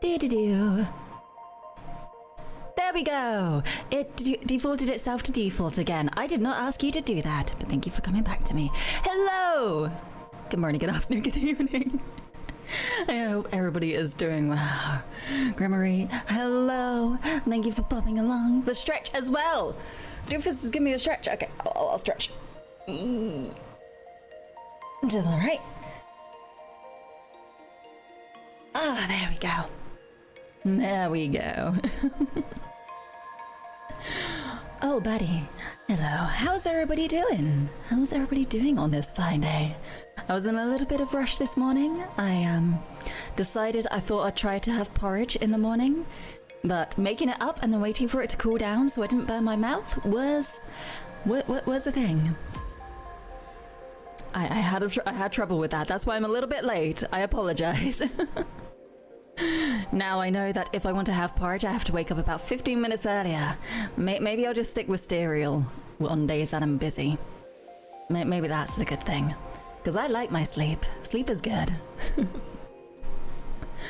Do-do-do. There we go! It defaulted itself to default again. I did not ask you to do that, but thank you for coming back to me. Hello! Good morning, good afternoon, good evening. I hope everybody is doing well. Grimmery, hello. Thank you for popping along. The stretch as well. Doofus is giving me a stretch. Okay, I'll stretch. To the right. Ah, there we go. There we go. Oh, buddy. Hello. How's everybody doing? How's everybody doing on this fine day? I was in a little bit of rush this morning. I decided I thought I'd try to have porridge in the morning, but making it up and then waiting for it to cool down so I didn't burn my mouth was a thing. I had trouble with that. That's why I'm a little bit late. I apologize. Now I know that if I want to have porridge, I have to wake up about 15 minutes earlier. Maybe I'll just stick with cereal on days that I'm busy. Maybe that's the good thing. Because I like my sleep. Sleep is good.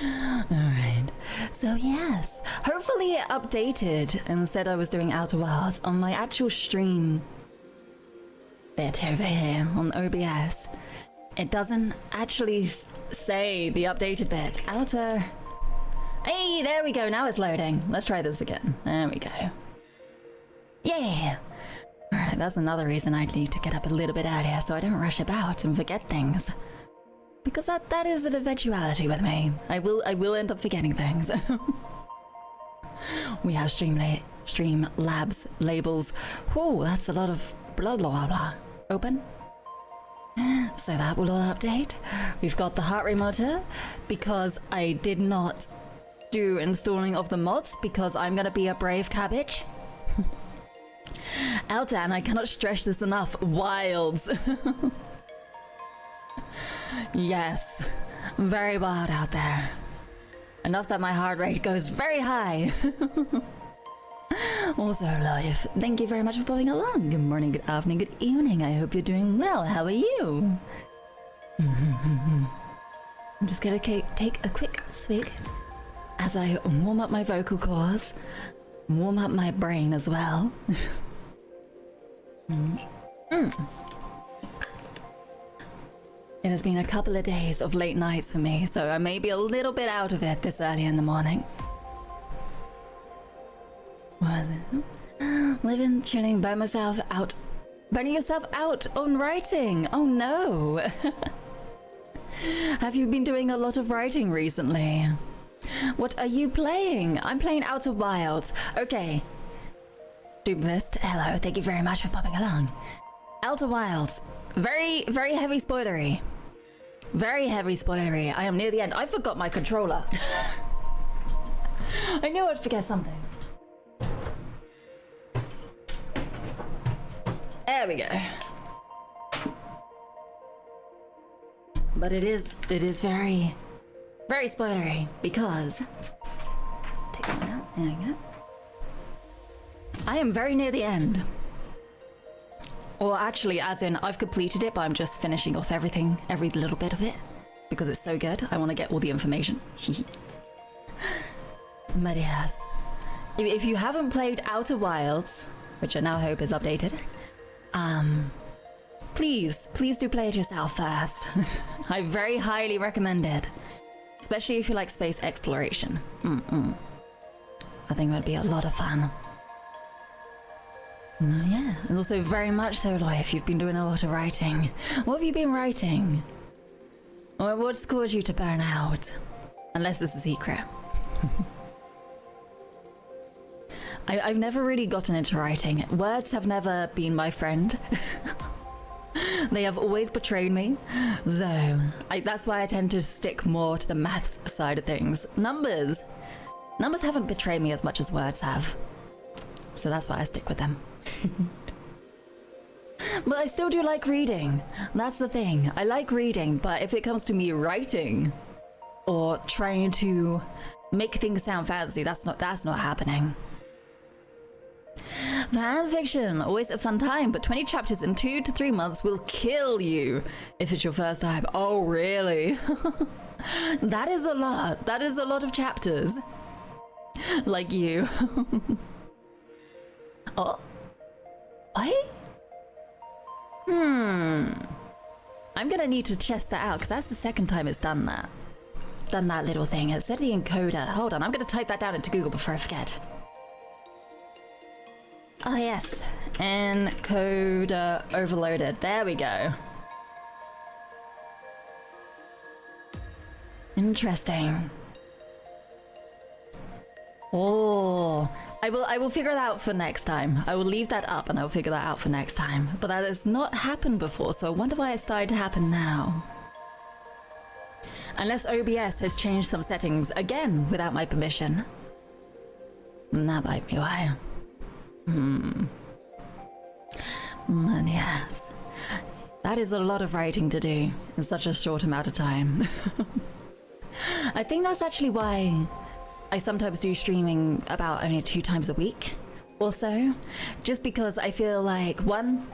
Alright. So yes, hopefully it updated and said I was doing Outer Wilds on my actual stream bit over here on OBS. It doesn't actually say the updated bit. Outer... Hey, there we go, now it's loading. Let's try this again. There we go. Yeah! Alright, that's another reason I need to get up a little bit earlier so I don't rush about and forget things. Because that is an eventuality with me. I will end up forgetting things. We have stream labs labels. Whoa, that's a lot of blah blah blah. Open. So that will all update. We've got the heart rate monitor because I did not do installing of the mods because I'm gonna be a brave cabbage. Altan, I cannot stress this enough. Wilds. Yes, very wild out there. Enough that my heart rate goes very high. Also, live, thank you very much for popping along. Good morning, good afternoon, good evening. I hope you're doing well. How are you? I'm just gonna take a quick swig as I warm up my vocal cords, warm up my brain as well. It has been a couple of days of late nights for me, so I may be a little bit out of it this early in the morning. Living, chilling by myself out. Burning yourself out on writing! Oh no! Have you been doing a lot of writing recently? What are you playing? I'm playing Outer Wilds. Okay. Doomfist, hello, thank you very much for popping along. Outer Wilds. Very, very heavy spoilery. Very heavy spoilery. I am near the end. I forgot my controller. I knew I'd forget something. There we go. But it is very, very spoilery because... Take that one out. There we go. I am very near the end. Or actually, as in, I've completed it, but I'm just finishing off everything, every little bit of it. Because it's so good, I want to get all the information. But yes. If you haven't played Outer Wilds, which I now hope is updated, please do play it yourself first. I very highly recommend it. Especially if you like space exploration. I think it would be a lot of fun. Yeah, and also very much so, Loy, if you've been doing a lot of writing. What have you been writing? Or what's caused you to burn out? Unless it's a secret. I've never really gotten into writing. Words have never been my friend. They have always betrayed me. So, that's why I tend to stick more to the maths side of things. Numbers haven't betrayed me as much as words have. So that's why I stick with them. But I still do like reading. That's the thing. I like reading, but if it comes to me writing or trying to make things sound fancy, that's not happening. Fan fiction, always a fun time, but 20 chapters in 2 to 3 months will kill you if it's your first time. Oh, really? That is a lot. That is a lot of chapters. Like you. Oh. What? I'm gonna need to test that out because that's the second time it's done that. Done that little thing. It said the encoder. Hold on, I'm gonna type that down into Google before I forget. Oh yes. Encoder overloaded. There we go. Interesting. Oh, I will figure that out for next time. I will leave that up and I will figure that out for next time. But that has not happened before, so I wonder why it started to happen now. Unless OBS has changed some settings again without my permission. That might be why. And yes. That is a lot of writing to do in such a short amount of time. I think that's actually why I sometimes do streaming about only 2 times a week or so. Just because I feel like, one,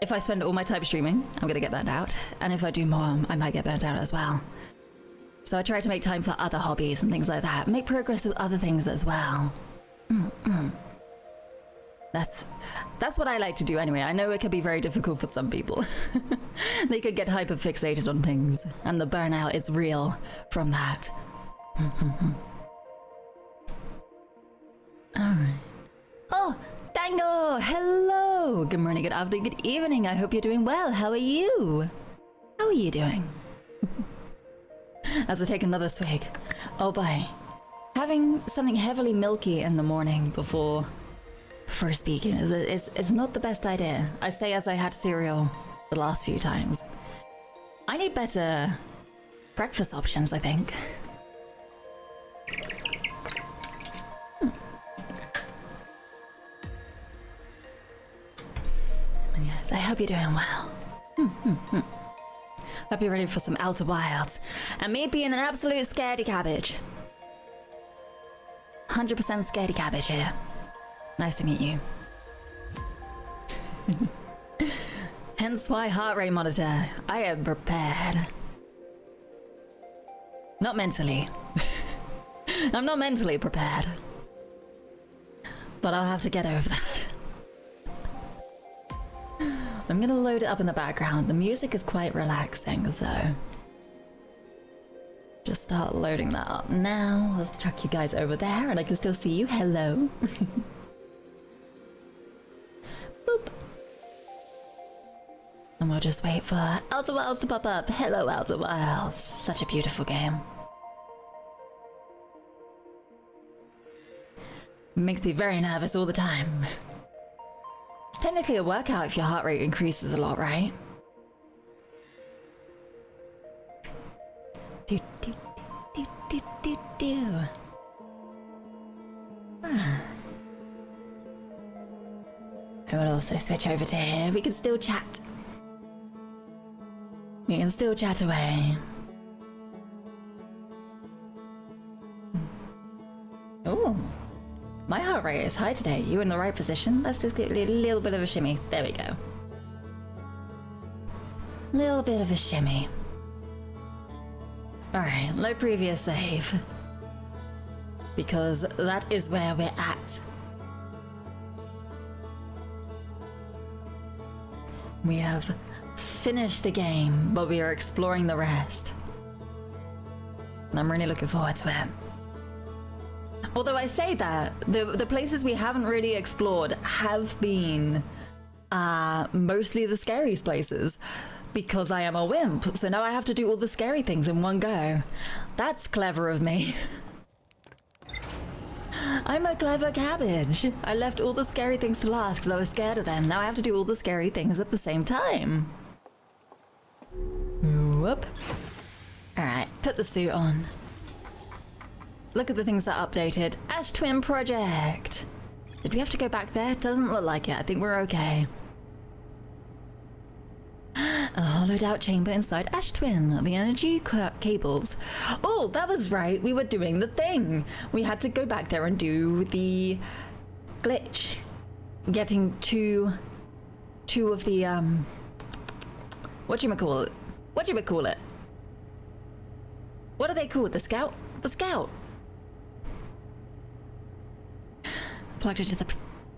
if I spend all my time streaming, I'm gonna get burnt out. And if I do more, I might get burnt out as well. So I try to make time for other hobbies and things like that. Make progress with other things as well. That's what I like to do anyway. I know it can be very difficult for some people. They could get hyper fixated on things, and the burnout is real from that. Alright. Oh, Dango! Hello! Good morning, good afternoon, good evening. I hope you're doing well. How are you? How are you doing? As I take another swig. Oh boy. Having something heavily milky in the morning before speaking is not the best idea. I say as I had cereal the last few times. I need better breakfast options, I think. Yes, I hope you're doing well. Hope you're ready for some Outer Wilds. And me being an absolute scaredy cabbage. 100% scaredy cabbage here. Nice to meet you. Hence why heart rate monitor. I am prepared. Not mentally. I'm not mentally prepared. But I'll have to get over that. I'm gonna load it up in the background. The music is quite relaxing, so just start loading that up now. Let's chuck you guys over there and I can still see you. Hello. Boop. And we'll just wait for Outer Wilds to pop up. Hello, Outer Wilds. Such a beautiful game. Makes me very nervous all the time. It's technically a workout if your heart rate increases a lot, right? Do, do, do, do, do, do. I will also switch over to here. We can still chat. We can still chat away. Ooh. My heart rate is high today. You in the right position? Let's just get a little bit of a shimmy. There we go. Little bit of a shimmy. Alright, low previous save. Because that is where we're at. We have finished the game, but we are exploring the rest. And I'm really looking forward to it. Although I say that, the places we haven't really explored have been mostly the scariest places. Because I am a wimp, so now I have to do all the scary things in one go. That's clever of me. I'm a clever cabbage. I left all the scary things to last because I was scared of them. Now I have to do all the scary things at the same time. Whoop. Alright, put the suit on. Look at the things that are updated. Ash Twin Project. Did we have to go back there? Doesn't look like it. I think we're okay. A hollowed out chamber inside Ash Twin. The energy cables. Oh, that was right. We were doing the thing. We had to go back there and do the glitch. Getting two of the whatchamacallit? What are they called? The Scout? The Scout! Plugged into the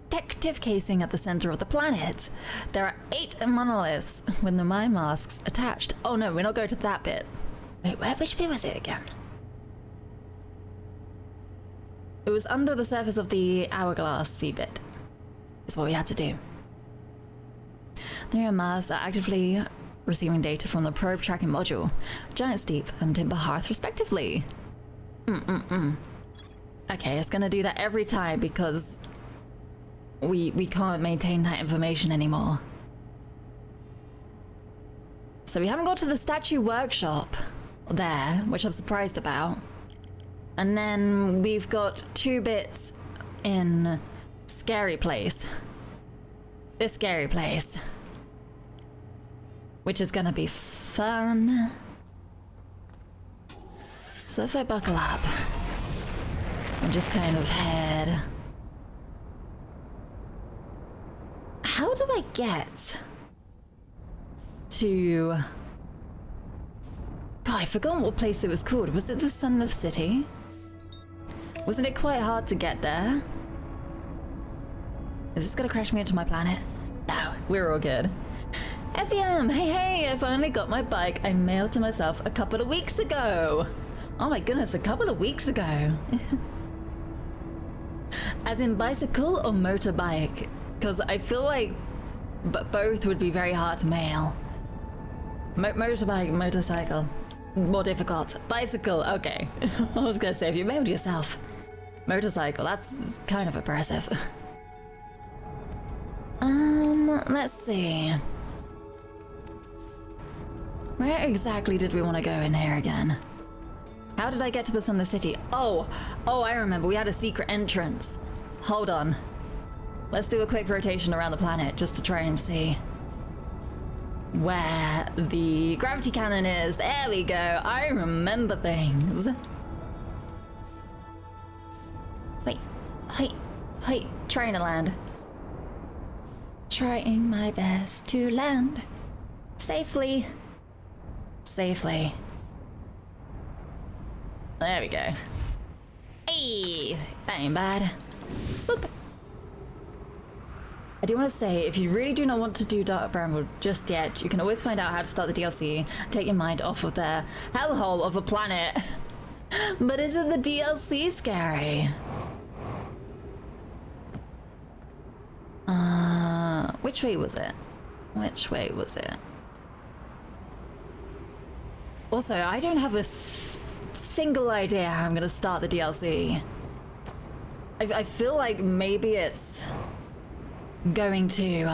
protective casing at the center of the planet. There are 8 monoliths with the mine masks attached. Oh no, we're not going to that bit. Wait, which bit was it again? It was under the surface of the hourglass sea bit. Is what we had to do. The masks are actively receiving data from the probe tracking module, Giant Steep and Timber Hearth respectively. Okay, it's gonna do that every time because we can't maintain that information anymore. So we haven't got to the statue workshop there, which I'm surprised about. And then we've got 2 bits in Scary Place. This Scary Place. Which is gonna be fun. So if I buckle up and just kind of head... How do I get to... God, I forgot what place it was called. Was it the Sunless City? Wasn't it quite hard to get there? Is this gonna crash me into my planet? No, we're all good. FEM, hey, I finally got my bike I mailed to myself a couple of weeks ago. Oh my goodness, a couple of weeks ago. As in bicycle or motorbike? Because I feel like both would be very hard to mail. Motorbike, motorcycle, more difficult. Bicycle, okay. I was gonna say, if you mailed yourself. Motorcycle, that's kind of impressive. Let's see. Where exactly did we want to go in here again? How did I get to the Sunless City? Oh, I remember. We had a secret entrance. Hold on. Let's do a quick rotation around the planet just to try and see where the gravity cannon is. There we go. I remember things. Wait. Hey. Trying to land. Trying my best to land. Safely. There we go. Hey, that ain't bad. Boop. I do want to say, if you really do not want to do Dark Bramble just yet, you can always find out how to start the DLC, take your mind off of the hellhole of a planet. But isn't the DLC scary? Which way was it? Also, I don't have a single idea how I'm gonna start the DLC. I feel like maybe it's going to,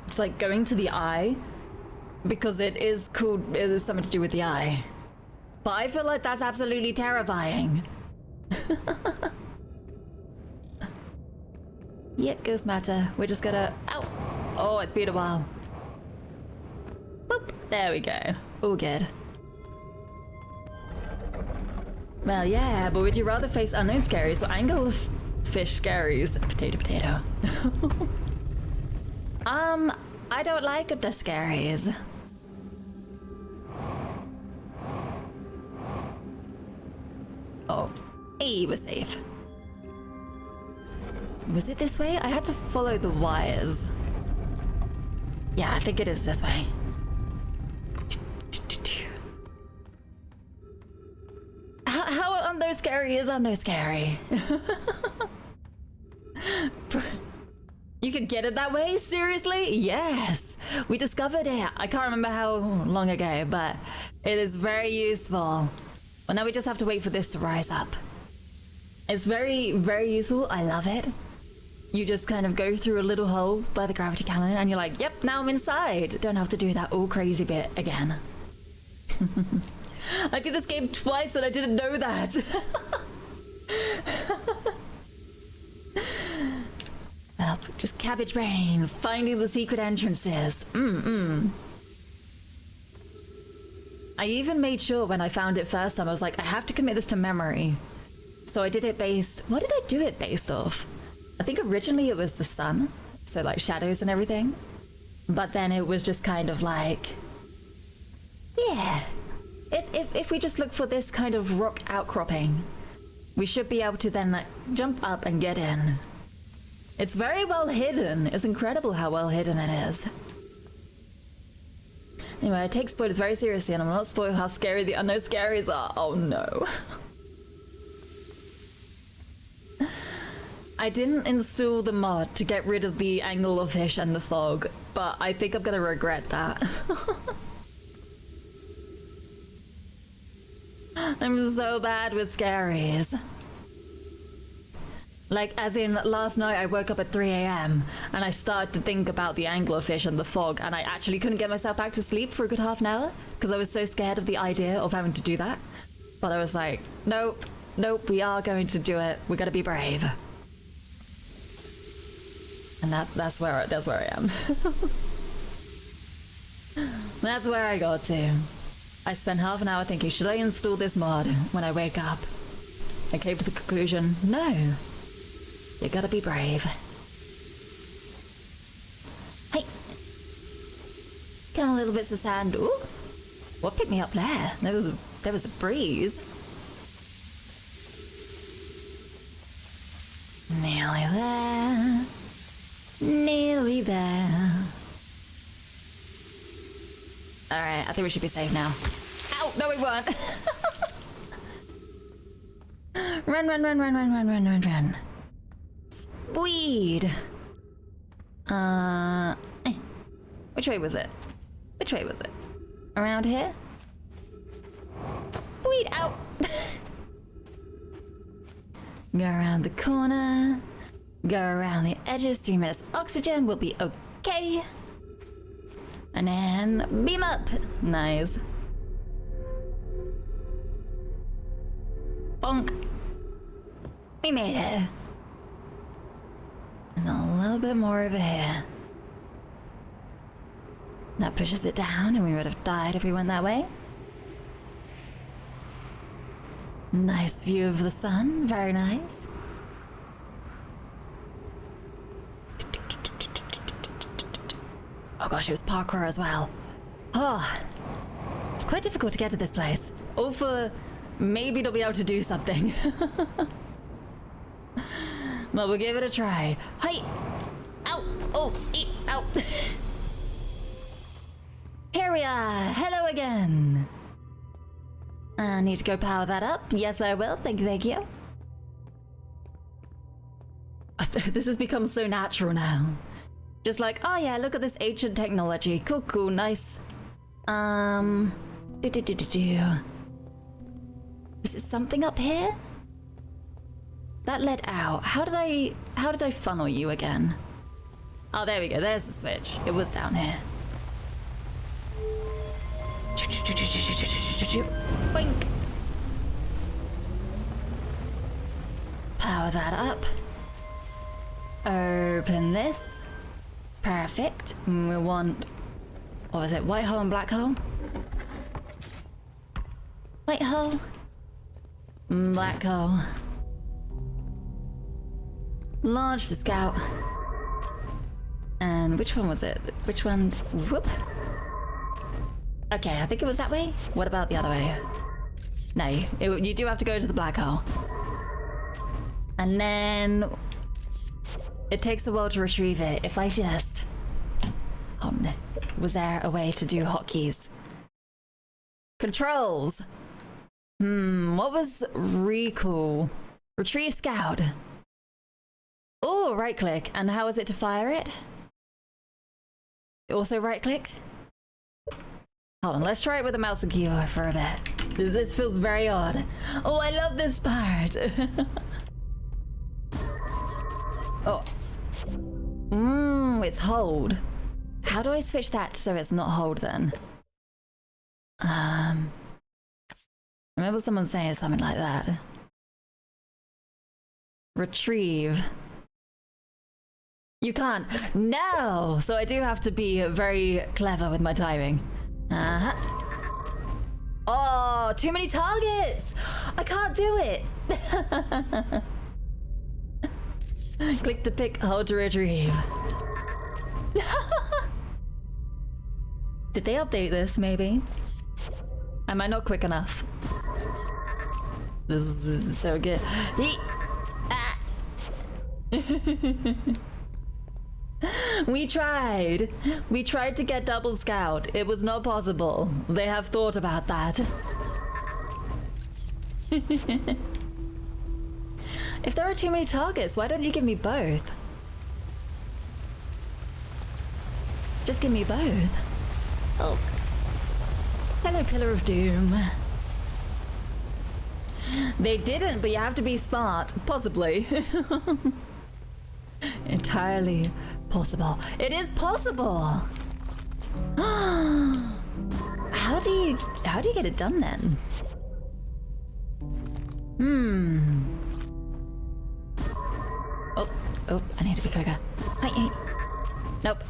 it's like going to the eye, because it is cool, it is something to do with the eye. But I feel like that's absolutely terrifying. Yep, ghost matter. We're just gonna, ow! Oh, it's been a while. Boop, there we go. All good. Well, yeah, but would you rather face unknown scaries or anglefish scaries? Potato. I don't like the scaries. Oh, hey, we're safe. Was it this way? I had to follow the wires. Yeah, I think it is this way. How unknown scary is unknown scary? You could get it that way? Seriously? Yes! We discovered it. I can't remember how long ago, but it is very useful. Well, now we just have to wait for this to rise up. It's very, very useful. I love it. You just kind of go through a little hole by the gravity cannon and you're like, yep, now I'm inside. Don't have to do that all crazy bit again. I did this game twice and I didn't know that. Well, just cabbage brain, finding the secret entrances. I even made sure when I found it first time, I was like, I have to commit this to memory. So I did it based, what did I do it based off? I think originally it was the sun, so like shadows and everything. But then it was just kind of like, Yeah. If we just look for this kind of rock outcropping, we should be able to then like jump up and get in. It's very well hidden. It's incredible how well hidden it is. Anyway, I take spoilers very seriously and I'm not spoil how scary the unknown scaries are. Oh no. I didn't install the mod to get rid of the anglerfish and the fog, but I think I'm gonna regret that. I'm so bad with scaries. Like, as in, last night I woke up at 3 AM and I started to think about the anglerfish and the fog, and I actually couldn't get myself back to sleep for a good half an hour because I was so scared of the idea of having to do that. But I was like, nope, we are going to do it. We gotta be brave. And that's where I am. That's where I got to. I spent half an hour thinking, should I install this mod when I wake up? I came to the conclusion, no. You gotta be brave. Hey. Got a little bits of sand. Ooh. What picked me up there? There was a breeze. Nearly there. Nearly there. Alright, I think we should be safe now. Ow! No, we weren't! Run. Speed! Which way was it? Around here? Speed! Out! Go around the corner. Go around the edges. 3 minutes oxygen. We'll be okay. And then beam up. Nice. Bonk. We made it. And a little bit more over here. That pushes it down and we would have died if we went that way. Nice view of the sun. Very nice. Oh gosh, it was parkour as well. Oh, it's quite difficult to get to this place. All for maybe not be able to do something. Well, we'll give it a try. Hi! Ow! Oh! Eat! Ow! Here we are! Hello again! I need to go power that up. Yes, I will. Thank you. This has become so natural now. Just like, oh yeah, look at this ancient technology. Cool, nice. Is it something up here? That led out. How did I funnel you again? Oh, there we go. There's the switch. It was down here. Boink. Power that up. Open this. Perfect. We want, what was it? White hole and black hole? White hole. Black hole. Launch the scout. And which one was it? Which one? Whoop. Okay, I think it was that way. What about the other way? No, you do have to go to the black hole. And then it takes a while to retrieve it. If I just... Oh no. Was there a way to do hotkeys? Controls! What was recall? Retrieve scout. Oh, right click. And how is it to fire it? Also right click? Hold on, let's try it with a mouse and keyboard for a bit. This feels very odd. Oh, I love this part. Oh. It's hold. How do I switch that so it's not hold then? I remember someone saying something like that. Retrieve. You can't. No! So I do have to be very clever with my timing. Oh, too many targets! I can't do it! Click to pick, hold to retrieve. Did they update this, maybe? Am I not quick enough? This is so good. Ah. We tried. We tried to get double scout. It was not possible. They have thought about that. If there are too many targets, why don't you give me both? Just give me both. Oh. Hello, Pillar of Doom. They didn't, but you have to be smart. Possibly. Entirely possible. It is possible! How do you get it done then? Oh, I need to be quicker. Hi. Nope.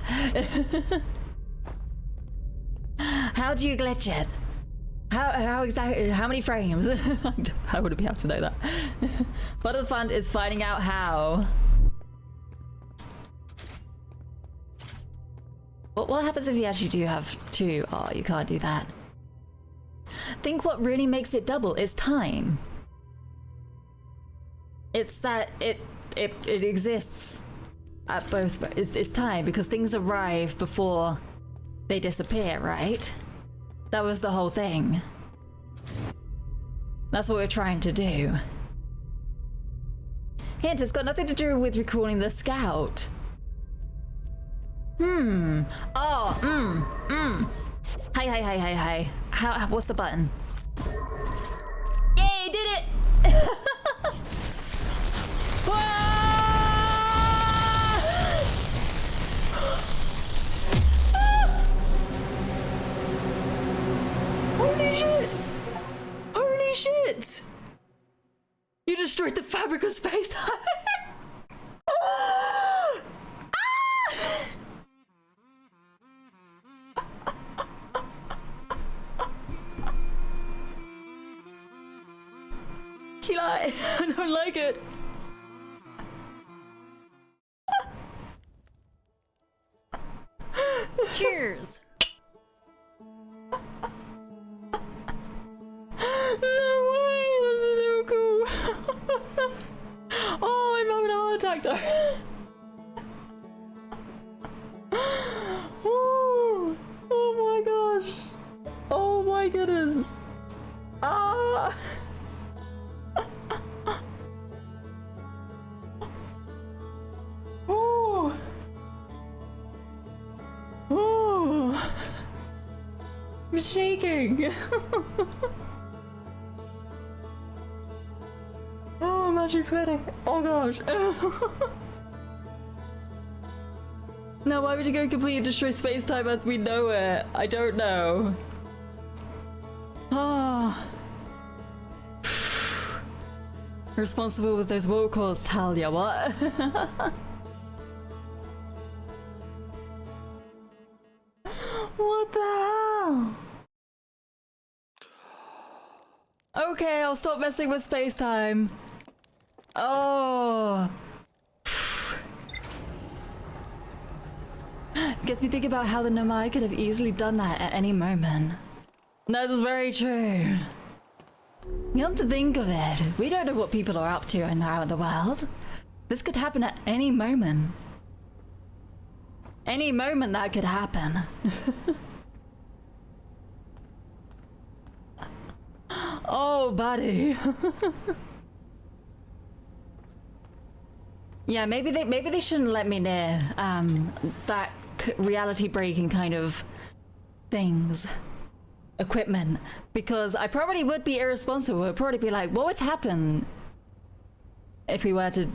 How do you glitch it? How exactly? How many frames? I wouldn't be able to know that. Part of the fun is finding out how. What happens if you actually do have two? Oh, you can't do that. Think what really makes it double is time. It's that it exists at both. It's time because things arrive before they disappear, right? That was the whole thing. That's what we're trying to do. Hint, it's got nothing to do with recalling the scout. Hi. What's the button? Yay, did it! Holy shit! You destroyed the fabric of space-time! Kila, I don't like it. Cheers. No way, this is so cool. Oh, I'm having a heart attack though. Oh my gosh. Oh my goodness. Ah. I'm shaking. Oh, I'm actually sweating. Oh gosh. Now, why would you go completely destroy space-time as we know it? I don't know. Ah. Responsible with those woke calls, Talia, what? What the hell? Okay, I'll stop messing with space-time. Oh. Gets me thinking about how the Nomai could have easily done that at any moment. That is very true. You have to think of it. We don't know what people are up to now in the world. This could happen at any moment. Any moment that could happen. Oh, buddy. Yeah, maybe they shouldn't let me near that reality breaking kind of things, equipment, because I probably would be irresponsible. I'd probably be like, what would happen if we were to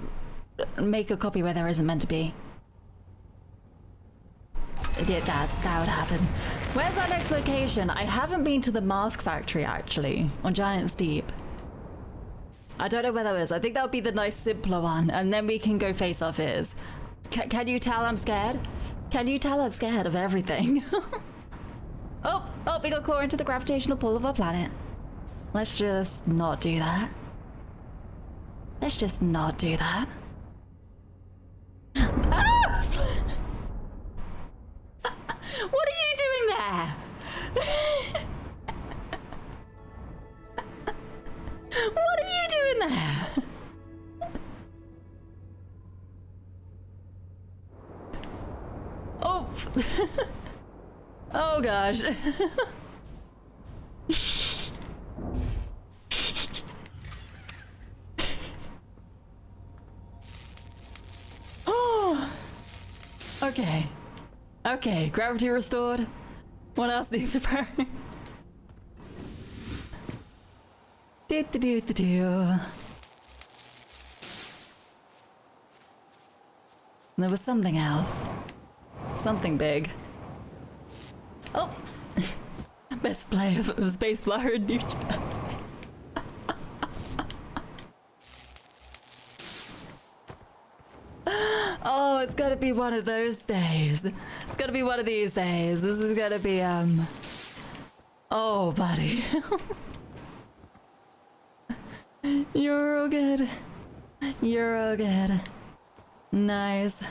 make a copy where there isn't meant to be? Yeah, that would happen. Where's our next location? I haven't been to the mask factory actually on Giant's Deep. I don't know where that is. I think that would be the nice simpler one, and then we can go face our fears. Can you tell I'm scared? Can you tell I'm scared of everything? Oh, we got caught into the gravitational pull of our planet. Let's just not do that. Let's just not do that. Ah! What are you doing there? off. Oh gosh. Oh. Okay. Okay, gravity restored. What else needs repairing? Do. There was something else. Something big. Oh! Best play of Space Flower in New Jersey. Oh, it's gotta be one of those days. It's gotta be one of these days. This is gonna be, oh, buddy. You're all good. You're all good. Nice.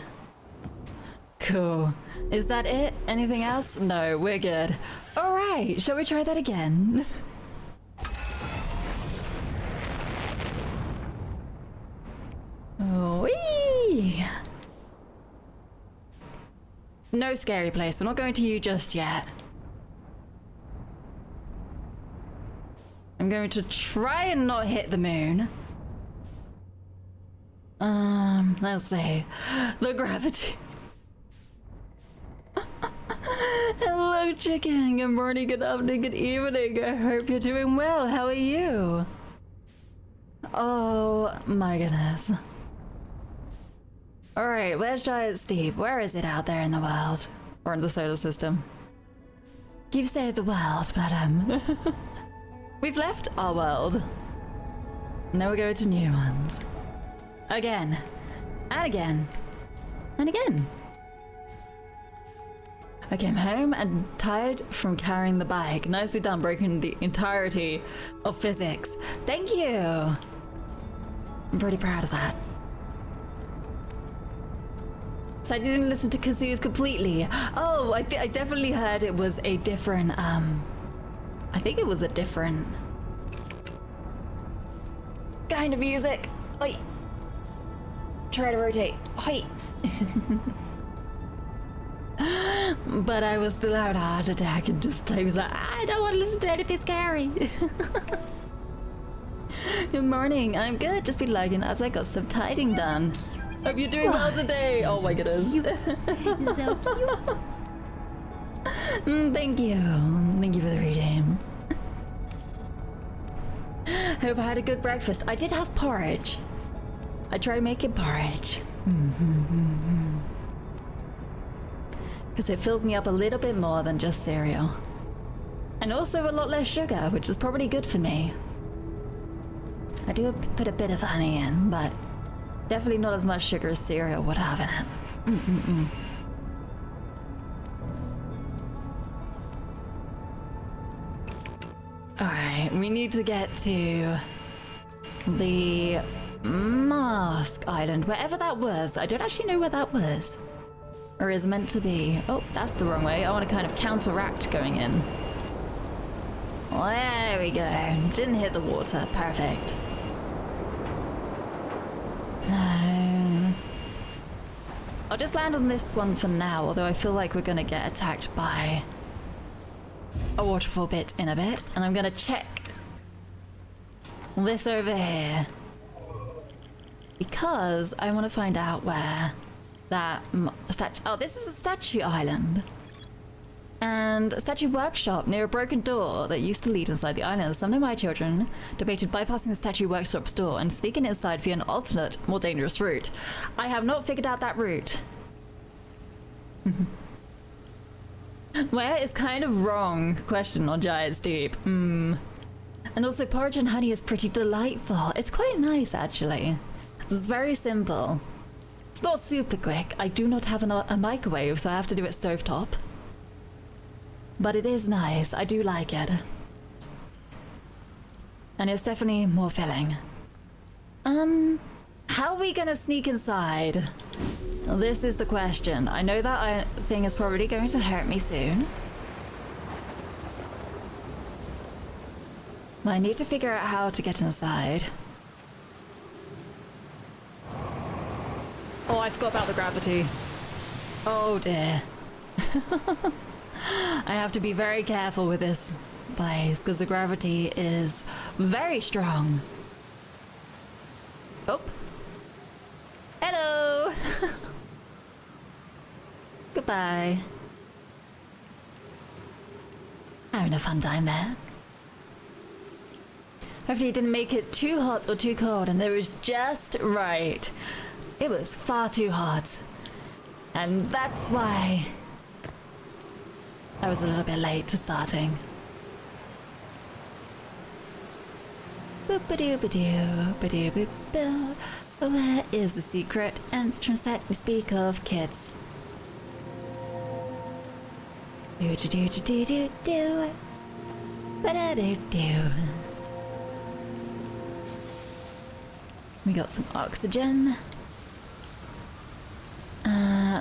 Cool. Is that it? Anything else? No, we're good. Alright, shall we try that again? Whee! No scary place. We're not going to you just yet. I'm going to try and not hit the moon. Let's see. The gravity. Hello, chicken. Good morning, good afternoon, good evening. I hope you're doing well. How are you? Oh my goodness. Alright, where's Giant Steve? Where is it out there in the world? Or in the solar system? Keep saying the world, but we've left our world. Now we're going to new ones. Again. And again. And again. I came home and tired from carrying the bike. Nicely done, breaking the entirety of physics. Thank you! I'm pretty proud of that. So I didn't listen to Kazoo's completely. Oh, I definitely heard it was a different, I think it was a different kind of music. Oi. Try to rotate. Oi. But I was still having a heart attack and just, I was like, I don't want to listen to anything scary. Good morning. I'm good. Just been lagging as I got some tidying done. Hope you're doing well today. Oh my goodness. So cute. Thank you. Thank you for the reading. Hope I had a good breakfast. I did have porridge. I tried making porridge. Because it fills me up a little bit more than just cereal. And also a lot less sugar, which is probably good for me. I do put a bit of honey in, but definitely not as much sugar as cereal would have in it. Alright, we need to get to the Mask Island, wherever that was. I don't actually know where that was. Or is meant to be. Oh, that's the wrong way. I want to kind of counteract going in. There we go. Didn't hit the water. Perfect. No. I'll just land on this one for now, although I feel like we're going to get attacked by a waterfall bit in a bit. And I'm going to check this over here. Because I want to find out where that statue... Oh, this is a statue island. And a statue workshop near a broken door that used to lead inside the island. Some of my children debated bypassing the statue workshop's door and sneaking inside via an alternate, more dangerous route. I have not figured out that route. Where is kind of wrong? Question on Giant's Deep. And also porridge and honey is pretty delightful. It's quite nice, actually. It's very simple. It's not super quick. I do not have a microwave, so I have to do it stovetop. But it is nice. I do like it. And it's definitely more filling. How are we gonna sneak inside? Well, this is the question. I know that thing is probably going to hurt me soon. But I need to figure out how to get inside. Oh, I forgot about the gravity. Oh dear. I have to be very careful with this place because the gravity is very strong. Oh. Hello. Goodbye. Having a fun time there. Hopefully it didn't make it too hot or too cold and it was just right. It was far too hot. And that's why I was a little bit late to starting. Boop-a-doo-ba-doo, ba-doo-boop-boo. Where is the secret entrance that we speak of, kids? Do-do-do-do-do-do. Ba-da-do-do. We got some oxygen.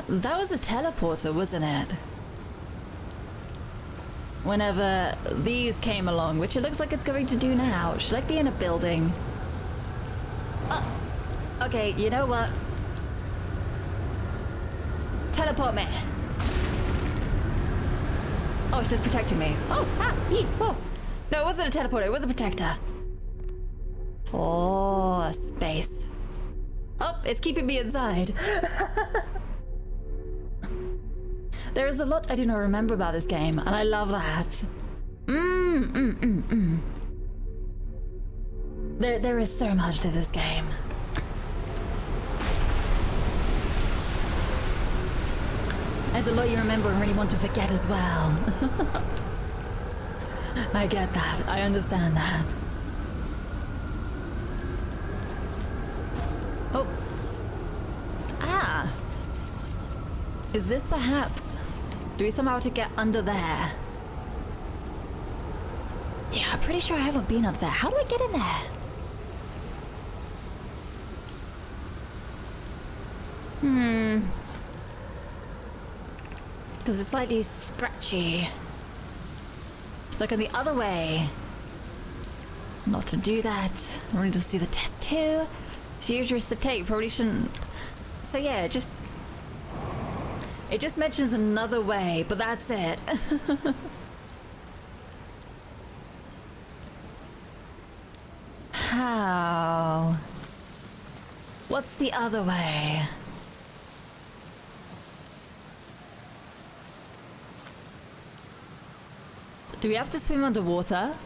That was a teleporter, wasn't it? Whenever these came along, which it looks like it's going to do now. Should I be in a building? Oh, okay, you know what? Teleport me. Oh, it's just protecting me. Oh, ah, yee, whoa. No, it wasn't a teleporter, it was a protector. Oh, space. Oh, it's keeping me inside. There is a lot I do not remember about this game, and I love that. There is so much to this game. There's a lot you remember and really want to forget as well. I get that. I understand that. Oh. Ah. Is this perhaps... Do we somehow have to get under there? Yeah, I'm pretty sure I haven't been up there. How do I get in there? Because it's slightly scratchy. Stuck in the other way. Not to do that. I wanted to see the test too. It's dangerous to take. Probably shouldn't. So yeah, it just mentions another way, but that's it. How? What's the other way? Do we have to swim underwater?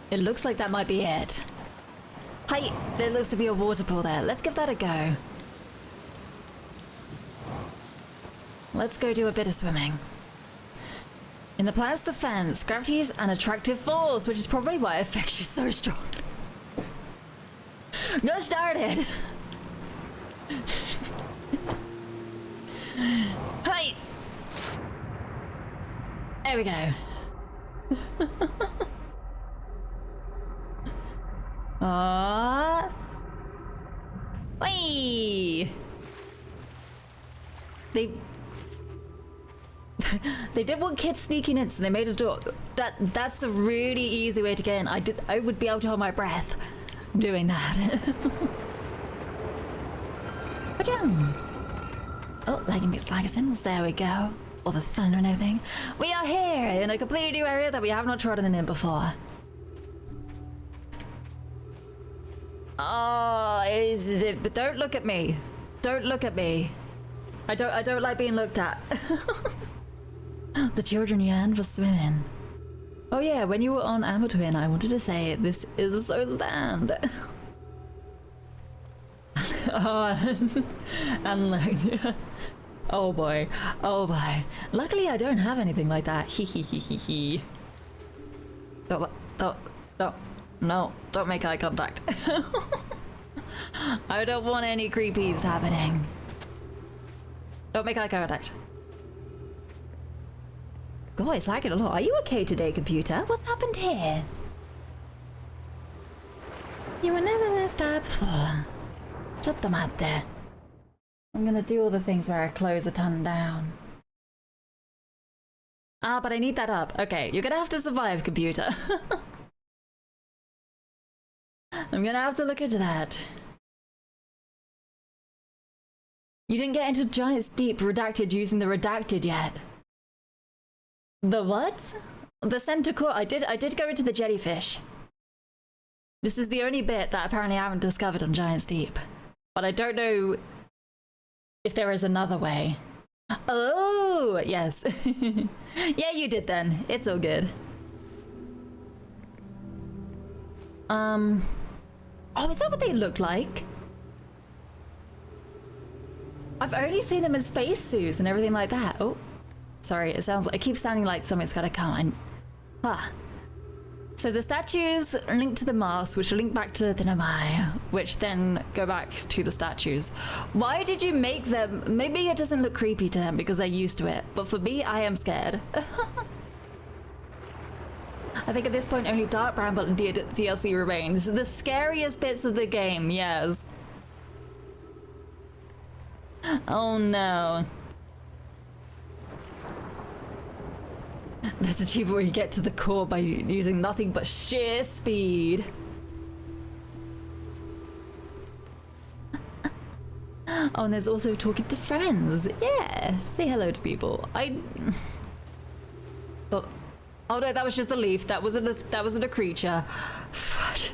It looks like that might be it. Hi, there looks to be a water pool there. Let's give that a go. Let's go do a bit of swimming. In the planet's defense, gravity is an attractive force, which is probably why it affects you so strong. Go started. Hi. There we go. Whee! They did want kids sneaking in, so they made a door. That's a really easy way to get in. I would be able to hold my breath doing that. Oh, lagging makes Lagassins. There we go. All the thunder and everything. We are here in a completely new area that we have not trodden in before. Oh, but don't look at me. Don't look at me. I don't like being looked at. The children yearn for swimming. Oh yeah, when you were on Twin, I wanted to say this is so stand. Oh, and like, oh boy, oh boy. Luckily, I don't have anything like that. Hee hee hee hee hee. No, don't make eye contact. I don't want any creepies happening. Don't make eye contact. God, it's lagging a lot. Are you okay today, computer? What's happened here? You were never this bad before. Chottamatte. I'm gonna do all the things where I close a ton down. Ah, but I need that up. Okay, you're gonna have to survive, computer. I'm gonna have to look into that. You didn't get into Giant's Deep redacted using the redacted yet. The what? The center core. I did go into the jellyfish. This is the only bit that apparently I haven't discovered on Giant's Deep. But I don't know if there is another way. Oh, yes. Yeah, you did then. It's all good. Oh, is that what they look like? I've only seen them in spacesuits and everything like that. Oh, sorry. It keeps sounding like something's gotta come. So the statues link to the masks, which link back to the Namai, which then go back to the statues. Why did you make them? Maybe it doesn't look creepy to them because they're used to it, but for me, I am scared. I think at this point only Dark Bramble and DLC remains. The scariest bits of the game, yes. Oh no. There's a achievement where you get to the core by using nothing but sheer speed. Oh, and there's also talking to friends. Yeah, say hello to people. Oh no, that was just a leaf. That wasn't a creature. Fudge.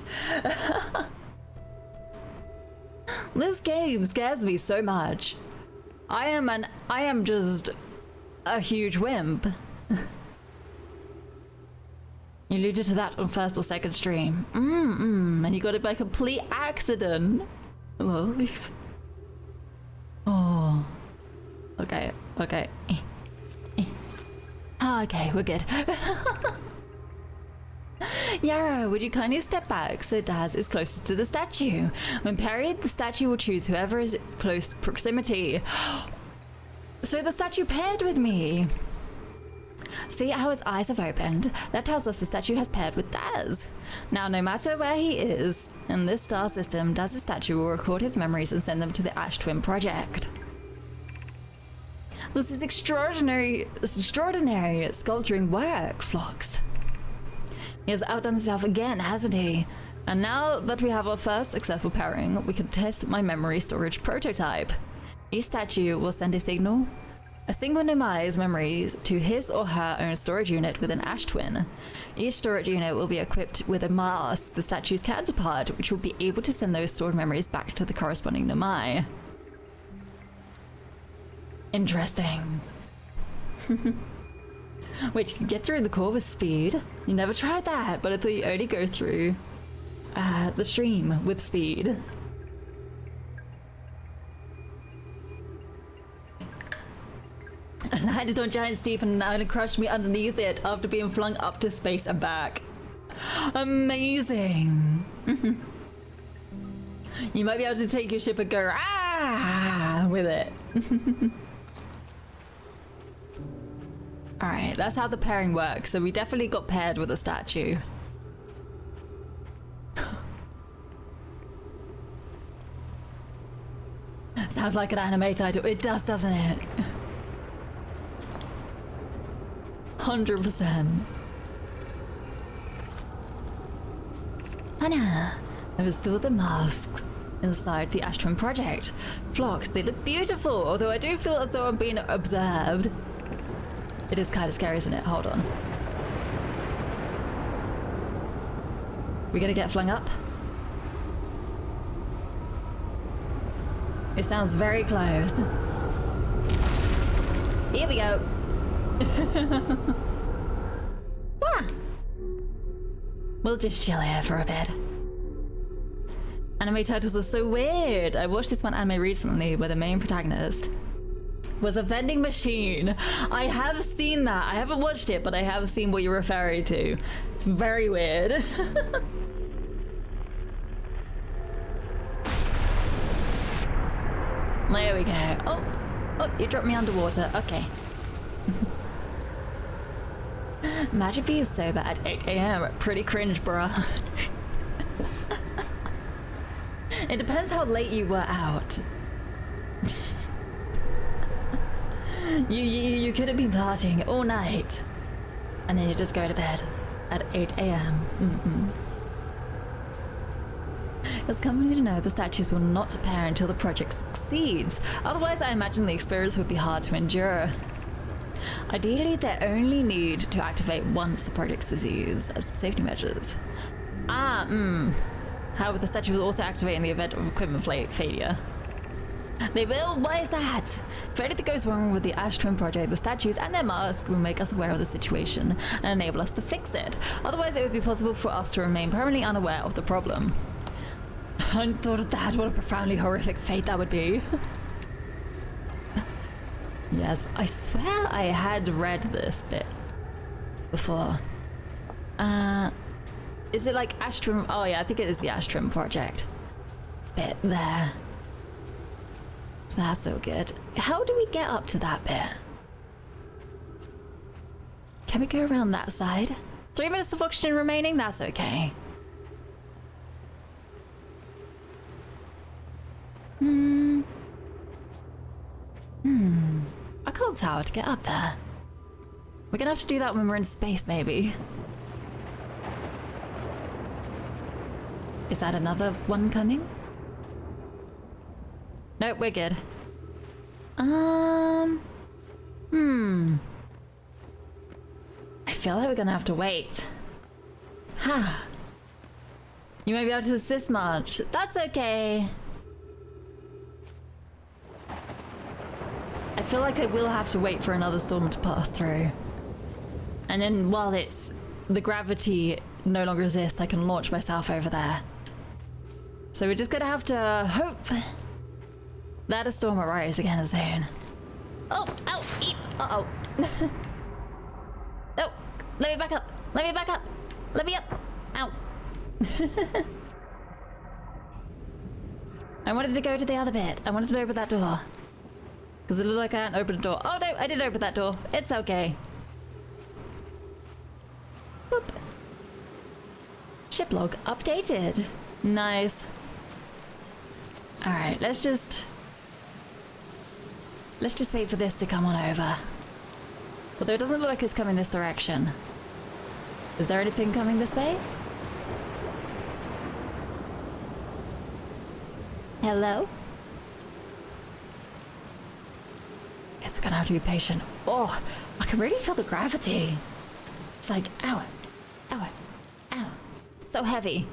This game scares me so much. I am just a huge wimp. You alluded to that on first or second stream. And you got it by complete accident. Hello. Oh. Okay. Okay, we're good. Yara, would you kindly step back so Daz is closest to the statue? When parried, the statue will choose whoever is in close proximity. So the statue paired with me. See how his eyes have opened? That tells us the statue has paired with Daz. Now, no matter where he is in this star system, Daz's statue will record his memories and send them to the Ash Twin Project. This is extraordinary sculpturing work, Phlox. He has outdone himself again, hasn't he? And now that we have our first successful pairing, we can test my memory storage prototype. Each statue will send a single Nomai's memory to his or her own storage unit with an Ash Twin. Each storage unit will be equipped with a mask, the statue's counterpart, which will be able to send those stored memories back to the corresponding Nomai. Interesting. Wait, you can get through the core with speed? You never tried that, but I thought you only go through the stream with speed. I landed on Giant's Deep and now it crushed me underneath it after being flung up to space and back. Amazing. You might be able to take your ship and go with it. Alright, that's how the pairing works. So we definitely got paired with a statue. Sounds like an anime title. It does, doesn't it? 100%. Anna, I was still the masks inside the Ash Twin Project. Phlox, they look beautiful, although I do feel as though I'm being observed. It is kind of scary, isn't it? Hold on. We gonna get flung up? It sounds very close. Here we go. We'll just chill here for a bit. Anime titles are so weird. I watched this one anime recently where the main protagonist was a vending machine. I have seen that. I haven't watched it, but I have seen what you're referring to. It's very weird. There we go. Oh, you dropped me underwater. Okay. Magic Bee is sober at 8 AM. Pretty cringe, bruh. It depends how late you were out. You could have been partying all night, and then you just go to bed at 8 AM. It's comforting to know the statues will not appear until the project succeeds. Otherwise, I imagine the experience would be hard to endure. Ideally, they only need to activate once the project succeeds as safety measures. However, the statue will also activate in the event of equipment failure. They will? Why is that? If anything goes wrong with the Ash Twin project, the statues and their masks will make us aware of the situation and enable us to fix it. Otherwise, it would be possible for us to remain permanently unaware of the problem. I hadn't thought of that. What a profoundly horrific fate that would be. Yes, I swear I had read this bit before. Is it like Ash Twin? Oh yeah, I think it is the Ash Twin project bit there. So that's so good. How do we get up to that bit? Can we go around that side? 3 minutes of oxygen remaining? That's okay. I can't tell how to get up there. We're gonna have to do that when we're in space, maybe. Is that another one coming? Nope, we're good. I feel like we're gonna have to wait. Ha. You may be able to assist much. That's okay. I feel like I will have to wait for another storm to pass through. And then while the gravity no longer exists, I can launch myself over there. So we're just gonna have to hope that a storm arrives again soon. Oh, ow, eep, uh-oh. Oh, let me back up, let me back up, let me up, ow. I wanted to go to the other bit. I wanted to open that door. Because it looked like I hadn't opened a door. Oh no, I did open that door. It's okay. Boop. Ship log updated. Nice. Alright, let's just wait for this to come on over. Although it doesn't look like it's coming this direction. Is there anything coming this way? Hello? Guess we're gonna have to be patient. Oh, I can really feel the gravity. It's like, ow, ow, ow. So heavy.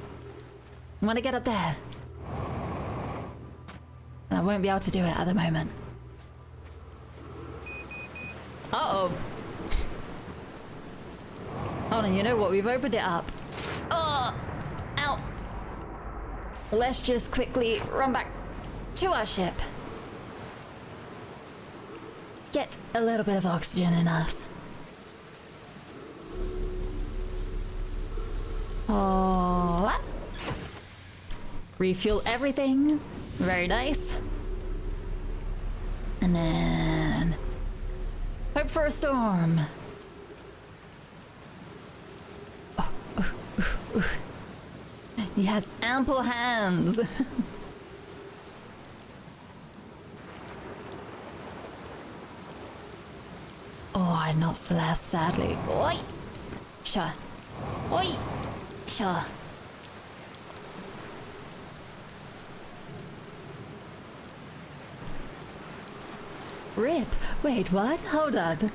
I want to get up there. And I won't be able to do it at the moment. Uh-oh. Hold on, you know what? We've opened it up. Oh, ow. Let's just quickly run back to our ship. Get a little bit of oxygen in us. Oh. Refuel everything. Very nice. And then hope for a storm. He has ample hands. Oh, not Celeste, sadly. Oi! Sure. Oi! Sure. Rip. Wait, what? Hold on.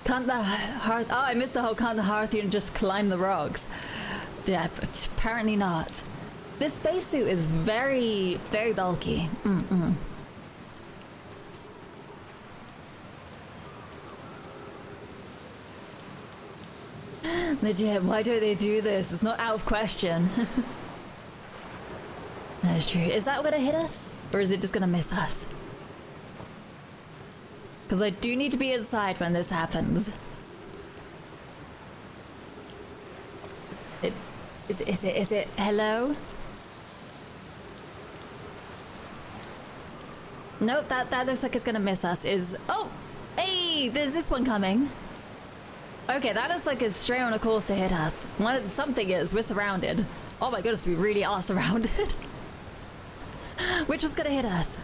Can't the Hearth... Oh, I missed the whole can't the Hearthian just climb the rocks. Yeah, but apparently not. This spacesuit is very, very bulky. Legit, why don't they do this? It's not out of question. That is true. Is that gonna hit us? Or is it just gonna miss us? Because I do need to be inside when this happens. Is it, hello? Nope, that looks like it's gonna miss us. Oh, hey, there's this one coming. Okay, that looks like it's straight on a course to hit us. Something is, we're surrounded. Oh my goodness, we really are surrounded. Which was gonna hit us?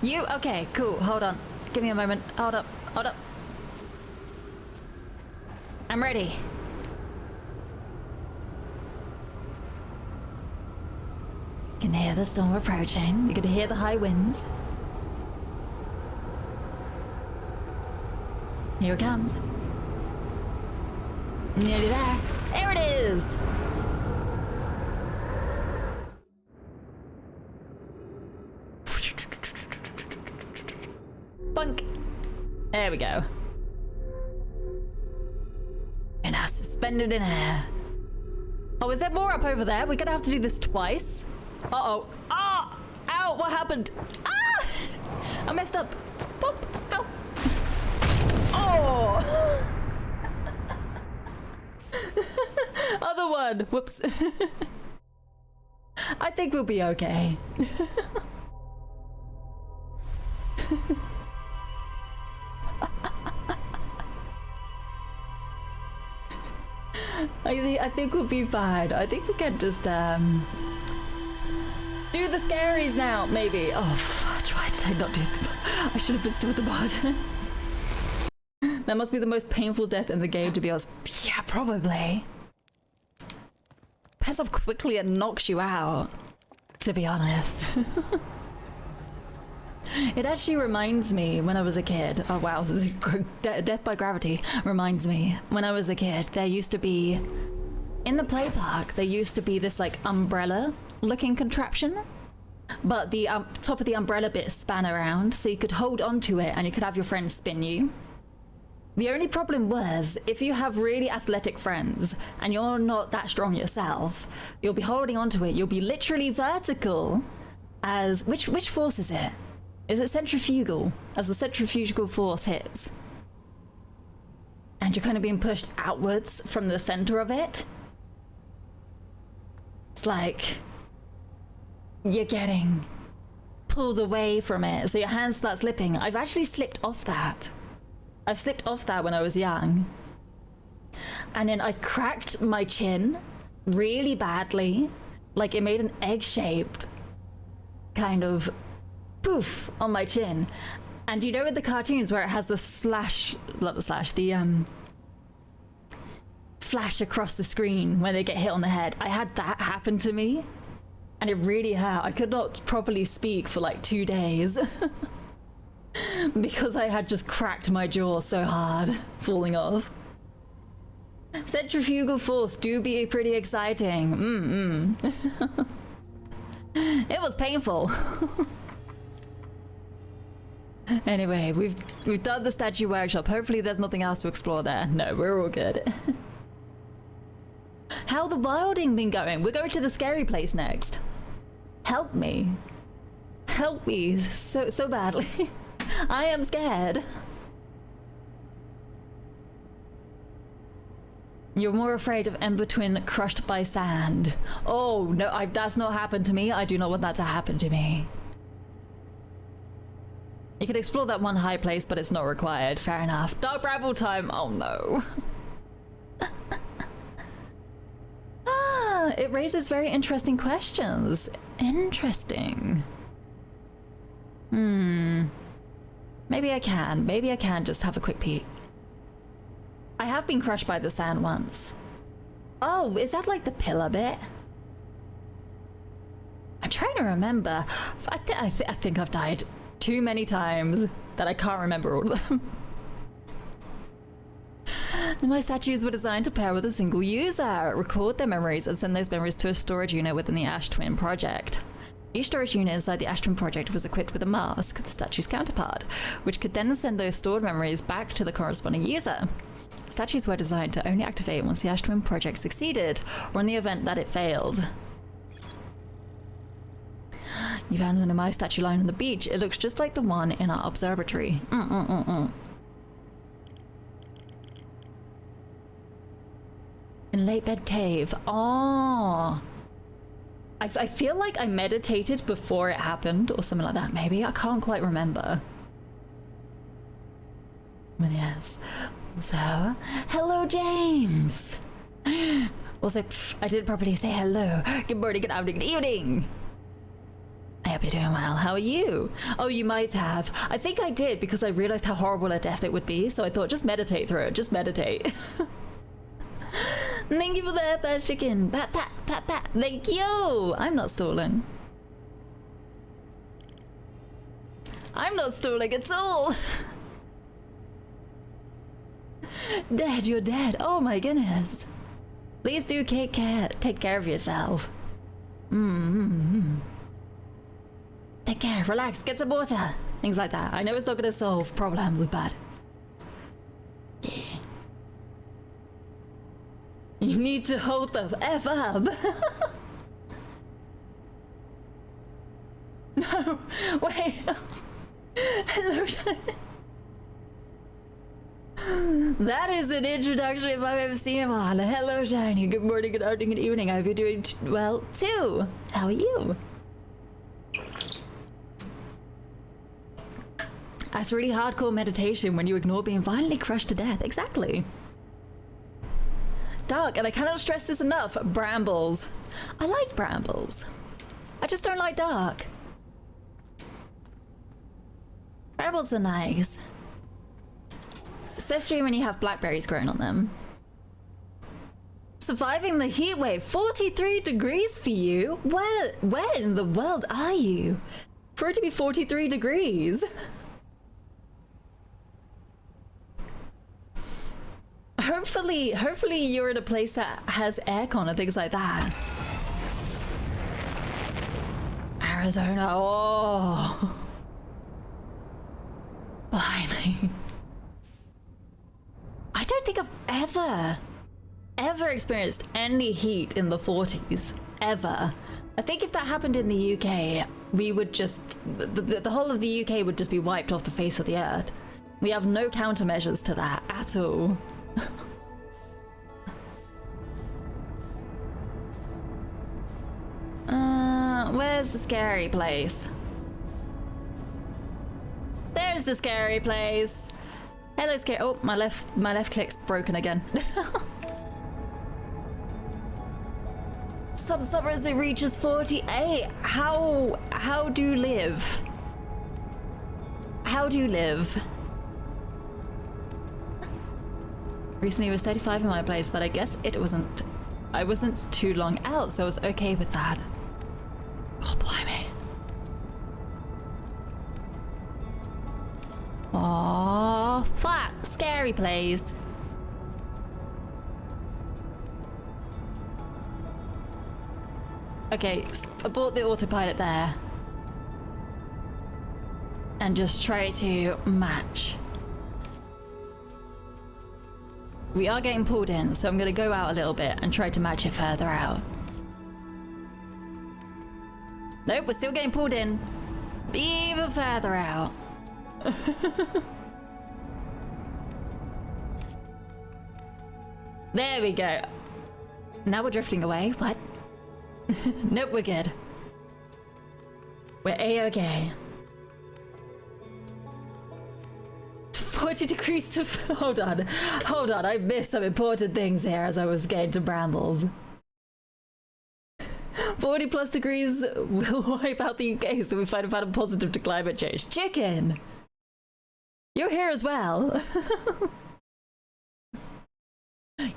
You? Okay, cool, hold on. Give me a moment. Hold up, hold up. I'm ready. You can hear the storm approaching. You can hear the high winds. Here it comes. Nearly there. There it is! Bunk! There we go. And now suspended in air. Oh, is there more up over there? We're gonna have to do this twice. Uh-oh. Ah! Ow! What happened? Ah! I messed up. Boop! Ow! Oh! Other one! Whoops. I think we'll be okay. I think we'll be fine. I think we can just do the scaries now, maybe. Oh, why did I not do the... I should have been still with the bod. That must be the most painful death in the game, to be honest. Yeah, probably. Depends how quickly it knocks you out, to be honest. It actually reminds me when I was a kid. Oh wow, this is death by gravity. Reminds me when I was a kid, there used to be in the play park. There used to be this like umbrella-looking contraption, but the top of the umbrella bit span around, so you could hold onto it and you could have your friends spin you. The only problem was if you have really athletic friends and you're not that strong yourself, you'll be holding onto it. You'll be literally vertical. As which force is it? Is it centrifugal? As the centrifugal force hits. And you're kind of being pushed outwards from the center of it. It's like you're getting pulled away from it, so your hands start slipping. I've actually slipped off that. I've slipped off that when I was young. And then I cracked my chin really badly. Like it made an egg-shaped kind of poof on my chin. And you know in the cartoons where it has the slash, not the slash, the flash across the screen when they get hit on the head. I had that happen to me and it really hurt. I could not properly speak for like 2 days because I had just cracked my jaw so hard falling off. Centrifugal force do be pretty exciting. It was painful. Anyway, we've done the statue workshop. Hopefully there's nothing else to explore there. No, we're all good. How the wilding been going? We're going to the scary place next. Help me. Help me so badly. I am scared. You're more afraid of Ember Twin crushed by sand. Oh, no, that's not happened to me. I do not want that to happen to me. You could explore that one high place, but it's not required. Fair enough. Dark Bramble time. Oh, no. It raises very interesting questions. Interesting. Maybe I can just have a quick peek. I have been crushed by the sand once. Oh, is that like the pillar bit? I'm trying to remember. I think I've died too many times that I can't remember all of them. My statues were designed to pair with a single user, record their memories, and send those memories to a storage unit within the Ash Twin project. Each storage unit inside the Ash Twin project was equipped with a mask, the statue's counterpart, which could then send those stored memories back to the corresponding user. Statues were designed to only activate once the Ash Twin project succeeded, or in the event that it failed. You found an Amai statue lying on the beach. It looks just like the one in our observatory. In Late Bed Cave. Oh. I feel like I meditated before it happened, or something like that, maybe. I can't quite remember. But yes. So, hello, James. Also, I didn't properly say hello. Good morning, good afternoon, good evening. I hope you're doing well. How are you? Oh, you might have. I think I did because I realized how horrible a death it would be. So I thought, just meditate through it. Just meditate. Thank you for the air chicken. Pat, pat, pat, pat. Thank you. I'm not stalling. I'm not stalling at all. Dead, you're dead. Oh my goodness. Please do take care of yourself. Take care, relax, get some water. Things like that. I know it's not gonna solve problems, but yeah. You need to hold the F up. No, wait. Hello. That is an introduction if I've ever seen one. Hello, Shiny. Good morning, good afternoon, good evening. I hope you're doing well too. How are you? That's really hardcore meditation when you ignore being violently crushed to death. Exactly. Dark, and I cannot stress this enough. Brambles. I like brambles. I just don't like dark. Brambles are nice. Especially when you have blackberries growing on them. Surviving the heat wave. 43 degrees for you? Where in the world are you? For it to be 43 degrees. Hopefully you're in a place that has aircon and things like that. Arizona, oh. Blimey. I don't think I've ever experienced any heat in the 40s. Ever. I think if that happened in the UK, we would just... The whole of the UK would just be wiped off the face of the earth. We have no countermeasures to that at all. Where's the scary place? There's the scary place. Hello, scary. Oh, my left click's broken again. Some summers it reaches 48. How do you live? How do you live? Recently it was 35 in my place, but I guess I wasn't too long out, so I was okay with that. Oh, blimey. Oh, fuck. Scary place. Okay, abort the autopilot there. And just try to match. We are getting pulled in, so I'm gonna go out a little bit and try to match it further out. Nope, we're still getting pulled in. Even further out. There we go. Now we're drifting away. What? Nope, we're good. We're A-okay. 40 degrees to... Hold on. I missed some important things here as I was getting to brambles. 40 plus degrees will wipe out the UK, so we find a positive to climate change. Chicken! You're here as well.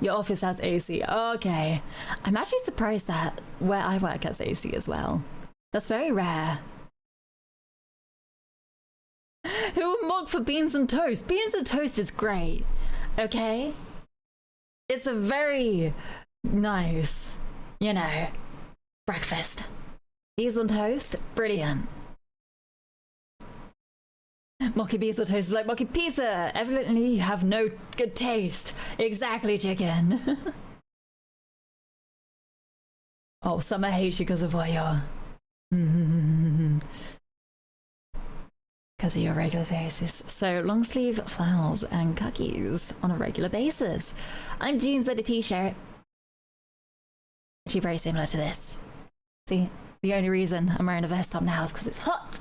Your office has AC. Okay. I'm actually surprised that where I work has AC as well. That's very rare. Who would mock for beans and toast? Beans and toast is great. Okay? It's a very nice, you know, breakfast. Beans on toast? Brilliant. Mocky beans on toast is like mocky pizza. Evidently you have no good taste. Exactly, chicken. Oh, summer hates you because of what you're... Because of your regular faces. So long sleeve flannels and khakis on a regular basis. I'm jeans and a t-shirt. Actually very similar to this. See, the only reason I'm wearing a vest top now is because it's hot.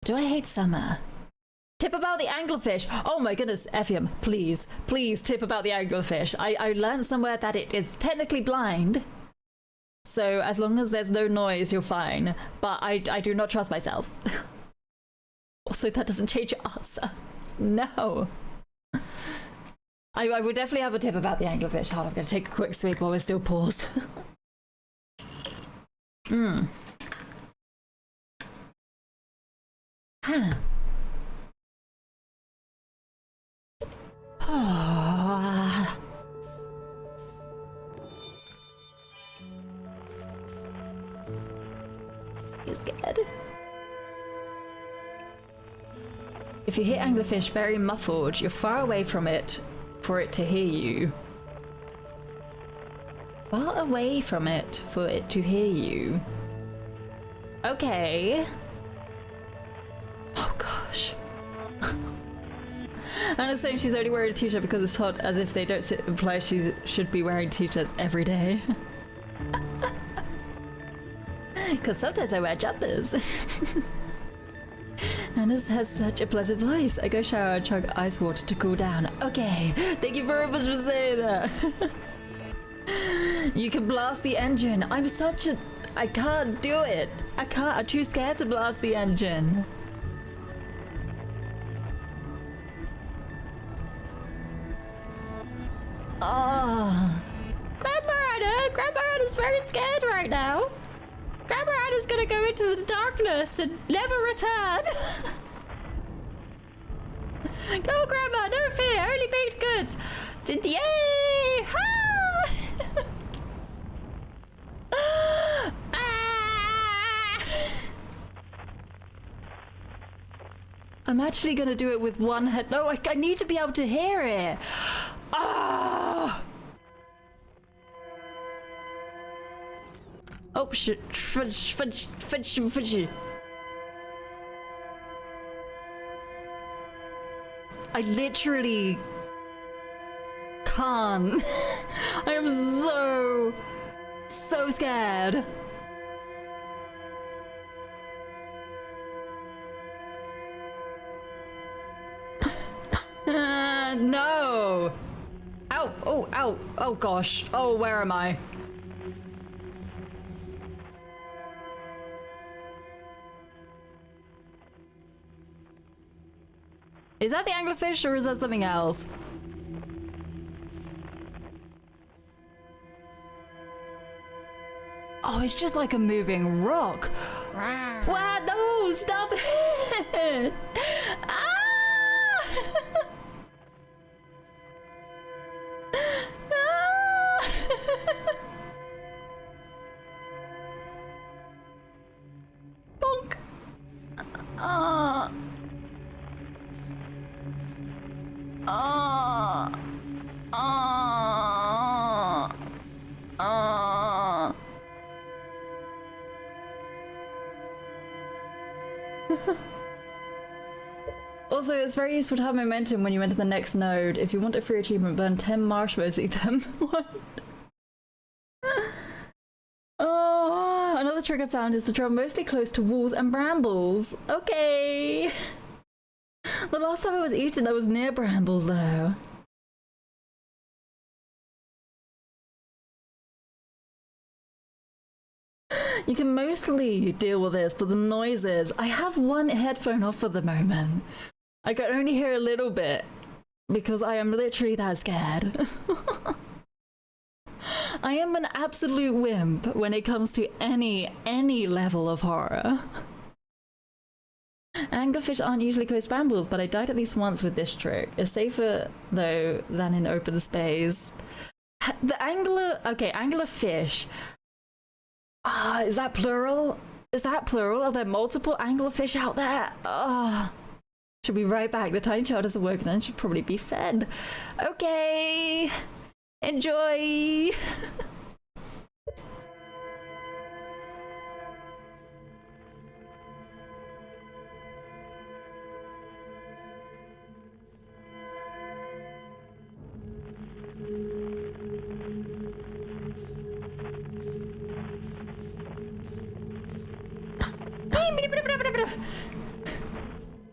Do I hate summer? Tip about the anglerfish. Oh my goodness, Effium, please tip about the anglerfish. I learned somewhere that it is technically blind. So as long as there's no noise, you're fine. But I do not trust myself. Also, that doesn't change your answer. No. I would definitely have a tip about the anglerfish. Hold on, I'm going to take a quick swig while we're still paused. Huh. You scared? If you hit anglerfish very muffled, you're far away from it for it to hear you. Far away from it for it to hear you. Okay. Oh gosh. Anna's saying she's only wearing a t-shirt because it's hot, as if they don't imply she should be wearing t-shirts every day. Because sometimes I wear jumpers. Anna has such a pleasant voice. I go shower and chug ice water to cool down. Okay, thank you very much for saying that. You can blast the engine. I can't do it. I can't. I'm too scared to blast the engine. Oh. Grandma Anna's very scared right now. Grandma Anna's gonna go into the darkness and never return. Go, Grandma, no fear, only baked goods. Yay! I'm actually gonna do it with one head. No, I need to be able to hear it. Ah! Oh shit! Fudge. I literally can't. I am so scared. No. Ow, ow, oh gosh. Oh, where am I? Is that the anglerfish or is that something else? Oh, it's just like a moving rock. What? No, stop it! Ah! Bonk. Also, it's very useful to have momentum when you enter the next node. If you want a free achievement, burn 10 marshmallows, eat them. What? Oh, another trick I found is to travel mostly close to walls and brambles. Okay. The last time I was eaten, I was near brambles, though. You can mostly deal with this, but the noises... I have one headphone off for the moment. I can only hear a little bit, because I am literally that scared. I am an absolute wimp when it comes to any level of horror. Anglerfish aren't usually close to brambles, but I died at least once with this trick. It's safer, though, than in open space. Anglerfish. Is that plural? Is that plural? Are there multiple anglerfish out there? Should be right back. The tiny child has awoken and should probably be fed. Okay. Enjoy.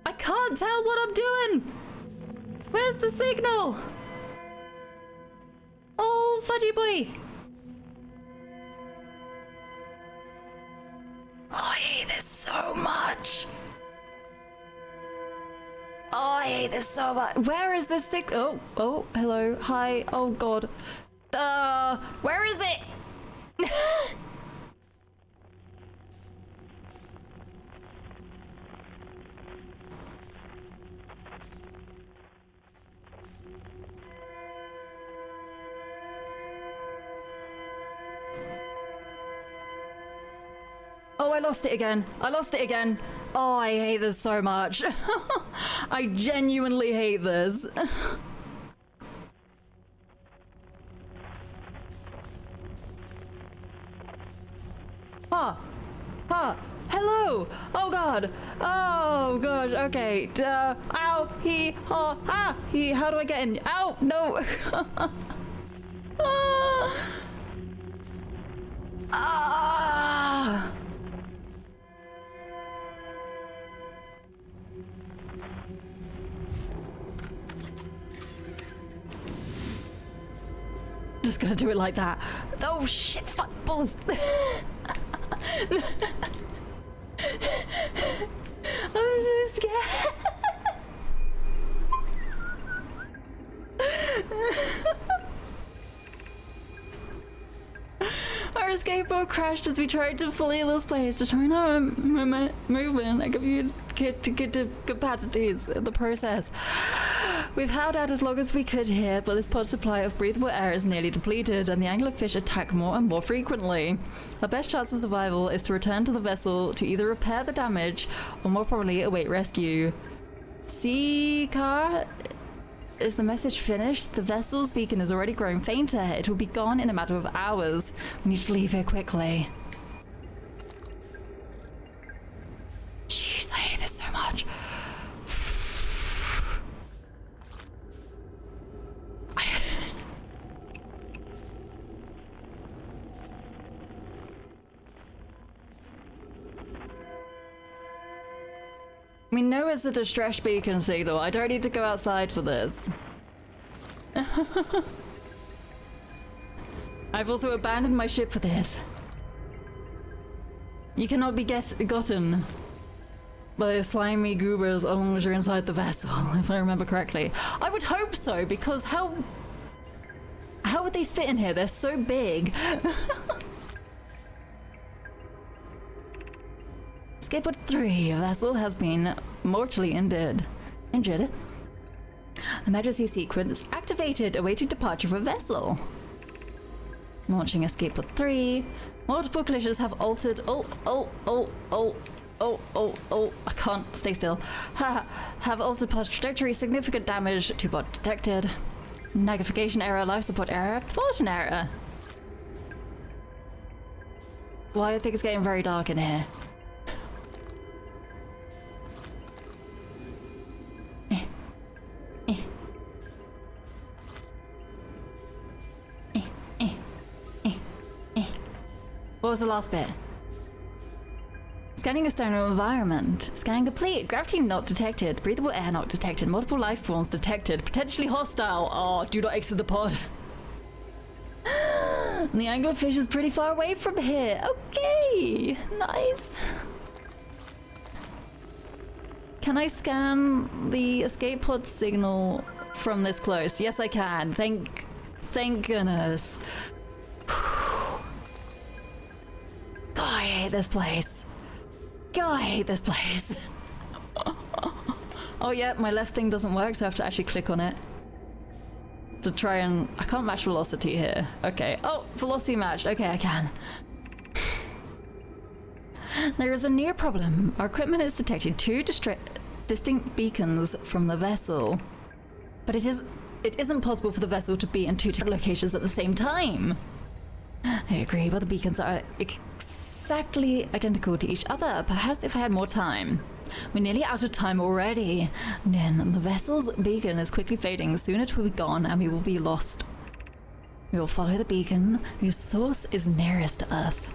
I can't tell what I'm doing. Where's the signal? Oh, fudgy boy. Oh, I hate this so much. Oh, I hate hate this so much. Where is this thing? Oh, hello. Hi. Oh, God. Where is it? Oh, I lost it again. Oh, I hate this so much. I genuinely hate this. Hello. Oh god. Oh god. Okay. Ow. He. How do I get in? Ow. No. Just gonna do it like that. Oh shit, fuck balls. I'm so scared. Our skateboard crashed as we tried to flee this place, destroying our movement and communicative capacities in the process. We've held out as long as we could here, but this pod supply of breathable air is nearly depleted, and the anglerfish attack more and more frequently. Our best chance of survival is to return to the vessel to either repair the damage, or more probably await rescue. Sea car? Is the message finished? The vessel's beacon is already growing fainter. It will be gone in a matter of hours. We need to leave here quickly. Jeez, I hate this so much. We know it's a distress beacon signal. I don't need to go outside for this. I've also abandoned my ship for this. You cannot be gotten by those slimy goobers as long as you're inside the vessel, if I remember correctly. I would hope so, because how would they fit in here? They're so big. Skateboard 3, a vessel has been mortally injured. Emergency sequence activated, awaiting departure for vessel. Launching a skateboard 3. Multiple collisions have altered. I can't stay still. Have altered pod trajectory, significant damage to pod detected. Navigation error, life support error, propulsion error. Well, I think it's getting very dark in here. What was the last bit? Scanning external environment. Scan complete. Gravity not detected. Breathable air not detected. Multiple life forms detected. Potentially hostile. Oh, do not exit the pod. The anglerfish is pretty far away from here. Okay, nice. Can I scan the escape pod signal from this close? Yes, I can. Thank goodness. God, I hate this place. Oh yeah, my left thing doesn't work, so I have to actually click on it to try and... I can't match velocity here. Okay. Oh, velocity matched. Okay, I can. There is a near problem. Our equipment has detected two distinct beacons from the vessel, but it isn't possible for the vessel to be in two different locations at the same time. I agree, but the beacons are exactly identical to each other. Perhaps if I had more time. We're nearly out of time already. Then the vessel's beacon is quickly fading. Soon it will be gone and we will be lost. We will follow the beacon whose source is nearest to us.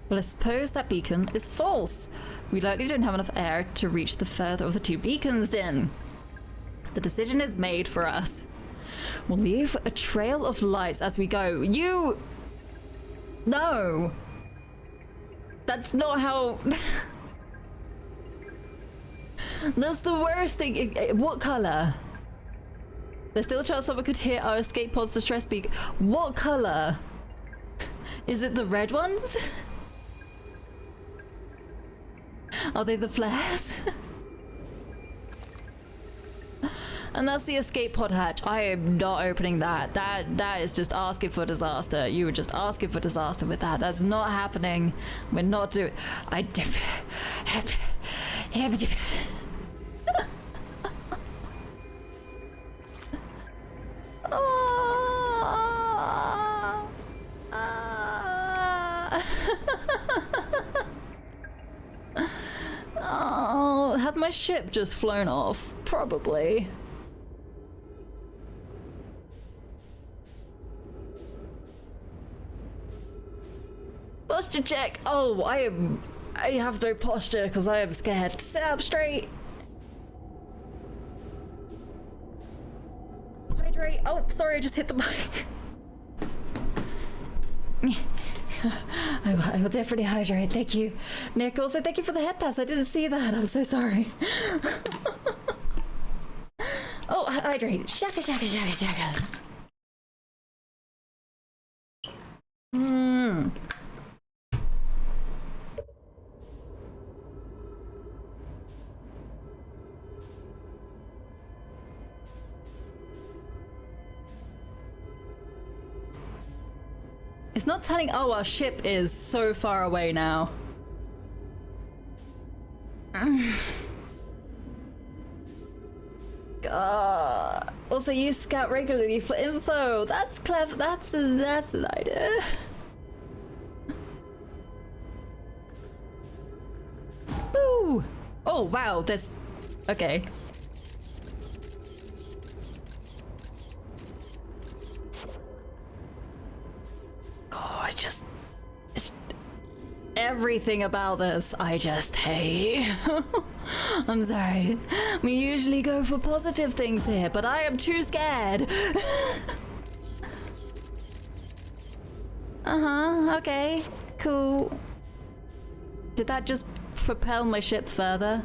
Well, I suppose that beacon is false. We likely don't have enough air to reach the further of the two beacons then. The decision is made for us. We'll leave a trail of lights as we go. You... No. That's not how... That's the worst thing. What color? There's still a chance someone could hear our escape pod's distress beak. What color? Is it the red ones? Are they the flares? And that's the escape pod hatch. I am not opening that. That is just asking for disaster. You were just asking for disaster with that. That's not happening. We're not doing. Oh, has my ship just flown off? Probably. Posture check. Oh, I have no posture because I am scared. Sit up straight. Hydrate. Oh, sorry, I just hit the mic. I will definitely hydrate. Thank you, Nick. Also, thank you for the head pass. I didn't see that. I'm so sorry. Oh, hydrate. Shaka, shaka, shaka, shaka. It's not telling. Oh, our ship is so far away now. Also, use Scout regularly for info. That's clever. That's an idea. Boo! Oh wow, there's. Okay. Oh, everything about this, I just hate. I'm sorry. We usually go for positive things here, but I am too scared. Okay, cool. Did that just propel my ship further?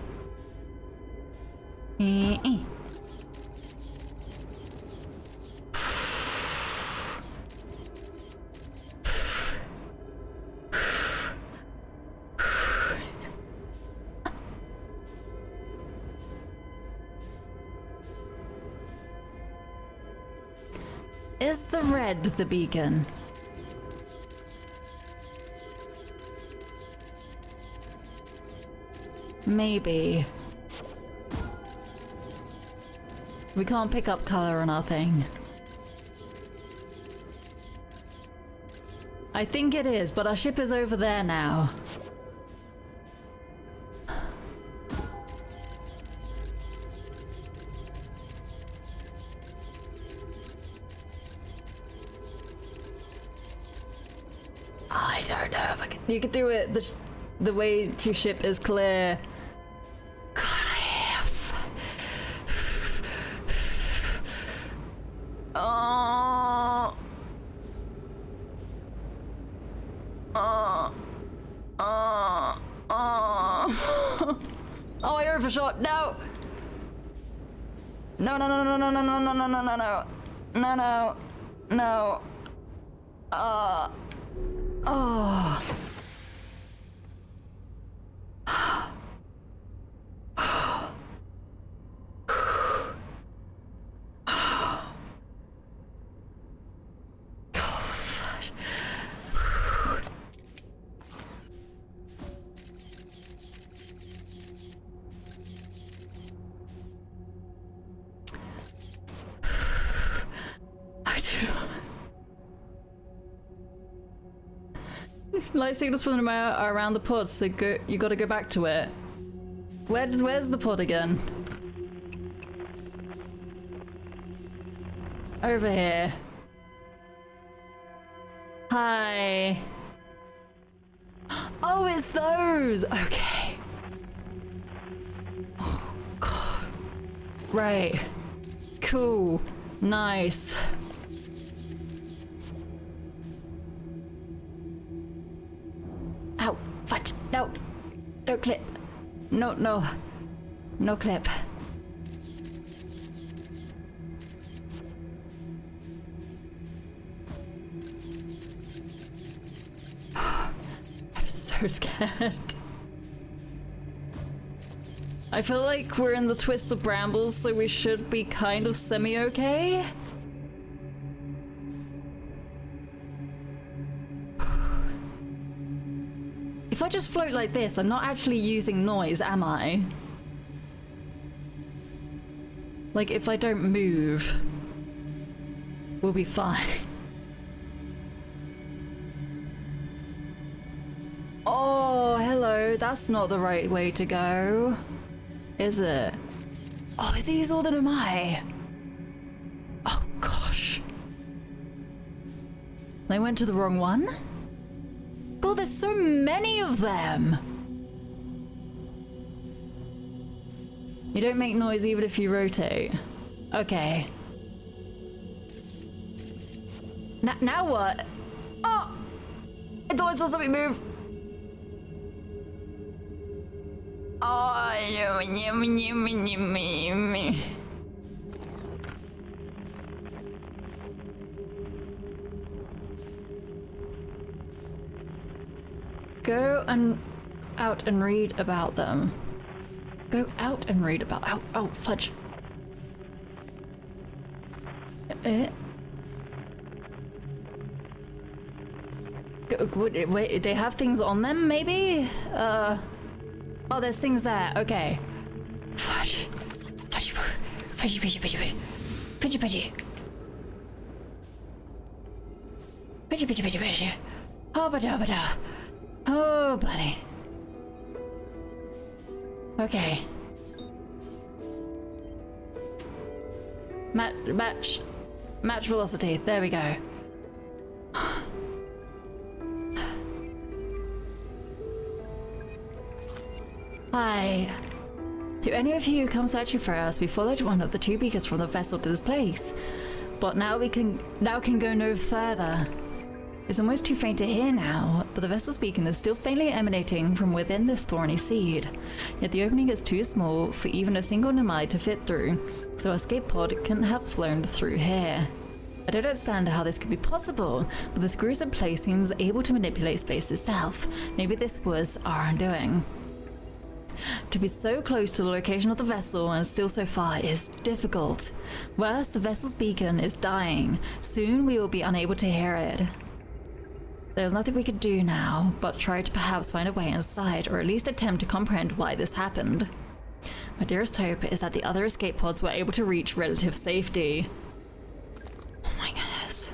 Is the red the beacon? Maybe. We can't pick up color on our thing. I think it is, but our ship is over there now. I don't know if I can. You could do it. The way to ship is clear. God, I have. Oh, I overshot. No. No, no, no, no, no, no, no, no, no, no, no, no. No, no. No. Oh. Light signals from the are around the pod, so you gotta go back to it. Where's the pod again? Over here. Hi. Oh, it's those! Okay. Oh, God. Right. Cool. Nice. Ow, fudge, no, don't clip. No, no. No clip. I'm so scared. I feel like we're in the twist of brambles, so we should be kind of semi-okay. If I just float like this, I'm not actually using noise, am I? Like, if I don't move, we'll be fine. Oh, hello. That's not the right way to go, is it? Oh, is these all that am I? Oh, gosh. They went to the wrong one? God, there's so many of them. You don't make noise even if you rotate. Okay. Now what? Oh! I thought I saw something move. Oh, go out and read about them. Go out and read about. Oh, fudge. Wait, they have things on them, maybe? Oh, there's things there. Okay. Fudge. Fudgy. Fudgy. Fudgy. Fudgy. Oh, buddy. Okay. Match velocity. There we go. Hi. To any of you who come searching for us, we followed one of the two beacons from the vessel to this place. But now can go no further. It's almost too faint to hear now, but the vessel's beacon is still faintly emanating from within this thorny seed. Yet the opening is too small for even a single Nemai to fit through, so our escape pod couldn't have flown through here. I don't understand how this could be possible, but this gruesome place seems able to manipulate space itself. Maybe this was our undoing. To be so close to the location of the vessel and still so far is difficult. Worse, the vessel's beacon is dying. Soon we will be unable to hear it. There's nothing we could do now, but try to perhaps find a way inside, or at least attempt to comprehend why this happened. My dearest hope is that the other escape pods were able to reach relative safety. Oh my goodness.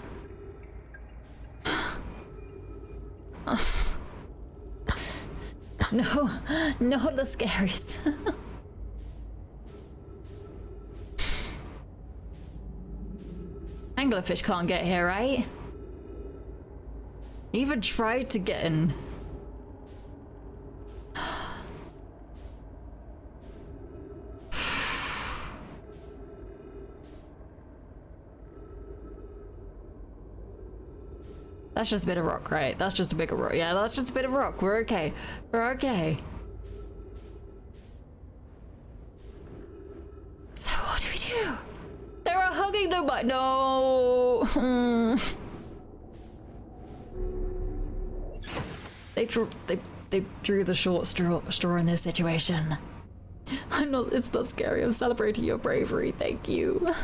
No, the scaries. Anglerfish can't get here, right? Even tried to get in. That's just a bit of rock, right? That's just a bit of rock. Yeah, that's just a bit of rock. We're okay. We're okay. So what do we do? They were hugging nobody. No. They drew the short straw in this situation. It's not scary. I'm celebrating your bravery. Thank you.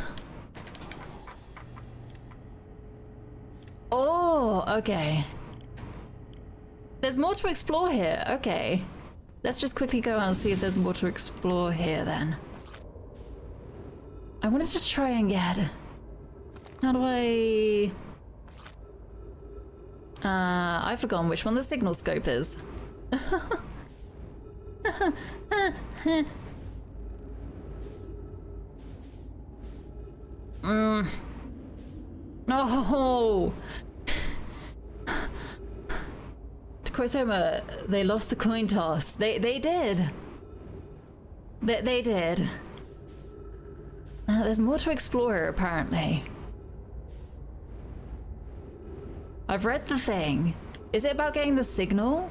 Oh, okay. There's more to explore here. Okay. Let's just quickly go and see if there's more to explore here then. I wanted to try and get... How do I... I've forgotten which one the signal scope is. No! To Korsoma, they lost the coin toss. They did. They did. There's more to explore, apparently. I've read the thing. Is it about getting the signal?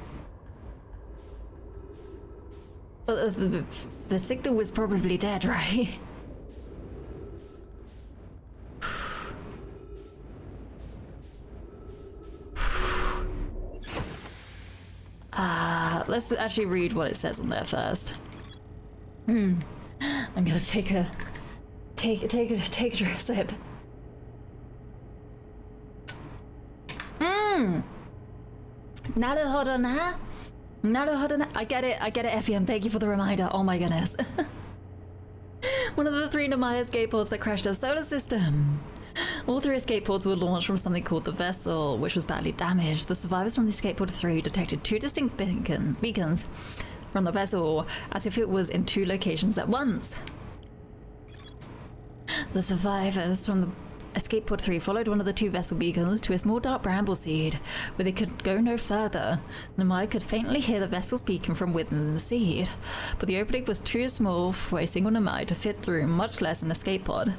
The signal was probably dead, right? Let's actually read what it says on there first. I'm gonna take a sip. Naruhodo na. I get it, FEM. Thank you for the reminder. Oh my goodness. One of the 3 Namaya escape pods that crashed our solar system. All 3 escape pods were launched from something called the Vessel, which was badly damaged. The survivors from the escape pod 3 detected 2 distinct beacons from the Vessel, as if it was in 2 locations at once. The survivors from the escape pod 3 followed one of the 2 Vessel beacons to a small dark bramble seed, where they could go no further. Namai could faintly hear the Vessel's beacon from within the seed, but the opening was too small for a single Namai to fit through, much less an escape pod.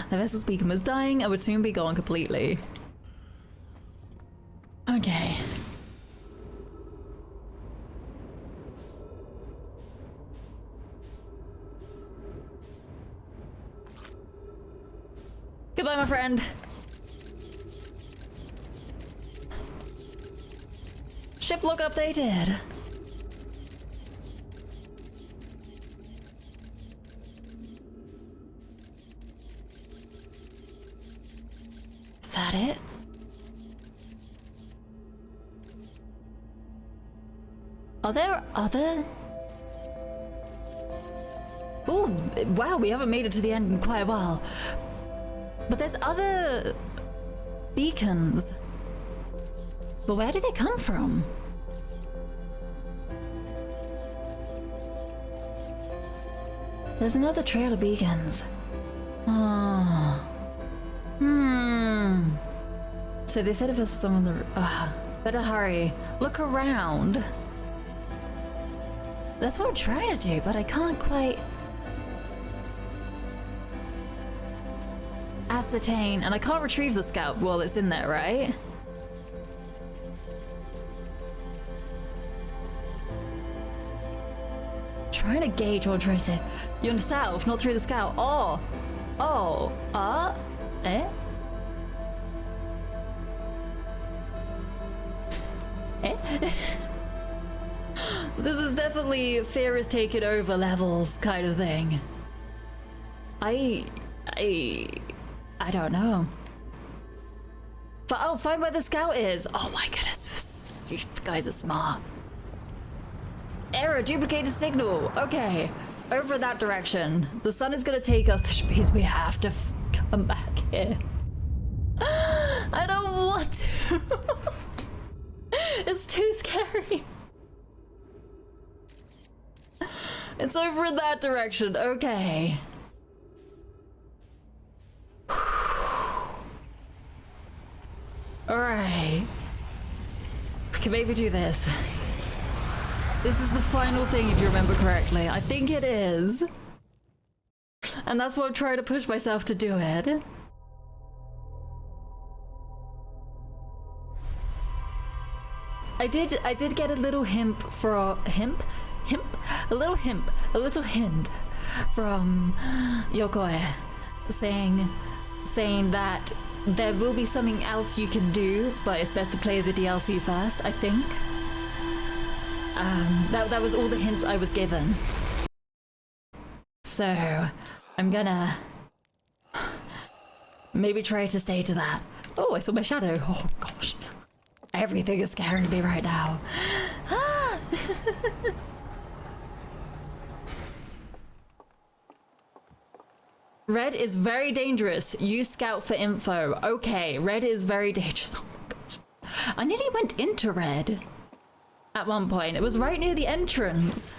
The Vessel's beacon was dying and would soon be gone completely. Okay. Goodbye, my friend. Ship log updated. Is that it? Are there other? Oh, wow, we haven't made it to the end in quite a while. But there's other beacons. But where do they come from? There's another trail of beacons. Oh. So they said if there's someone the better hurry. Look around. That's what I'm trying to do, but I can't quite ascertain, and I can't retrieve the scout while it's in there, right? Trying to gauge what I'm trying to say. You're south, not through the scout. This is definitely fear is taken over levels kind of thing. I don't know. But oh, find where the scout is. Oh my goodness, you guys are smart. Error, duplicated signal. Okay, over that direction. The sun is gonna take us to space. We have to come back here. I don't want to. It's too scary. It's over in that direction. Okay. Alright. We can maybe do this. This is the final thing, if you remember correctly. I think it is. And that's why I'm trying to push myself to do it. I did get a little hint for a little hint from Yokoe saying that there will be something else you can do, but it's best to play the DLC first, I think. That was all the hints I was given. So I'm gonna maybe try to stay to that. Oh, I saw my shadow. Oh gosh. Everything is scaring me right now. Red is very dangerous. Use scout for info. Okay, red is very dangerous. Oh my gosh. I nearly went into red at one point. It was right near the entrance.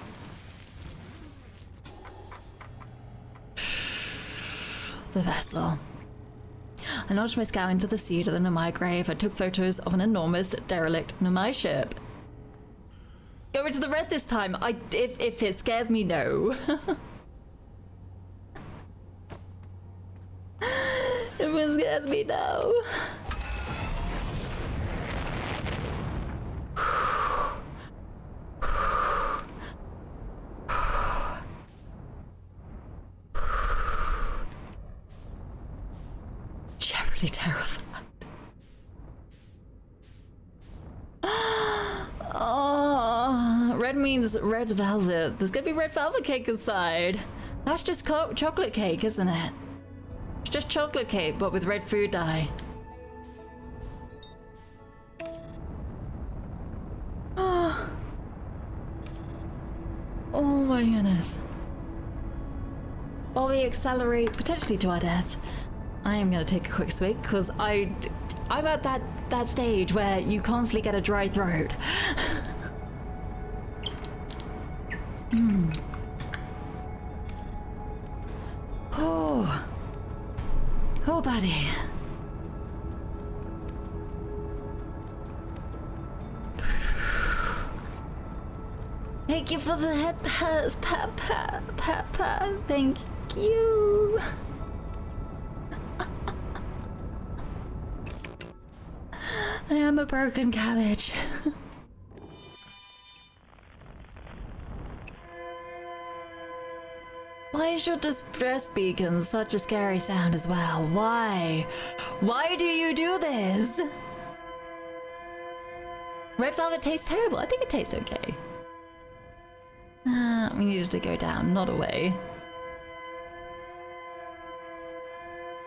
The vessel. I launched my scout into the seed of the Nomai grave. I took photos of an enormous derelict Nomai ship. Go into the red this time. If it scares me, no. If it scares me, no. pretty terrified. Oh, red means red velvet. There's gonna be red velvet cake inside. That's just chocolate cake, isn't it? It's just chocolate cake, but with red food dye. Oh, oh my goodness. While we accelerate potentially to our deaths, I am gonna take a quick swig because I'm at that stage where you constantly get a dry throat. Oh, oh, buddy. Thank you for the head pats, pat, pat, pat, pat. Thank you. I am a broken cabbage. Why is your distress beacon such a scary sound as well? Why? Why do you do this? Red velvet tastes terrible. I think it tastes okay. We needed to go down, not away.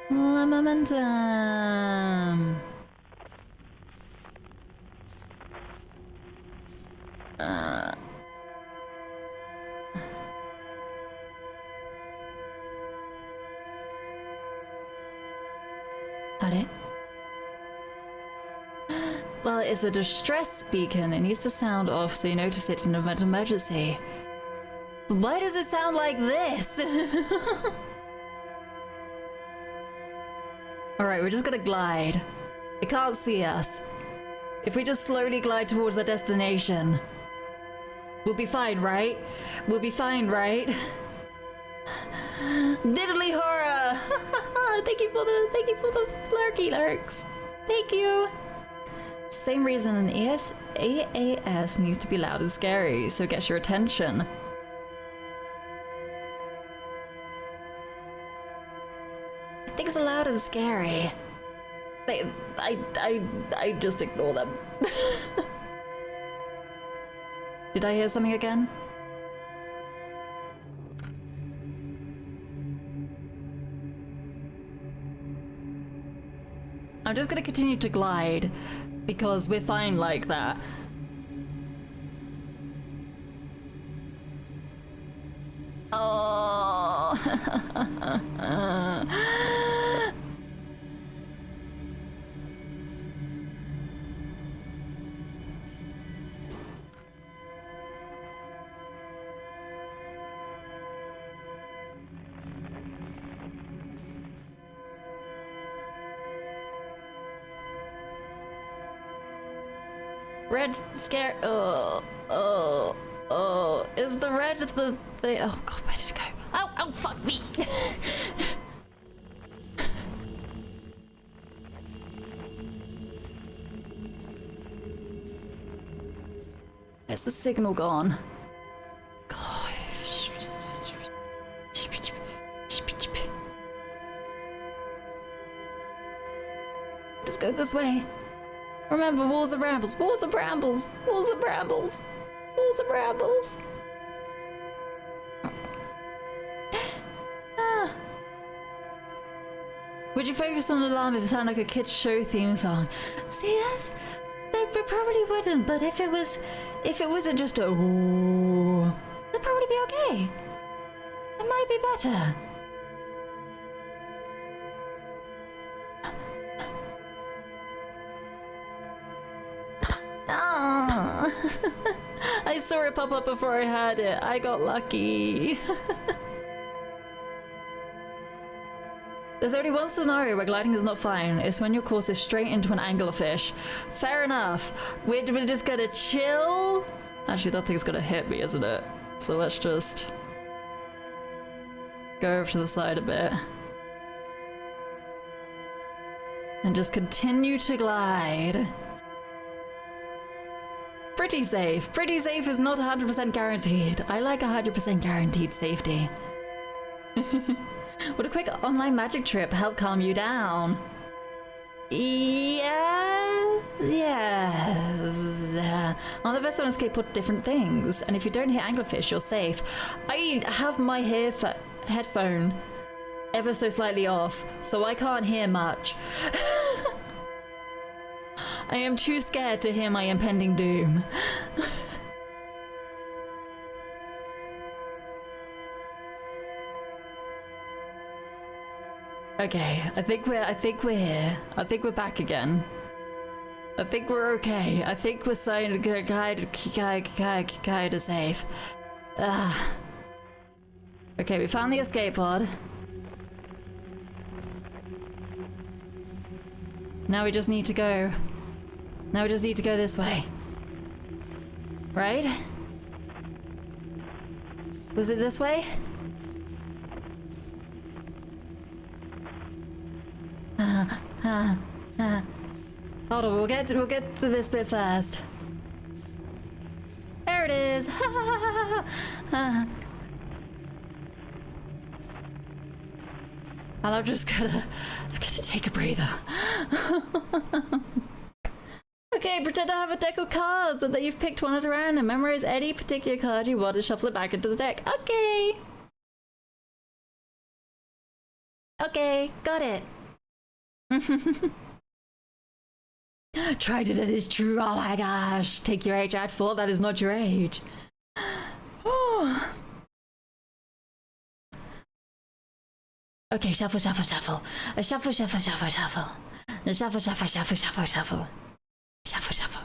Momentum. Well, it's a distress beacon. It needs to sound off so you notice it in an event of emergency. But why does it sound like this? Alright, we're just gonna glide. It can't see us. If we just slowly glide towards our destination, we'll be fine, right? We'll be fine, right? Diddly horror! Thank you for the lurky lurks. Thank you. Same reason an AAS needs to be loud and scary, so it gets your attention. Things are loud and scary. I just ignore them. Did I hear something again? I'm just gonna continue to glide because we're fine like that. Oh. Red scare. Oh. Is the red the thing? Oh god, where did it go? Oh, fuck me. Where's the signal gone? Gosh. Just go this way. Remember, walls of brambles, walls of brambles, walls of brambles, walls of brambles. Would you focus on the alarm if it sounded like a kid's show theme song? See, yes, they probably wouldn't. But if it wasn't just a ooh, it'd probably be okay. It might be better. I saw it pop up before I had it. I got lucky. There's only one scenario where gliding is not fine. It's when your course is straight into an anglerfish. Fair enough. We're just gonna chill. Actually, that thing's gonna hit me, isn't it? So let's just go over to the side a bit. And just continue to glide. Pretty safe. Pretty safe is not 100% guaranteed. I like 100% guaranteed safety. Would a quick online magic trip help calm you down? Yeah. On the vessel and escape put different things, and if you don't hit anglerfish, you're safe. I have my headphone ever so slightly off, so I can't hear much. I am too scared to hear my impending doom. Okay, I think we're here. I think we're back again. I think we're okay. I think we're starting to get kind of safe. Okay, we found the escape pod. Now we just need to go. Now we just need to go this way. Right? Was it this way? Hold on, we'll get to this bit first. There it is. And I'm just gonna take a breather. Okay, pretend I have a deck of cards and that you've picked one at random. Memorize any particular card you want and shuffle it back into the deck. Okay. Okay, got it. Tried it, it is true. Oh my gosh. Take your age at full. That is not your age. Okay, shuffle, shuffle, shuffle. Shuffle, shuffle, shuffle, shuffle. Shuffle, shuffle, shuffle, shuffle, shuffle. Shuffle, shuffle.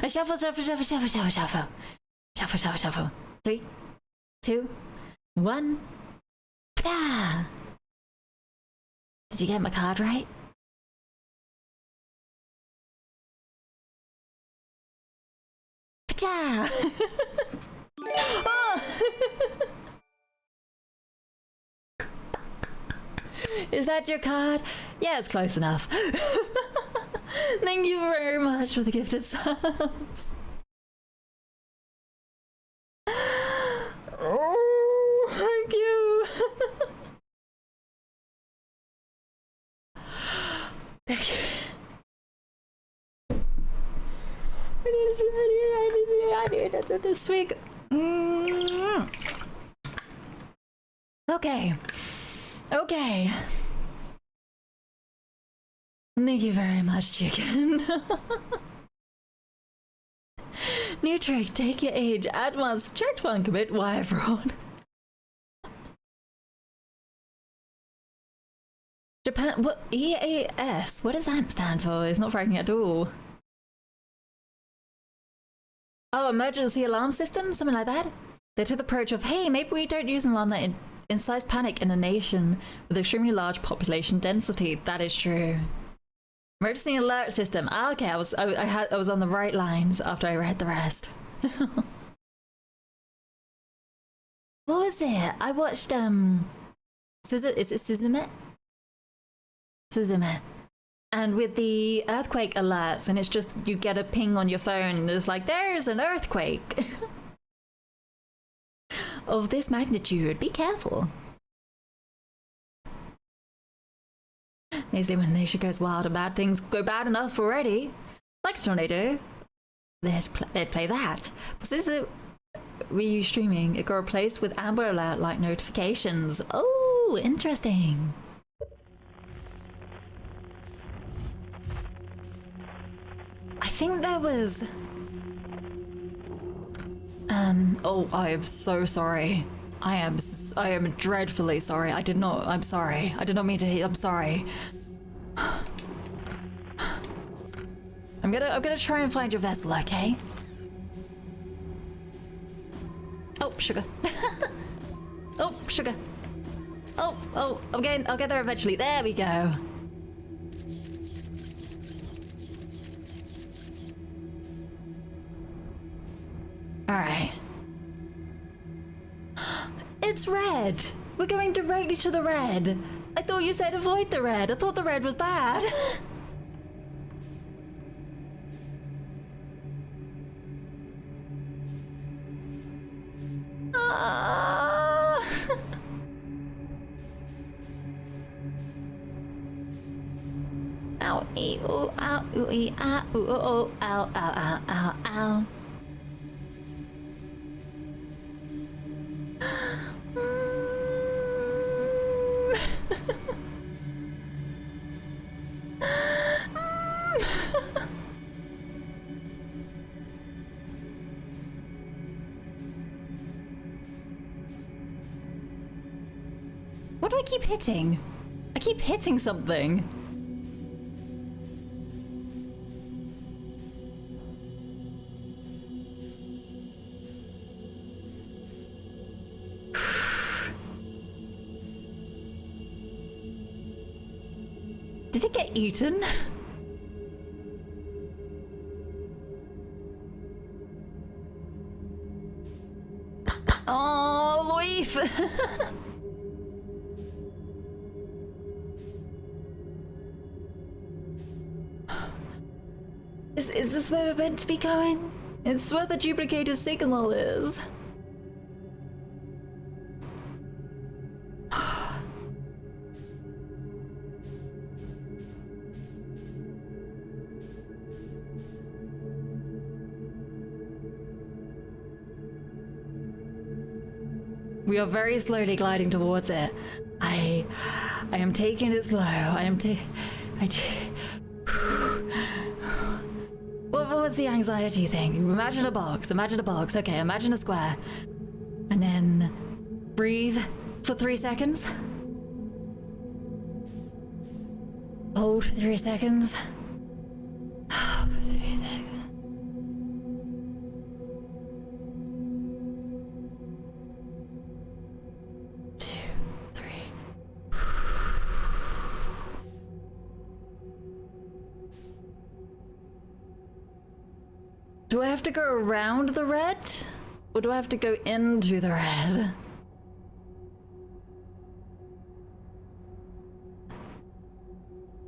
Shuffle, shuffle, shuffle, shuffle, shuffle, shuffle. Shuffle, shuffle, shuffle. 3, 2, 1. Ta-da! Did you get my card right? Pa-cha! Oh! Is that your card? Yeah, it's close enough. Thank you very much for the gifted subs. Oh, thank you. Thank you. I need it this week. Okay. Okay. Thank you very much, chicken. New trick, take your age, add one, subtract one, commit wire fraud. Japan, what? EAS? What does that stand for? It's not frightening at all. Oh, emergency alarm system? Something like that? They took the approach of, hey, maybe we don't use an alarm that incites panic in a nation with extremely large population density. That is true. Emergency alert system. Ah, okay, I was on the right lines after I read the rest. What was it? I watched is it Suzume? Suzume. And with the earthquake alerts, and it's just you get a ping on your phone and it's like there's an earthquake of this magnitude. Be careful. They say when the nation goes wild and bad things go bad enough already, like a tornado, they'd play that. But since we use streaming, it got replaced with Amber Alert like notifications. Oh, interesting. I think there was. Oh, I am so sorry. I am dreadfully sorry. I'm sorry. I did not mean to hit. I'm sorry. I'm gonna try and find your vessel, okay? Oh, sugar. Oh, sugar. Oh, I'll get there eventually. There we go. All right. It's red. We're going directly to the red. I thought you said avoid the red. I thought the red was bad. ow, ee, ooh, ow, ooh, ee, ah, ooh, oh, oh, ow, ow, ow, ow, ow. What do I keep hitting? I keep hitting something. Did it get eaten? Oh, Leaf! Is this where we're meant to be going? It's where the duplicated signal is. We are very slowly gliding towards it. I am taking it slow. What was the anxiety thing? Imagine a box. Imagine a box. Okay, imagine a square. And then breathe for 3 seconds. Hold for 3 seconds. Do I have to go around the red? Or do I have to go into the red?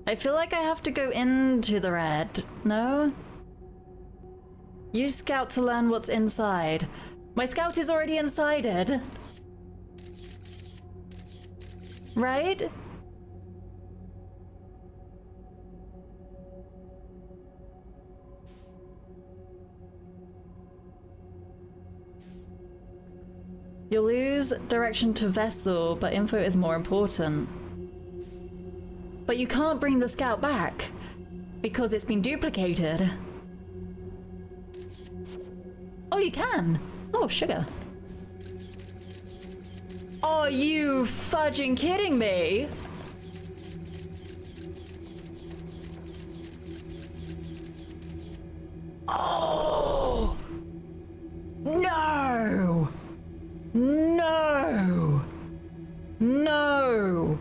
I feel like I have to go into the red. No? Use Scout to learn what's inside. My Scout is already inside it. Right? You'll lose direction to vessel, but info is more important. But you can't bring the Scout back because it's been duplicated. Oh, you can. Oh, sugar. Are you fudging kidding me? Oh! No! No! No!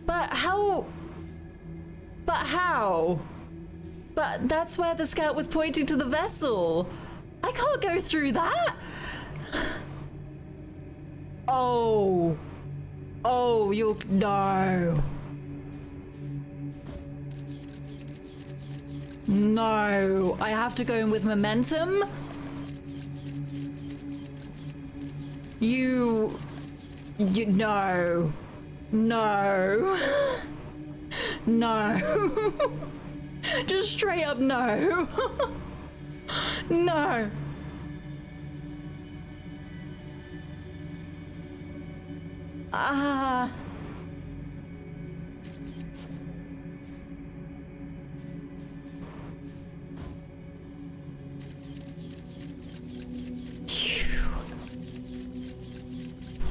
But how? But how? But that's where the Scout was pointing to the vessel. I can't go through that. Oh. Oh, you'll... No. No. I have to go in with momentum. You... No. No. No. Just straight up no. No. Ah.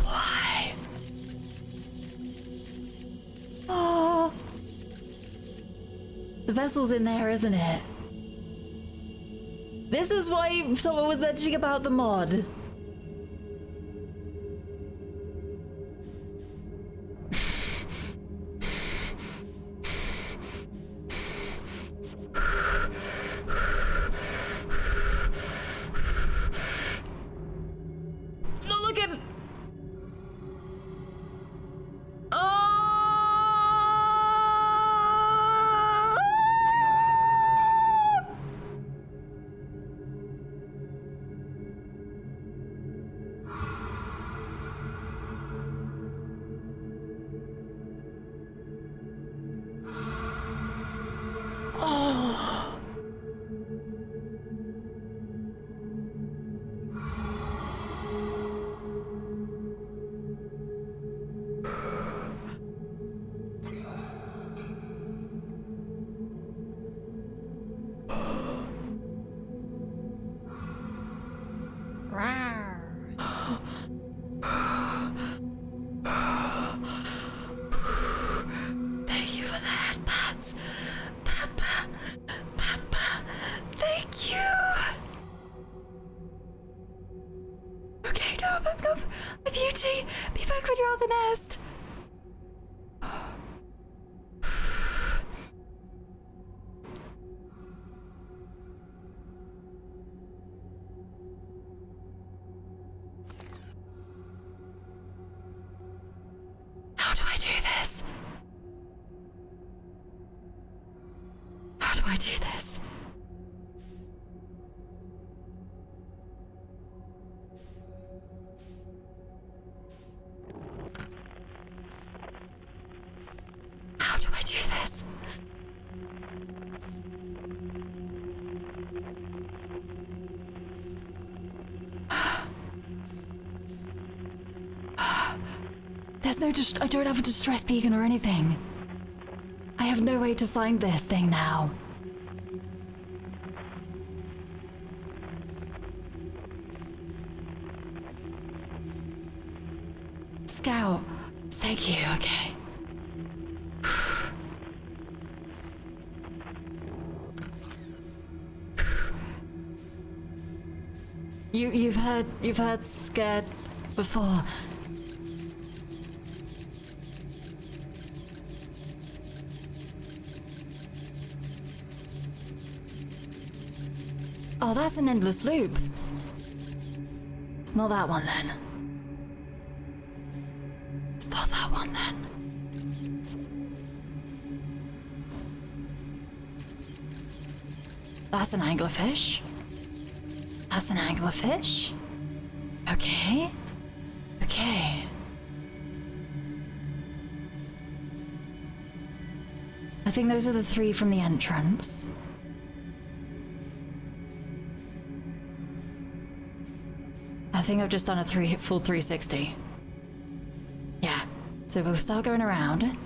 Why? Oh. The vessel's in there, isn't it? This is why someone was mentioning about the mod. do I do this? How do I do this? There's no I don't have a distress beacon or anything. I have no way to find this thing now. Scout. Thank you, okay. You've heard scared before. Oh, that's an endless loop. It's not that one then. It's not that one then. That's an anglerfish. That's an anglerfish. Okay. Okay. I think those are the 3 from the entrance. I think I've just done a full 360. Yeah. So we'll start going around.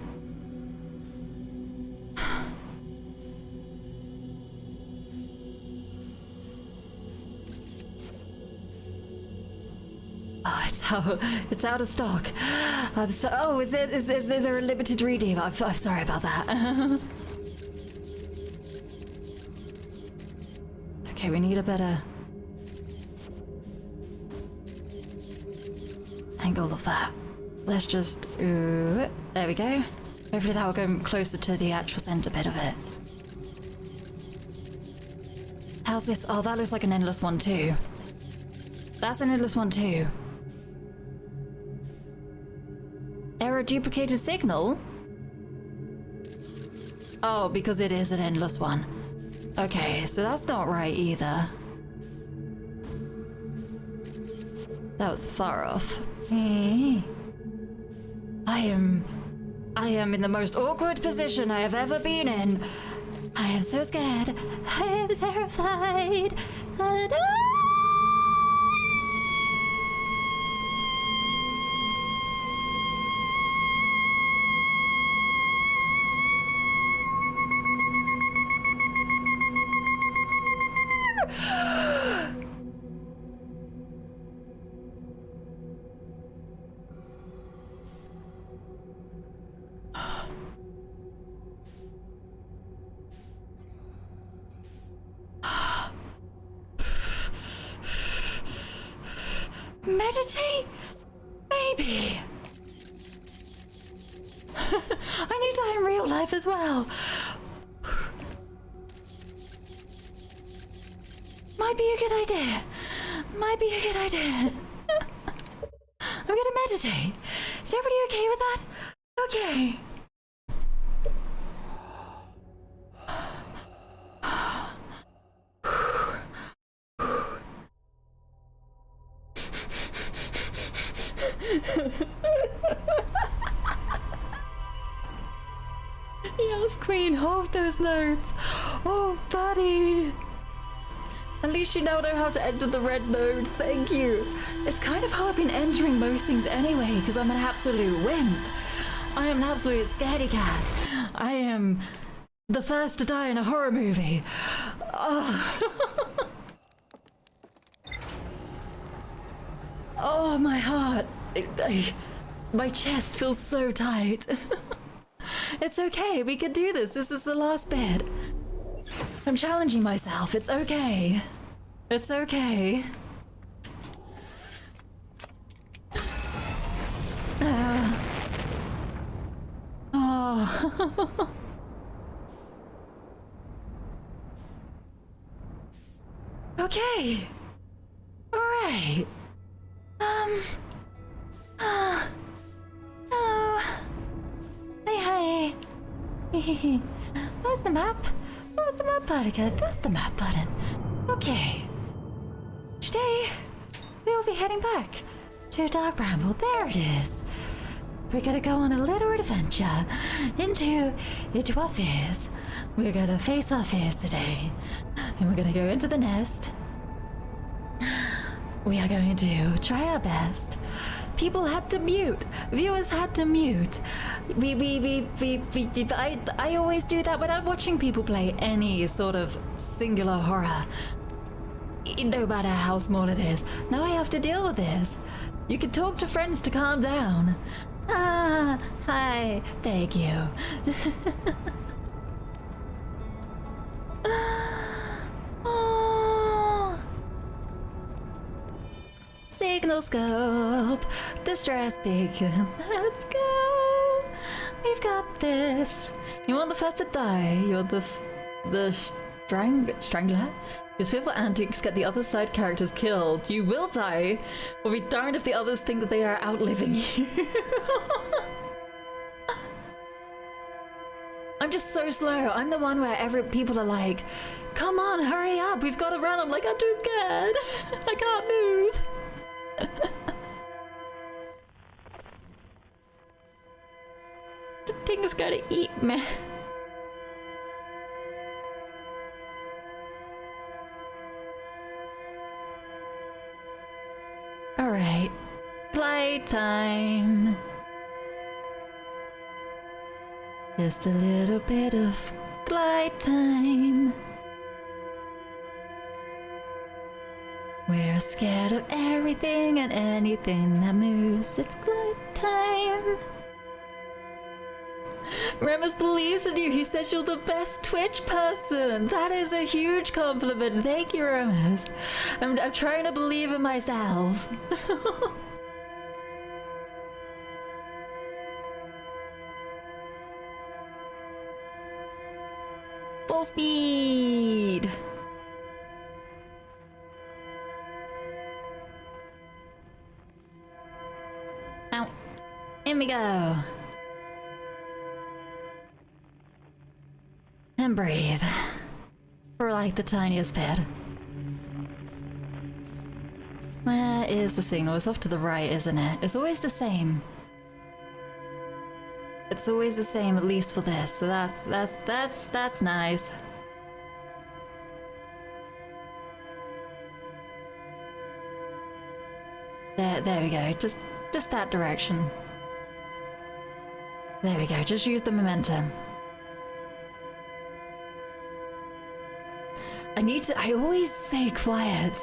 Oh, it's out of stock. I'm so. Oh, is there a limited redeem? I'm sorry about that. Okay, we need a better angle of that. Let's just. There we go. Hopefully that will go closer to the actual center bit of it. How's this? Oh, that looks like an endless one too. That's an endless one too. Error duplicated signal? Oh, because it is an endless one. Okay, so that's not right either. That was far off. I am in the most awkward position I have ever been in. I am so scared. I am terrified. Meditate? Maybe. I need that in real life as well. Might be a good idea. Might be a good idea. I'm gonna meditate. Is everybody okay with that? Okay. Yes, Queen, hold those nodes. Oh, buddy. At least you now know how to enter the red node. Thank you. It's kind of how I've been entering most things anyway, because I'm an absolute wimp. I am an absolute scaredy cat. I am the first to die in a horror movie. Oh, oh my heart. My chest feels so tight. It's okay, we can do this. This is the last bit. I'm challenging myself. It's okay. It's okay. Oh. Okay. All right. Oh. Hey, hey. Where's the map? Where's the map button? That's the map button. Okay. Today, we will be heading back to Dark Bramble. There it is. We're gonna go on a little adventure into our fears. We're gonna face our fears today. And we're gonna go into the nest. We are going to try our best. People had to mute. Viewers had to mute. I always do that when I'm watching people play any sort of singular horror. No matter how small it is. Now I have to deal with this. You can talk to friends to calm down. Ah, hi. Thank you. Oh. Signal scope, distress beacon. Let's go. We've got this. You want the first to die? You're the strangler. Your swivel antics get the other side characters killed. You will die. We'll be darned if the others think that they are outliving you. I'm just so slow. I'm the one where people are like, come on, hurry up, we've got to run. I'm like, I'm too scared. I can't move. The thing is gonna eat me. Alright, playtime. Just a little bit of glide time. We're scared of everything and anything that moves. It's glide time. Remus believes in you. He says you're the best Twitch person. That is a huge compliment. Thank you, Remus. I'm trying to believe in myself. Full speed. Ow. In we go. And breathe. For like the tiniest bit. Where is the signal? It's off to the right, isn't it? It's always the same. It's always the same, at least for this. So that's nice. There we go. Just that direction. There we go. Just use the momentum. I always say quiet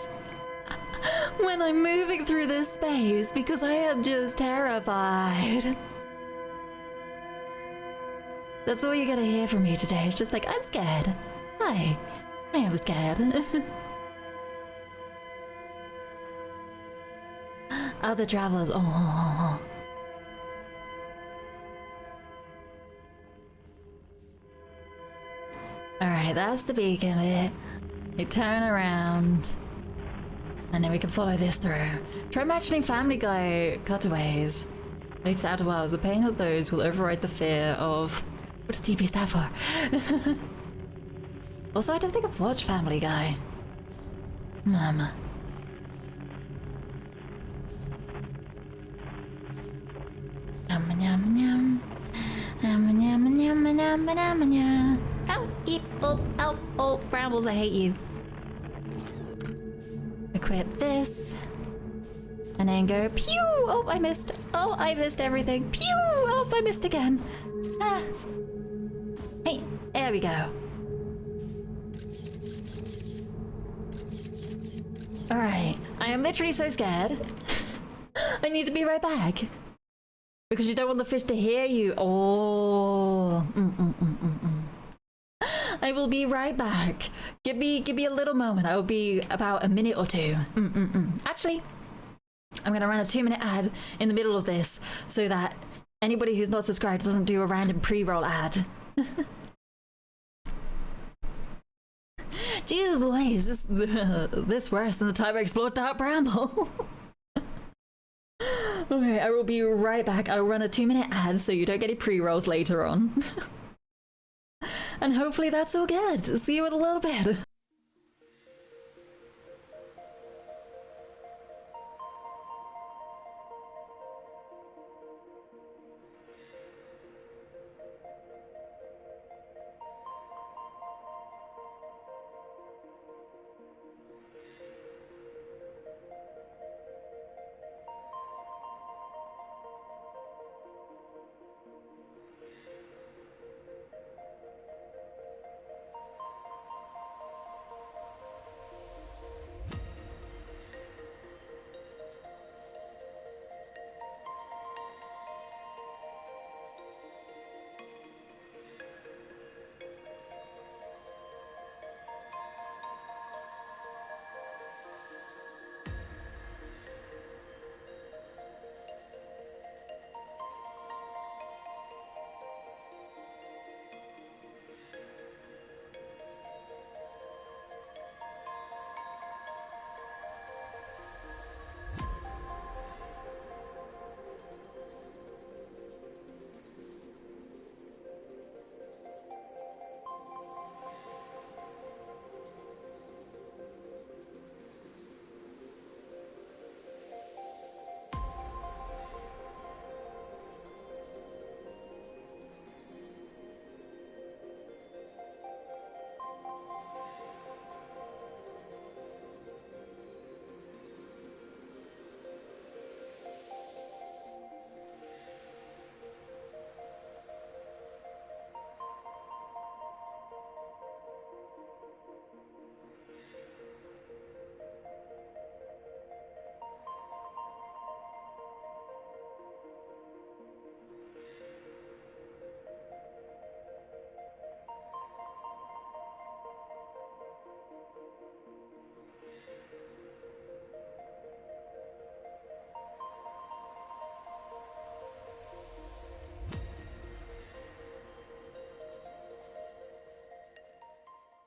when I'm moving through this space because I am just terrified. That's all you're gonna hear from me today. It's just like, I'm scared. Hi. I am scared. Other travelers. Oh. Alright, that's the beacon bit. We turn around. And then we can follow this through. Try imagining Family Guy cutaways. Later outer worlds, the pain of those will override the fear of... What does TP stand for? Also, I don't think I've watched Family Guy. Mama. Yum yum yum. Yum yum yum yum yum yum. Ow! Eep! Oh! Ow! Oh! Brambles, I hate you. Equip this. And then go pew! Oh, I missed. Oh, I missed everything. Pew! Oh, I missed again. Ah. Hey, there we go. Alright, I am literally so scared. I need to be right back. Because you don't want the fish to hear you. Oh. I will be right back. Give me a little moment. I will be about a minute or two. Actually, I'm gonna run a 2-minute ad in the middle of this so that anybody who's not subscribed doesn't do a random pre-roll ad. Jesus Louise, this worse than the time I explored Dark Bramble. Okay, I will be right back. I will run a 2-minute ad so you don't get any pre-rolls later on. And hopefully that's all good. See you in a little bit.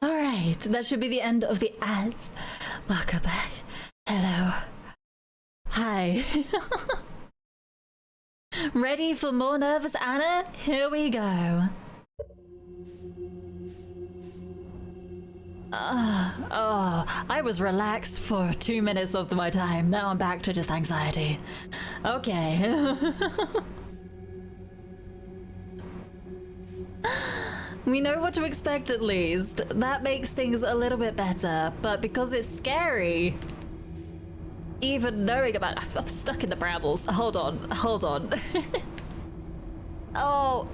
Alright, that should be the end of the ads. Welcome back. Hello. Hi. Ready for more nervous Anna? Here we go. I was relaxed for 2 minutes of my time. Now I'm back to just anxiety. Okay. We know what to expect at least. That makes things a little bit better, but because it's scary, even knowing about I'm stuck in the brambles. Hold on. Oh.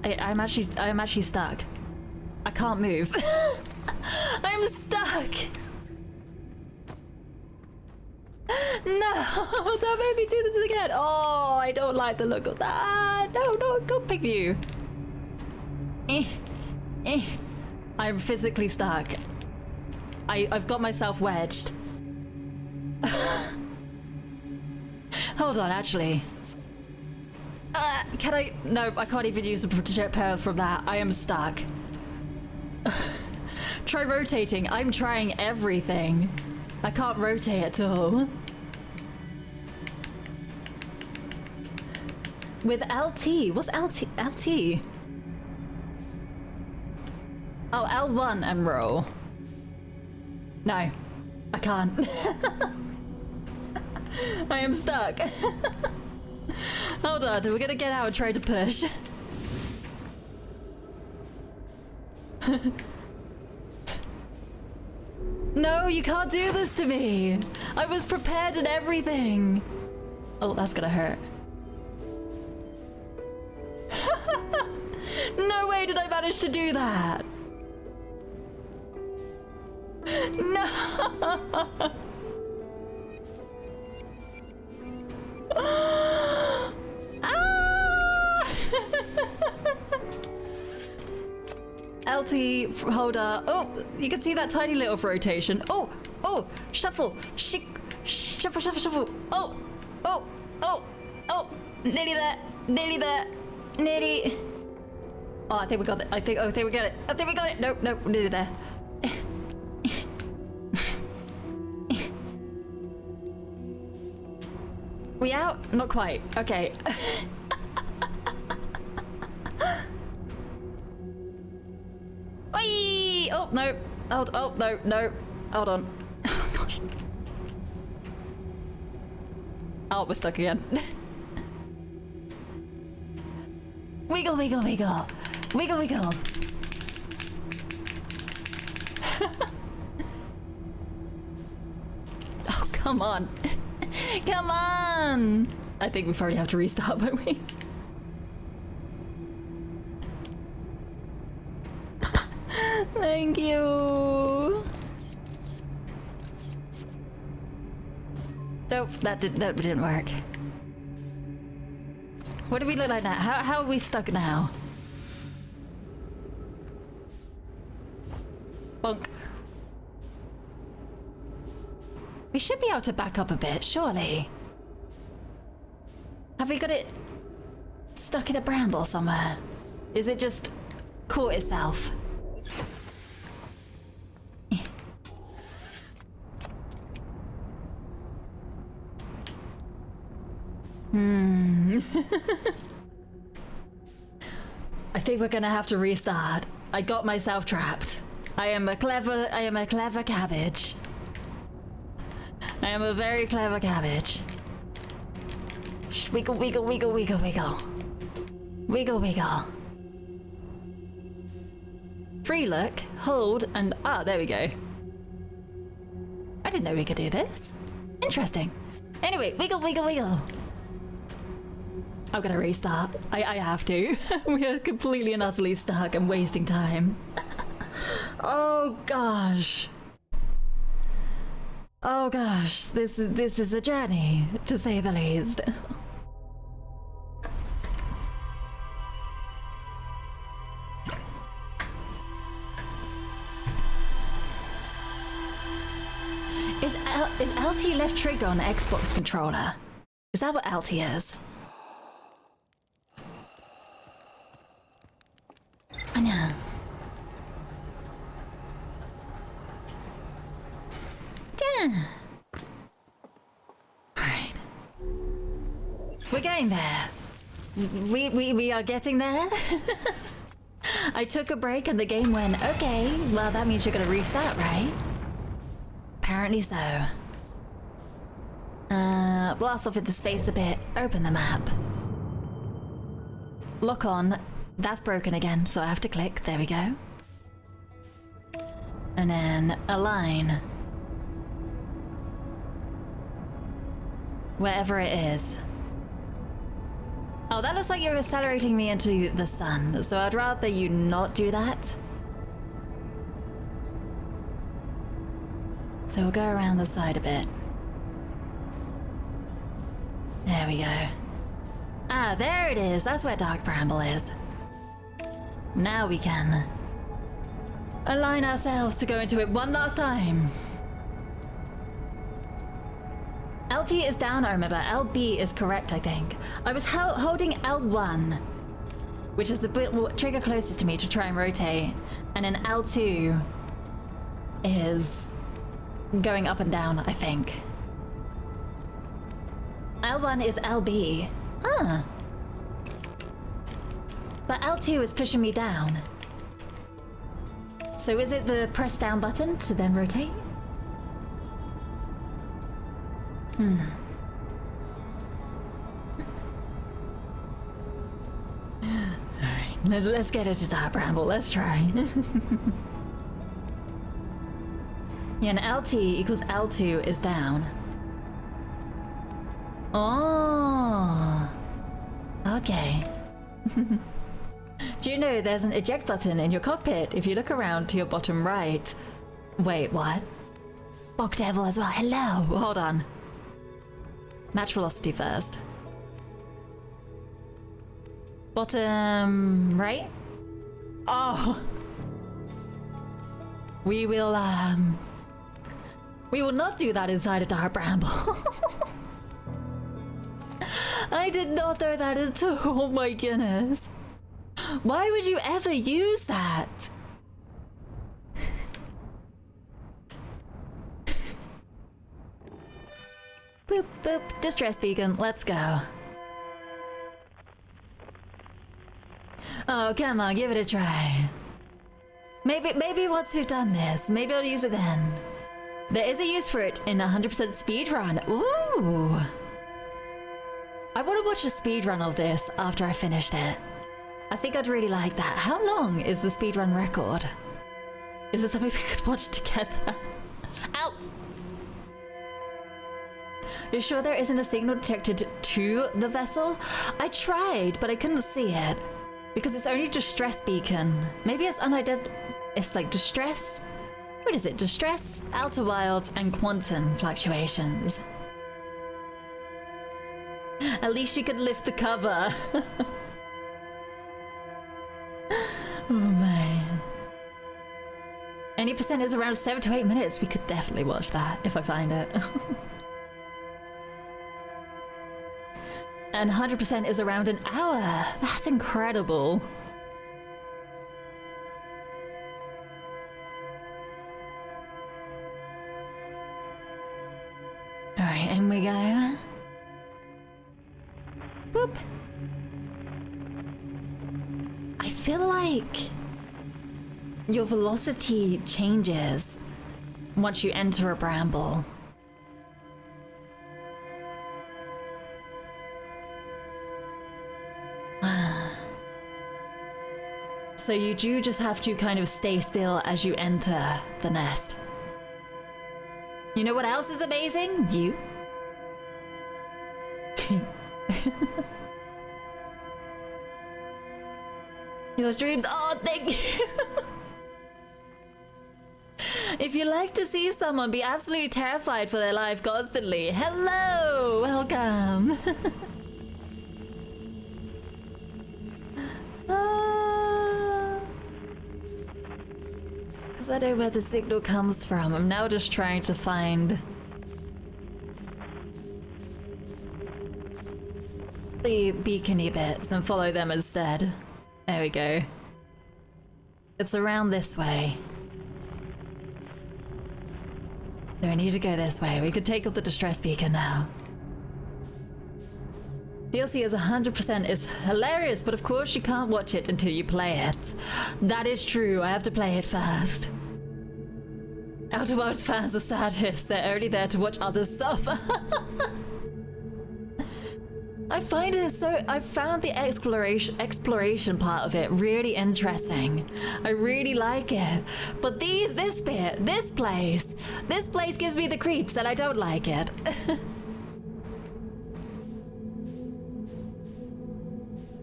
I'm actually stuck. I can't move. I'm stuck. No, don't make me do this again. Oh, I don't like the look of that. No, go pick view. I'm physically stuck. I've got myself wedged. Hold on, actually. Can I? No, I can't even use the projectile from that. I am stuck. Try rotating. I'm trying everything. I can't rotate at all. With LT? What's LT? LT? Oh, L1 and roll. No, I can't. I am stuck. Hold on, we're gonna get out and try to push. No, you can't do this to me. I was prepared and everything. Oh, that's gonna hurt. No way did I manage to do that. No. LT, hold up. Oh, you can see that tiny little rotation. Oh, shuffle, shuffle. Oh, nearly there. Oh, I think we got it. I think we got it. Nope, nearly there. We out? Not quite. Okay. Maybe. Oh, no. Oh, no, no. Hold on. Oh, gosh. Oh, we're stuck again. Wiggle, wiggle, wiggle. Wiggle, wiggle. Oh, come on. Come on. I think we probably have to restart, won't we? Thank you. Nope, that didn't work. What do we look like now? How are we stuck now? Bonk. We should be able to back up a bit, surely. Have we got it stuck in a bramble somewhere? Is it just caught itself? I think we're gonna have to restart. I got myself trapped. I am a clever cabbage. I am a very clever cabbage. Wiggle, wiggle, wiggle, wiggle, wiggle. Wiggle, wiggle. Free look, hold, and there we go. I didn't know we could do this. Interesting. Anyway, wiggle, wiggle, wiggle. I'm gonna restart. I have to. We are completely and utterly stuck. I'm wasting time. Oh gosh. Oh gosh, this is a journey, to say the least. Is LT left trigger on the Xbox controller? Is that what LT is? I know. Yeah. Alright. We're getting there. We are getting there. I took a break and the game went, okay, well that means you're gonna restart, right? Apparently so. Blast off into space a bit, open the map. Lock on. That's broken again, so I have to click. There we go. And then align. Wherever it is. Oh, that looks like you're accelerating me into the sun, so I'd rather you not do that. So we'll go around the side a bit. There we go. Ah, there it is. That's where Dark Bramble is. Now we can align ourselves to go into it one last time. LT is down, I remember. LB is correct, I think. I was holding L1, which is the trigger closest to me to try and rotate. And then L2 is going up and down, I think. L1 is LB. Ah. But L2 is pushing me down. So is it the press down button to then rotate? Alright, let's get it to Dark Bramble. Let's try. Yeah, and LT equals L2 is down. Oh. Okay. Do you know there's an eject button in your cockpit if you look around to your bottom right? Wait, what? Bog Devil as well. Hello. Hold on. Match velocity first. Bottom right? Oh. We will not do that inside a Dark Bramble. I did not know that at all. Oh my goodness. Why would you ever use that? Boop, boop. Distress beacon. Let's go. Oh, come on. Give it a try. Maybe once we've done this, maybe I'll use it then. There is a use for it in 100% speedrun. Ooh. I want to watch a speedrun of this after I finished it. I think I'd really like that. How long is the speedrun record? Is it something we could watch together? Ow! You're sure there isn't a signal detected to the vessel? I tried, but I couldn't see it. Because it's only distress beacon. Maybe it's unidentified. It's like distress? What is it? Distress, outer wilds, and quantum fluctuations. At least you could lift the cover. Oh man. Any percent is around 7 to 8 minutes. We could definitely watch that if I find it. And 100% is around an hour. That's incredible. Alright, in we go. Boop. I feel like your velocity changes once you enter a bramble. So you do just have to kind of stay still as you enter the nest. You know what else is amazing? You. Your streams. Oh, thank you. If you like to see someone be absolutely terrified for their life constantly, hello, welcome. Because I know where the signal comes from. I'm now just trying to find the beacony bits and follow them instead. There we go. It's around this way. So I need to go this way. We could take up the distress beacon now. DLC is 100% is hilarious, but of course you can't watch it until you play it. That is true, I have to play it first. Outer Wilds fans are sadists, they're only there to watch others suffer. I find it so, I found the exploration part of it really interesting. I really like it. But this bit, this place gives me the creeps and I don't like it.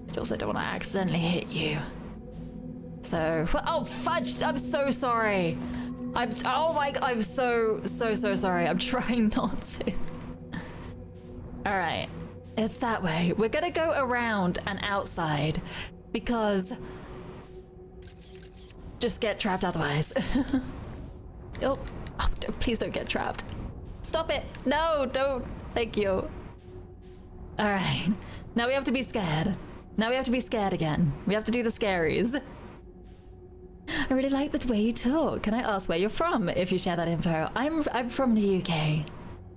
I also don't want to accidentally hit you. So, oh fudge, I'm so sorry. I'm so sorry. I'm trying not to. All right. It's that way. We're gonna go around and outside because just get trapped otherwise. Oh, please don't get trapped. Stop it. No, don't. Thank you. All right. Now we have to be scared. Now we have to be scared again. We have to do the scaries. I really like the way you talk. Can I ask where you're from if you share that info? I'm from the UK.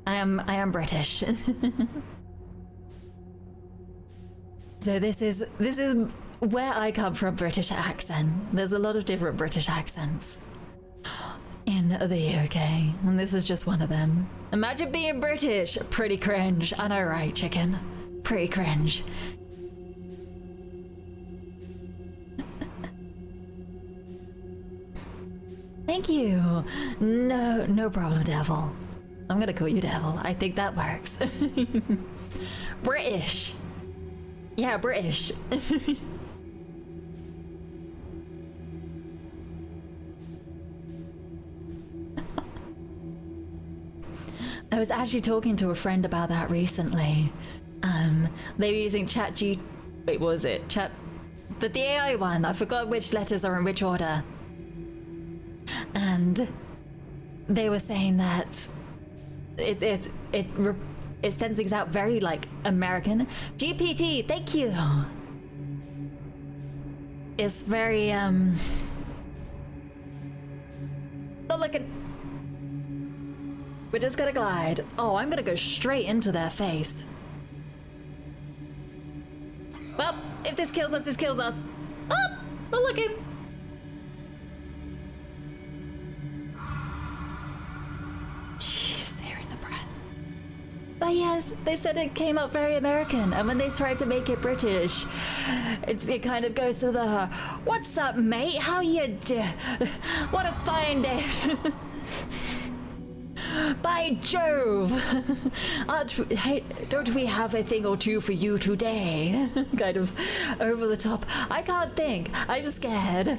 I am British. So this is where I come from, British accent. There's a lot of different British accents in the UK, and this is just one of them. Imagine being British. Pretty cringe. I know, right, chicken? Pretty cringe. Thank you. No problem, Devil. I'm gonna call you Devil. I think that works. British. Yeah, British. I was actually talking to a friend about that recently. They were using wait, what was it? The AI one. I forgot which letters are in which order. And they were saying that it sends things out very like American. GPT, thank you. It's very not looking. We're just gonna glide. Oh, I'm gonna go straight into their face. Well, if this kills us, this kills us. Oh, not looking. Yes, they said it came out very American, and when they tried to make it British, it kind of goes to the, "What's up, mate? How you do? What a fine day." By Jove! Don't we have a thing or two for you today? Kind of over the top. I can't think. I'm scared.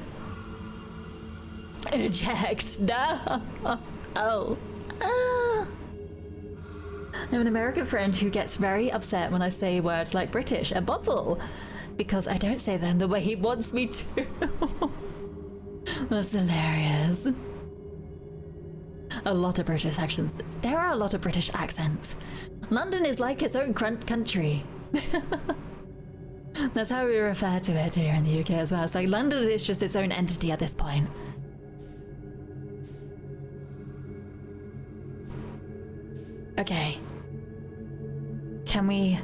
Eject. No. Oh. Ah. I have an American friend who gets very upset when I say words like British and bottle, because I don't say them the way he wants me to. That's hilarious. A lot of British accents. There are a lot of British accents. London is like its own country. That's how we refer to it here in the UK as well. It's like London is just its own entity at this point. Okay. Can we...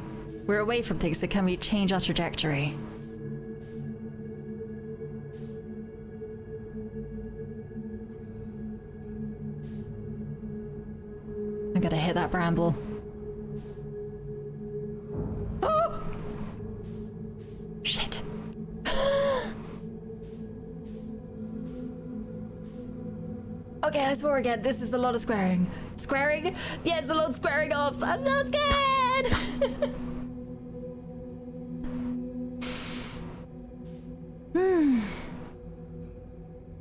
We're away from things, so can we change our trajectory? I'm gonna hit that bramble. Oh! Shit. Okay, I swore again. This is a lot of squaring. Squaring? Yeah, it's a lot of squaring off. I'm so scared!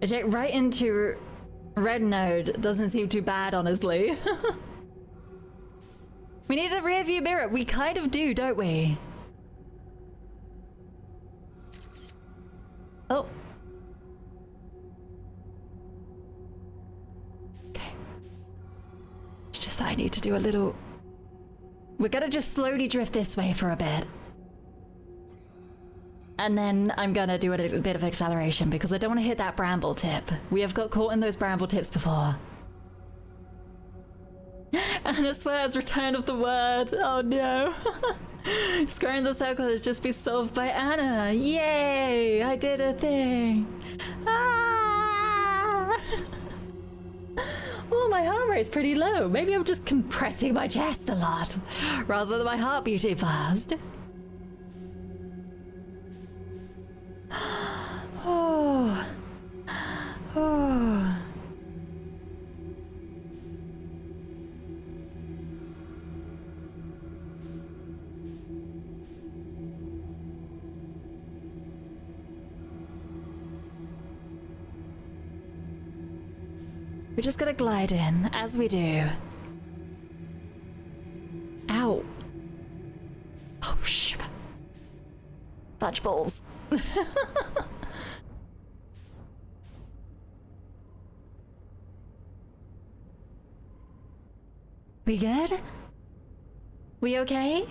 Eject right into red node. Doesn't seem too bad, honestly. We need a rear view mirror. We kind of do, don't we? Oh. Okay. It's just that I need to do a little... We're gonna just slowly drift this way for a bit. And then I'm gonna do a little bit of acceleration because I don't want to hit that bramble tip. We have got caught in those bramble tips before. Anna swears return of the word. Oh no. Squaring the circle has just been solved by Anna. Yay! I did a thing. Ah! Oh, my heart rate's pretty low. Maybe I'm just compressing my chest a lot rather than my heart beating fast. Oh. Oh. We're just gonna glide in, as we do. Ow. Oh, sugar. Fudge balls. We good? We okay?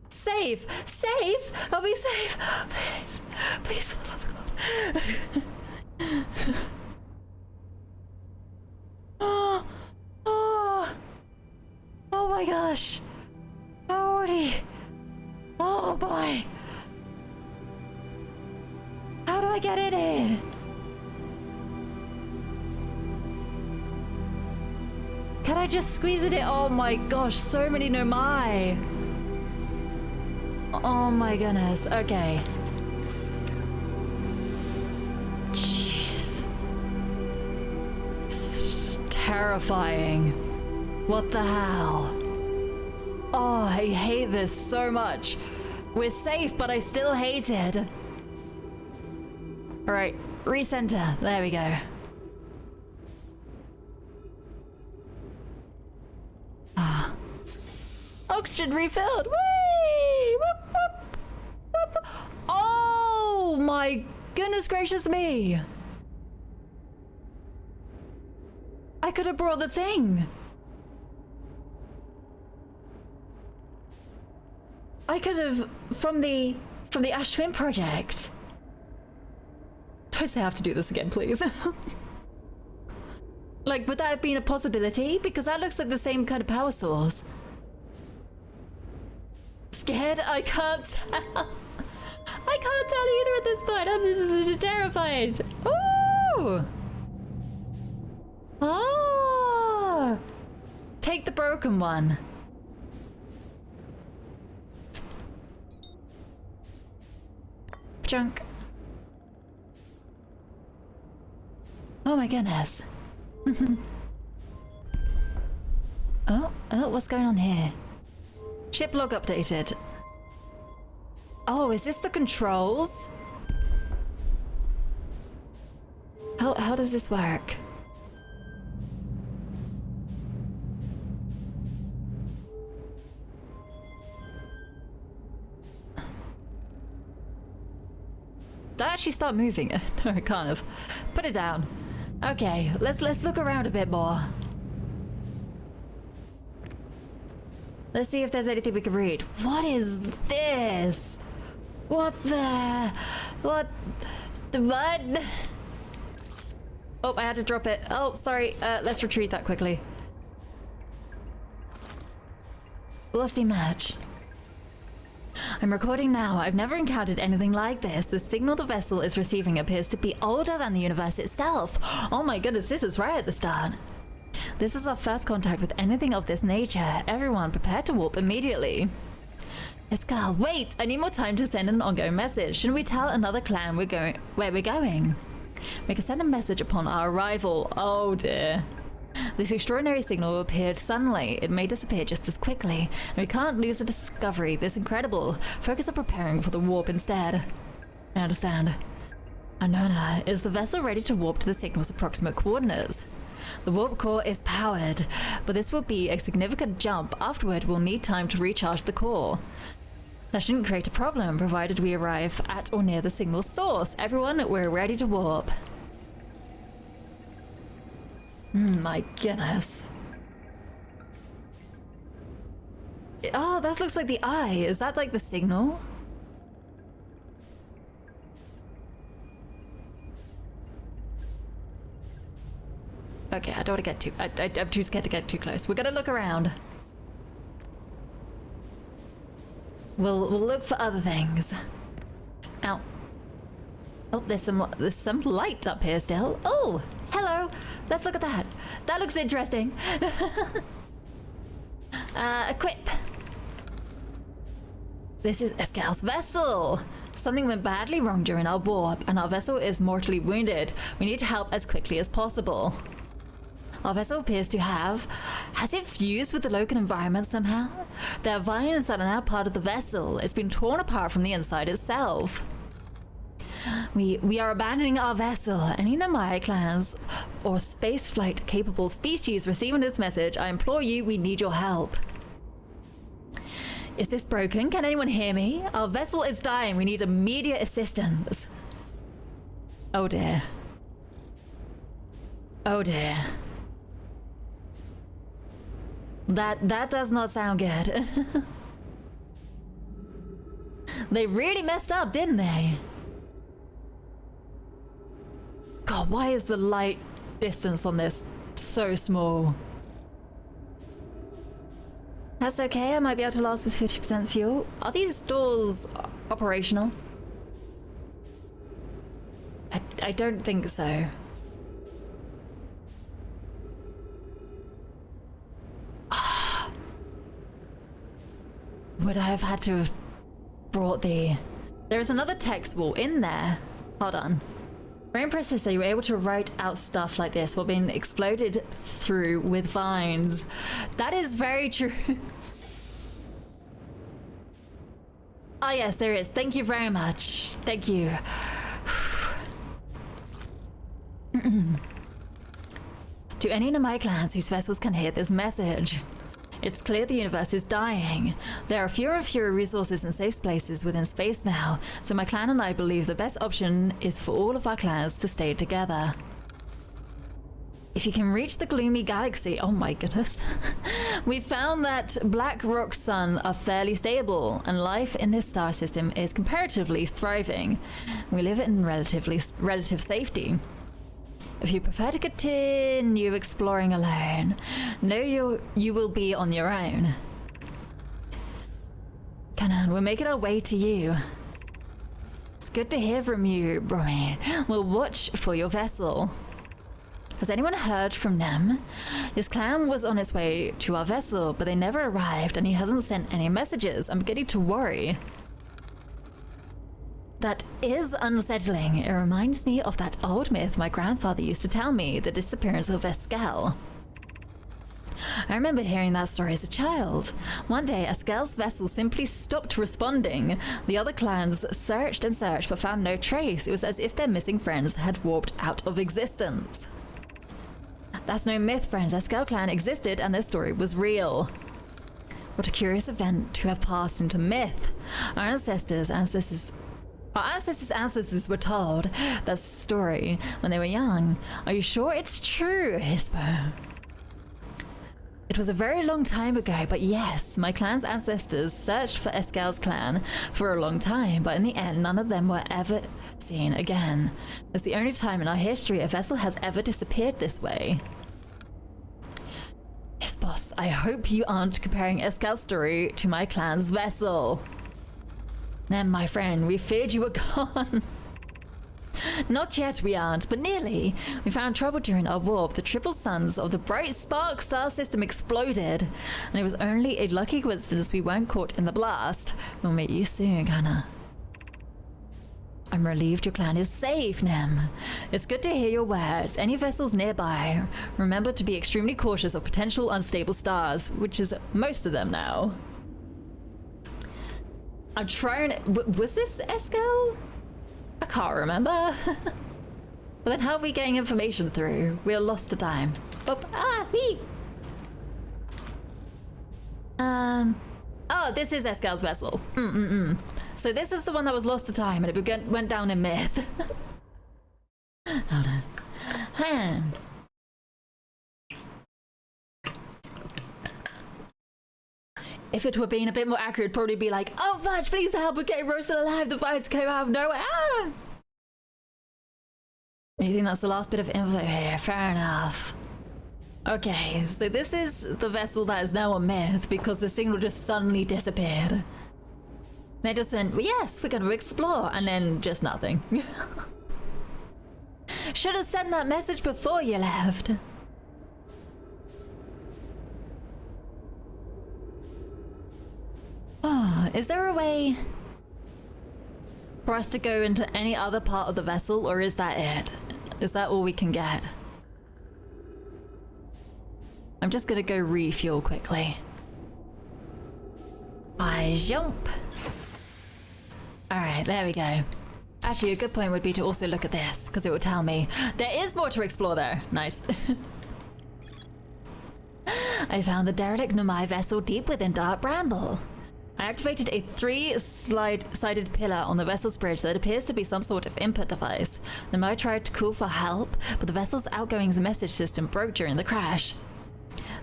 Safe! Safe! Are we safe? Please. Please, for the love of God. Oh, oh, oh my gosh. Howdy. Oh boy. How do I get in here? Can I just squeeze it in? Oh my gosh, so many no my. Oh my goodness, okay. Jeez. Terrifying. What the hell? Oh, I hate this so much. We're safe, but I still hate it. All right, recenter. There we go. Ah. Oxygen refilled. Whee! Whoop, whoop, whoop. Oh my goodness gracious me. I could have brought the thing. I could have from the Ash Twin project. Don't say I have to do this again, please. Like, would that have been a possibility? Because that looks like the same kind of power source. Scared? I can't tell. I can't tell either at this point. This is terrified. Ooh! Oh! Take the broken one. warp junk. Oh my goodness. Oh, what's going on here? Ship log updated. Oh, is this the controls? How does this work? Did I actually start moving it? No, I can't have. Put it down. Okay, let's look around a bit more. Let's see if there's anything we can read. What is this? What the mud? Oh, I had to drop it. Oh, sorry. Let's retrieve that quickly. Lusty match. I'm recording now. I've never encountered anything like this. The signal the vessel is receiving appears to be older than the universe itself. Oh my goodness, this is right at the start. This is our first contact with anything of this nature. Everyone, prepare to warp immediately. Escal, wait! I need more time to send an ongoing message. Shouldn't we tell another clan where we're going? We can send a message upon our arrival. Oh dear. This extraordinary signal appeared suddenly. It may disappear just as quickly. And we can't lose a discovery this incredible. Focus on preparing for the warp instead. I understand. Anona, is the vessel ready to warp to the signal's approximate coordinates? The warp core is powered, but this will be a significant jump. Afterward, we'll need time to recharge the core. That shouldn't create a problem, provided we arrive at or near the signal source. Everyone, we're ready to warp. My goodness. Oh, that looks like the eye. Is that like the signal? Okay, I don't want to get too... I'm too scared to get too close. We're gonna look around. We'll look for other things. Ow. Oh, there's some light up here still. Oh, hello. Let's look at that. That looks interesting. Equip. This is Escal's vessel. Something went badly wrong during our warp, and our vessel is mortally wounded. We need to help as quickly as possible. Our vessel appears to have... Has it fused with the local environment somehow? There are vines that are now part of the vessel. It's been torn apart from the inside itself. We are abandoning our vessel. Any Namai clans or spaceflight capable species receiving this message, I implore you, we need your help. Is this broken? Can anyone hear me? Our vessel is dying. We need immediate assistance. Oh dear. Oh dear. That does not sound good. They really messed up, didn't they? God, why is the light distance on this so small? That's okay, I might be able to last with 50% fuel. Are these doors operational? I don't think so. Would I have had to have brought the... There's another text wall in there. Hold on. Very impressive that you were able to write out stuff like this while being exploded through with vines. That is very true. Ah, yes, there is. Thank you very much. Thank you. To any of my clans whose vessels can hear this message, it's clear the universe is dying. There are fewer and fewer resources and safe places within space now, so my clan and I believe the best option is for all of our clans to stay together. If you can reach the gloomy galaxy, oh my goodness. We found that black rock sun are fairly stable, and life in this star system is comparatively thriving. We live in relative safety. If you prefer to continue exploring alone, know you will be on your own. Canon, we're making our way to you. It's good to hear from you, Bromy. We'll watch for your vessel. Has anyone heard from Nem? His clan was on its way to our vessel, but they never arrived and he hasn't sent any messages. I'm beginning to worry. That is unsettling. It reminds me of that old myth my grandfather used to tell me, the disappearance of Eskel. I remember hearing that story as a child. One day, Eskel's vessel simply stopped responding. The other clans searched and searched but found no trace. It was as if their missing friends had warped out of existence. That's no myth, friends. Eskel clan existed and their story was real. What a curious event to have passed into myth. Our ancestors were told that story when they were young. Are you sure it's true, Hispo? It was a very long time ago, but yes, my clan's ancestors searched for Eskel's clan for a long time, but in the end, none of them were ever seen again. It's the only time in our history a vessel has ever disappeared this way. Yes, boss, I hope you aren't comparing Eskel's story to my clan's vessel. Nem, my friend, we feared you were gone. Not yet, we aren't, but nearly. We found trouble during our warp. The triple suns of the bright spark star system exploded, and it was only a lucky coincidence we weren't caught in the blast. We'll meet you soon, Hannah. I'm relieved your clan is safe, Nem. It's good to hear your words. Any vessels nearby, remember to be extremely cautious of potential unstable stars, which is most of them now. I'm trying. Was this Eskel? I can't remember. But then how are we getting information through? We're lost to time. Oh, this is Eskel's vessel. So this is the one that was lost to time and it went down in myth. Hold on. If it were being a bit more accurate, it'd probably be like, oh fudge, please help, we're getting roasted alive, the fires came out of nowhere. Ah! You think that's the last bit of info here? Fair enough. Okay, so this is the vessel that is now a myth because the signal just suddenly disappeared. They just went, well, yes, we're going to explore, and then just nothing. Should have sent that message before you left. Oh, is there a way for us to go into any other part of the vessel, or is that it? Is that all we can get? I'm just gonna go refuel quickly. I jump. Alright, there we go. Actually, a good point would be to also look at this, because it will tell me there is more to explore there. Nice. I found the derelict Nomai vessel deep within Dark Bramble. I activated a 3-sided pillar on the vessel's bridge that appears to be some sort of input device. The Nomai tried to call for help, but the vessel's outgoing message system broke during the crash.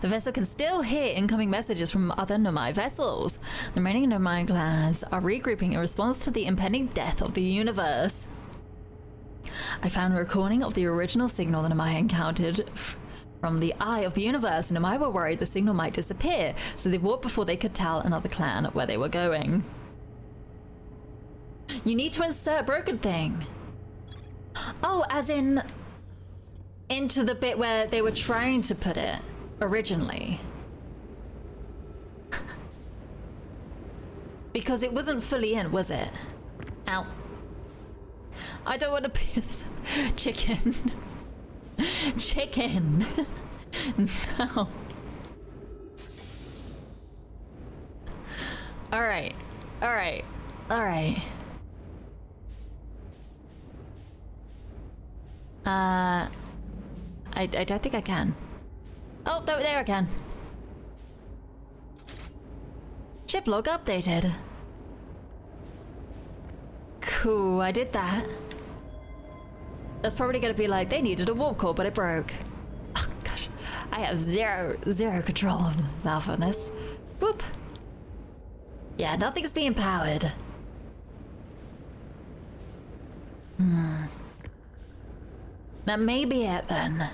The vessel can still hear incoming messages from other Nomai vessels. The remaining Nomai clans are regrouping in response to the impending death of the universe. I found a recording of the original signal the Nomai encountered from the eye of the universe, and Nomai were worried the signal might disappear, so they warped before they could tell another clan where they were going. You need to insert broken thing. Oh, as in into the bit where they were trying to put it originally. Because it wasn't fully in, was it? Ow. I don't want to be a chicken. Chicken. No. Alright. Alright. Alright. I don't think I can. Oh, there I can. Ship log updated. Cool, I did that. That's probably gonna be like, they needed a warp core, but it broke. Oh gosh, I have zero control of myself on this. Whoop. Yeah, nothing's being powered. That may be it then.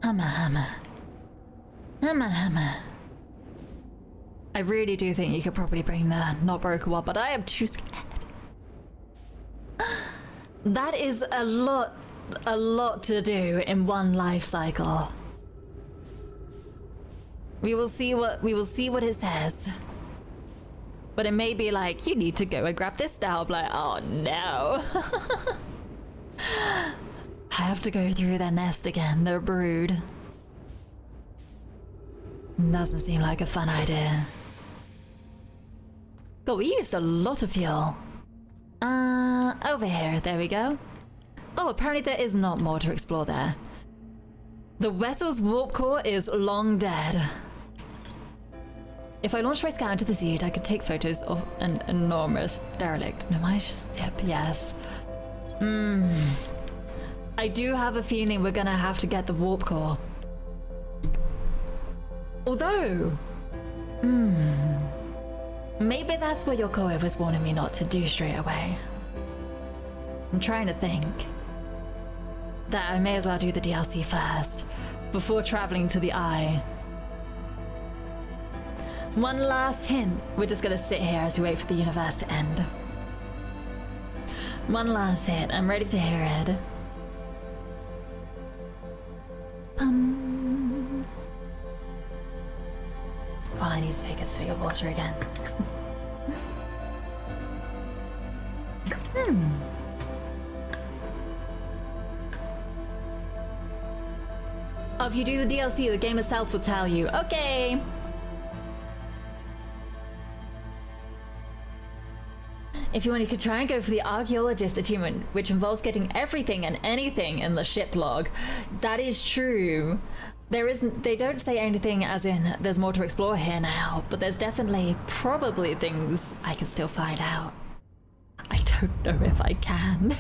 Hammer. I really do think you could probably bring the not broken one, but I am too scared. That is a lot to do in one life cycle. We will see what it says. But it may be like, you need to go and grab this now. I'm like, oh no. I have to go through their nest again, their brood. Doesn't seem like a fun idea. God, we used a lot of fuel. Over here, there we go. Oh, apparently there is not more to explore there. The vessel's warp core is long dead. If I launched my scout into the Zed, I could take photos of an enormous derelict. No, my ship, yes. I do have a feeling we're gonna have to get the warp core. Although, maybe that's what Yokoi was warning me not to do straight away. I'm trying to think that I may as well do the DLC first, before traveling to the Eye. One last hint. We're just gonna sit here as we wait for the universe to end. One last hint. I'm ready to hear it. Oh, I need to take a swig of water again. Oh, if you do the DLC, the game itself will tell you. Okay. If you want, you could try and go for the archaeologist achievement, which involves getting everything and anything in the ship log. That is true. They don't say anything as in there's more to explore here now, but there's definitely probably things I can still find out. I don't know if I can.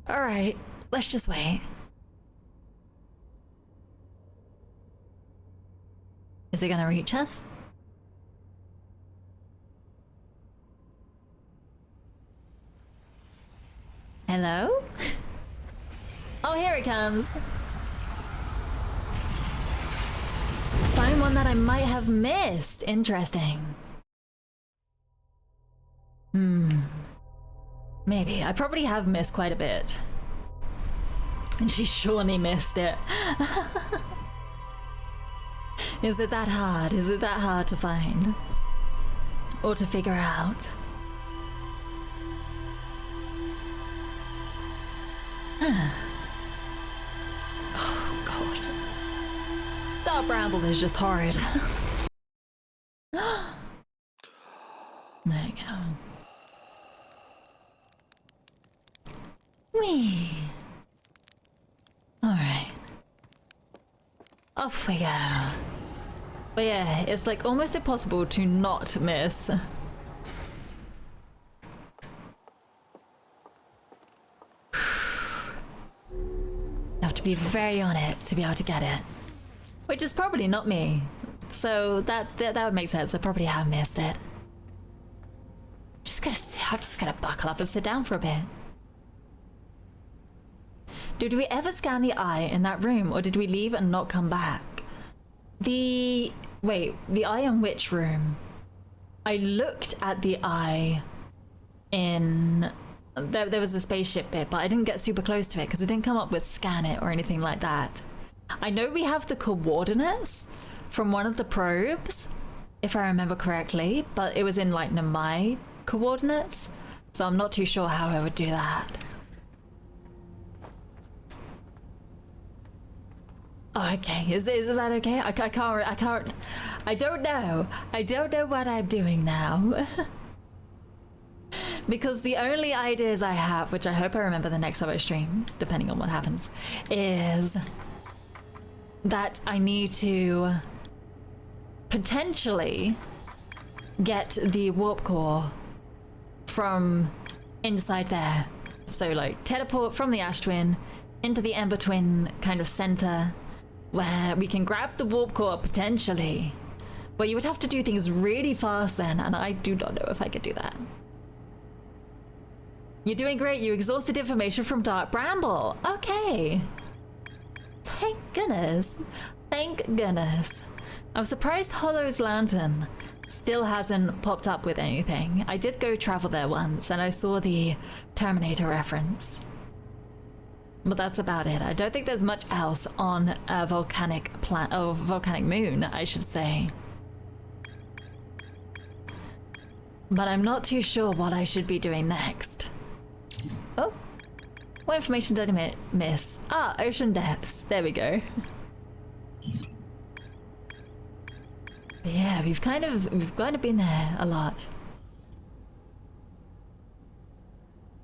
All right, let's just wait. Is it gonna reach us? Hello? Oh, here it comes. Find one that I might have missed. Interesting. Maybe. I probably have missed quite a bit. And she surely missed it. Is it that hard? Is it that hard to find? Or to figure out? Oh, God. That bramble is just horrid. There you go. Whee! Alright. Off we go. But yeah, it's like almost impossible to not miss. You have to be very on it to be able to get it. Which is probably not me. So that would make sense. I probably have missed it. I'm just gonna buckle up and sit down for a bit. Did we ever scan the eye in that room, or did we leave and not come back? The eye in which room? I looked at the eye in... There was a spaceship bit, but I didn't get super close to it because it didn't come up with scan it or anything like that. I know we have the coordinates from one of the probes, if I remember correctly, but it was in like my coordinates, so I'm not too sure how I would do that. Oh, okay. Is that okay? I can't. I don't know. I don't know what I'm doing now. Because the only ideas I have, which I hope I remember the next time I stream, depending on what happens, is that I need to potentially get the warp core from inside there. So like teleport from the Ash Twin into the Ember Twin kind of center, where we can grab the warp core potentially. But you would have to do things really fast then, and I do not know if I could do that. You're doing great. You exhausted information from Dark Bramble. Okay. Thank goodness. Thank goodness. I'm surprised Hollow's Lantern still hasn't popped up with anything. I did go travel there once, and I saw the Terminator reference. But that's about it. I don't think there's much else on a volcanic volcanic moon, I should say. But I'm not too sure what I should be doing next. Oh, what information did I miss? Ah, ocean depths. There we go. But yeah, we've kind of been there a lot.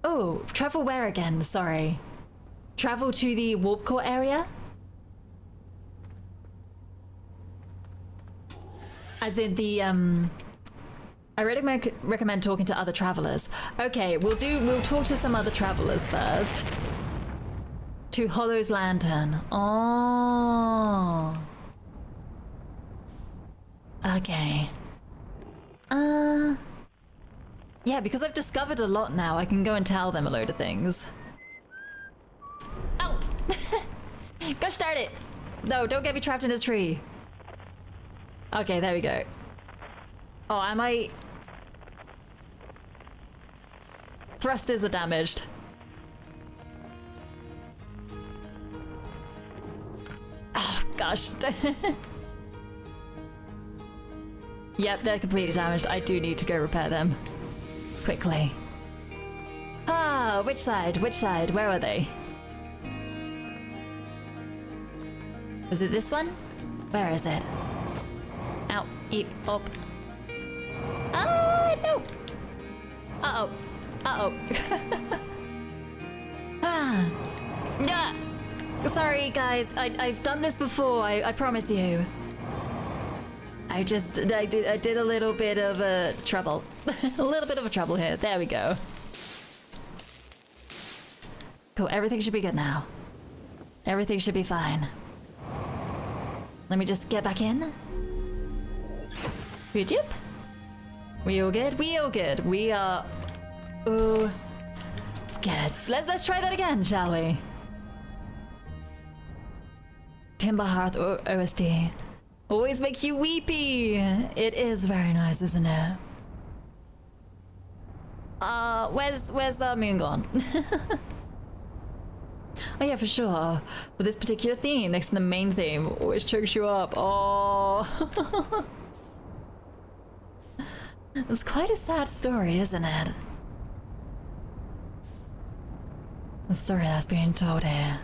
Oh, travel where again? Sorry. Travel to the warp core area? As in the, I really recommend talking to other travelers. Okay, we'll talk to some other travelers first. To Hollow's Lantern. Oh. Okay. Yeah, because I've discovered a lot now, I can go and tell them a load of things. Ow! Gosh darn it! No, don't get me trapped in a tree. Okay, there we go. Oh, am I... Thrusters are damaged. Oh, gosh. Yep, they're completely damaged. I do need to go repair them. Quickly. Ah, which side? Which side? Where are they? Was it this one? Where is it? Ow, eep, up. Ah, no! Uh-oh. Uh-oh. Ah. Yeah. Sorry, guys. I've done this before, I promise you. I did a little bit of trouble. A little bit of a trouble here. There we go. Cool, everything should be good now. Everything should be fine. Let me just get back in. Yep. We all good? We all good. We are... Ooh. Good. Let's try that again, shall we? Timber Hearth OSD. Always makes you weepy. It is very nice, isn't it? Where's our moon gone? Oh yeah, for sure. But this particular theme next to the main theme always chokes you up. Oh. It's quite a sad story, isn't it? The story that's being told here.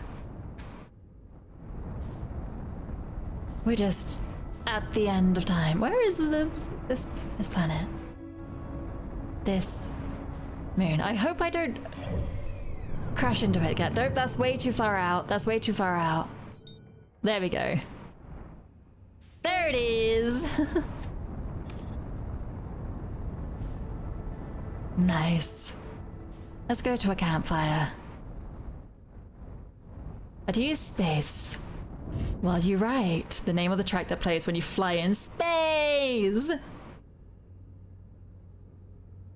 We're just at the end of time. Where is this planet? This moon. I hope I don't crash into it again. Nope, that's way too far out. That's way too far out. There we go. There it is. Nice. Let's go to a campfire. I'd use space. Well, you're right. The name of the track that plays when you fly in space.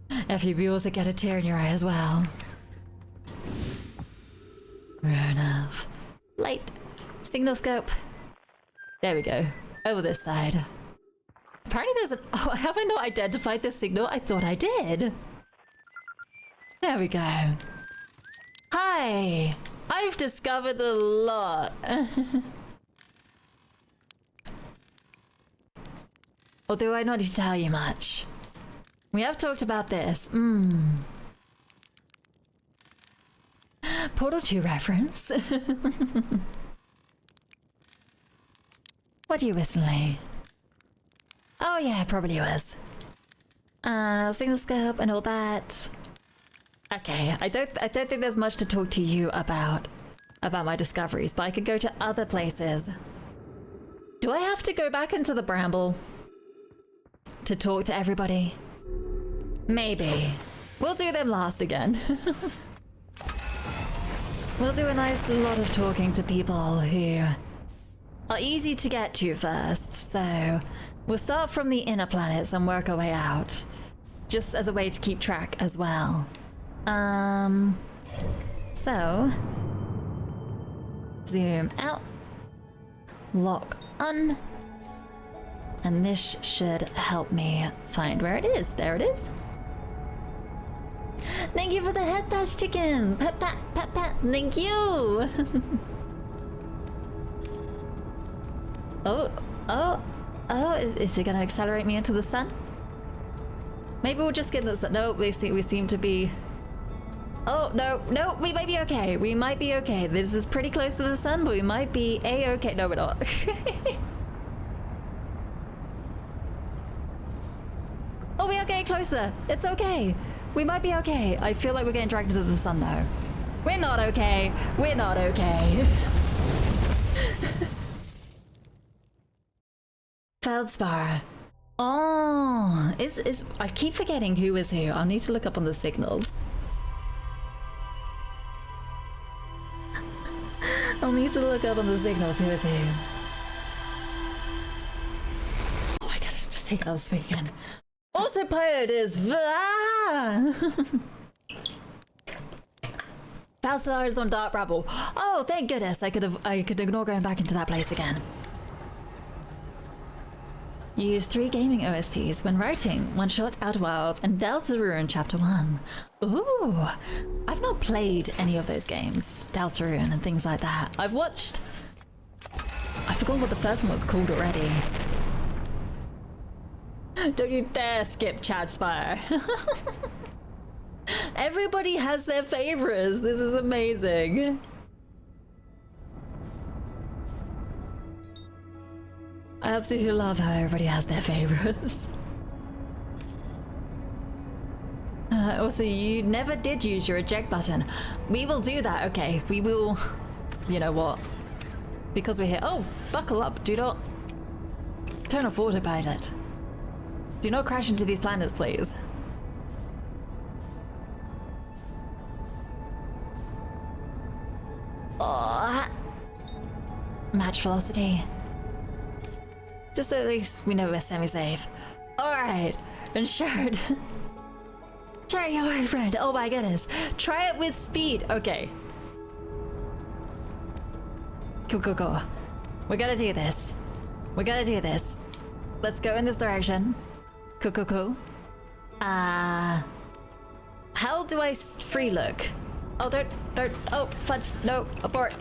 FUB also get a tear in your eye as well. Fair enough. Light. Signal scope. There we go. Over this side. Apparently there's an... Oh, have I not identified this signal? I thought I did. There we go. Hi. I've discovered a lot. Although I not need to tell you much. We have talked about this. Portal 2 reference. What do you recently? Oh yeah, probably was. Signal scope and all that. Okay, I don't think there's much to talk to you about my discoveries, but I could go to other places. Do I have to go back into the bramble to talk to everybody? Maybe. We'll do them last again. We'll do a nice lot of talking to people who are easy to get to first, so we'll start from the inner planets and work our way out, just as a way to keep track as well. So zoom out, lock on, and this should help me find where it is. There it is. Thank you for the head bash chicken. Pat pat pat pat. Thank you. Oh, is it gonna accelerate me into the sun? Maybe we'll just get the sun. No, we seem to be. Oh no, we might be okay. We might be okay. This is pretty close to the sun, but we might be a-okay. No, we're not. Oh, we are getting closer. It's okay. We might be okay. I feel like we're getting dragged into the sun though. We're not okay. We're not okay. Feldspar. Oh, is I keep forgetting who is who. I'll need to look up on the signals. I'll need to look up on the signals who is who. Oh my god, just take another swing again. Autopilot is Feldspar is on Dark Rabble. Oh, thank goodness. I could ignore going back into that place again. Use 3 gaming OSTs when writing One Shot, Outer Wilds, and Deltarune Chapter 1. Ooh, I've not played any of those games, Deltarune and things like that. I've watched... I forgot what the first one was called already. Don't you dare skip Chad Spire. Everybody has their favorites. This is amazing. I absolutely love how everybody has their favorites. Also, you never did use your eject button. We will do that, okay. We will... You know what? Because we're here... Oh, buckle up. Do not... Turn off autopilot. Do not crash into these planets, please. Oh. Match velocity. Just so at least we know we're semi-safe. Alright, insured. Try your way, friend. Oh my goodness. Try it with speed. Okay. Cool. We're gonna do this. Let's go in this direction. Cool. How do I free look? Oh, don't. Oh, fudge. No, abort.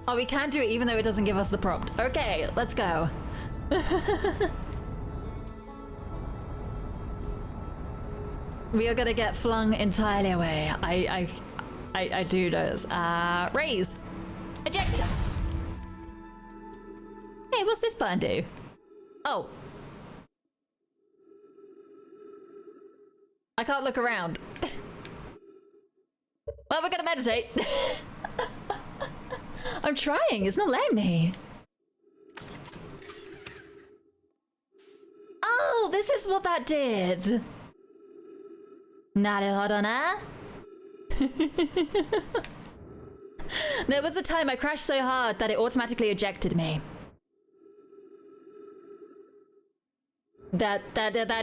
Oh, we can do it even though it doesn't give us the prompt. Okay, let's go. We are gonna get flung entirely away. I do those. Raise. Eject. Hey, what's this button do? Oh. I can't look around. Well, we're gonna meditate. I'm trying, it's not letting me. Oh, this is what that did. Naruhodo na. There was a time I crashed so hard that it automatically ejected me. That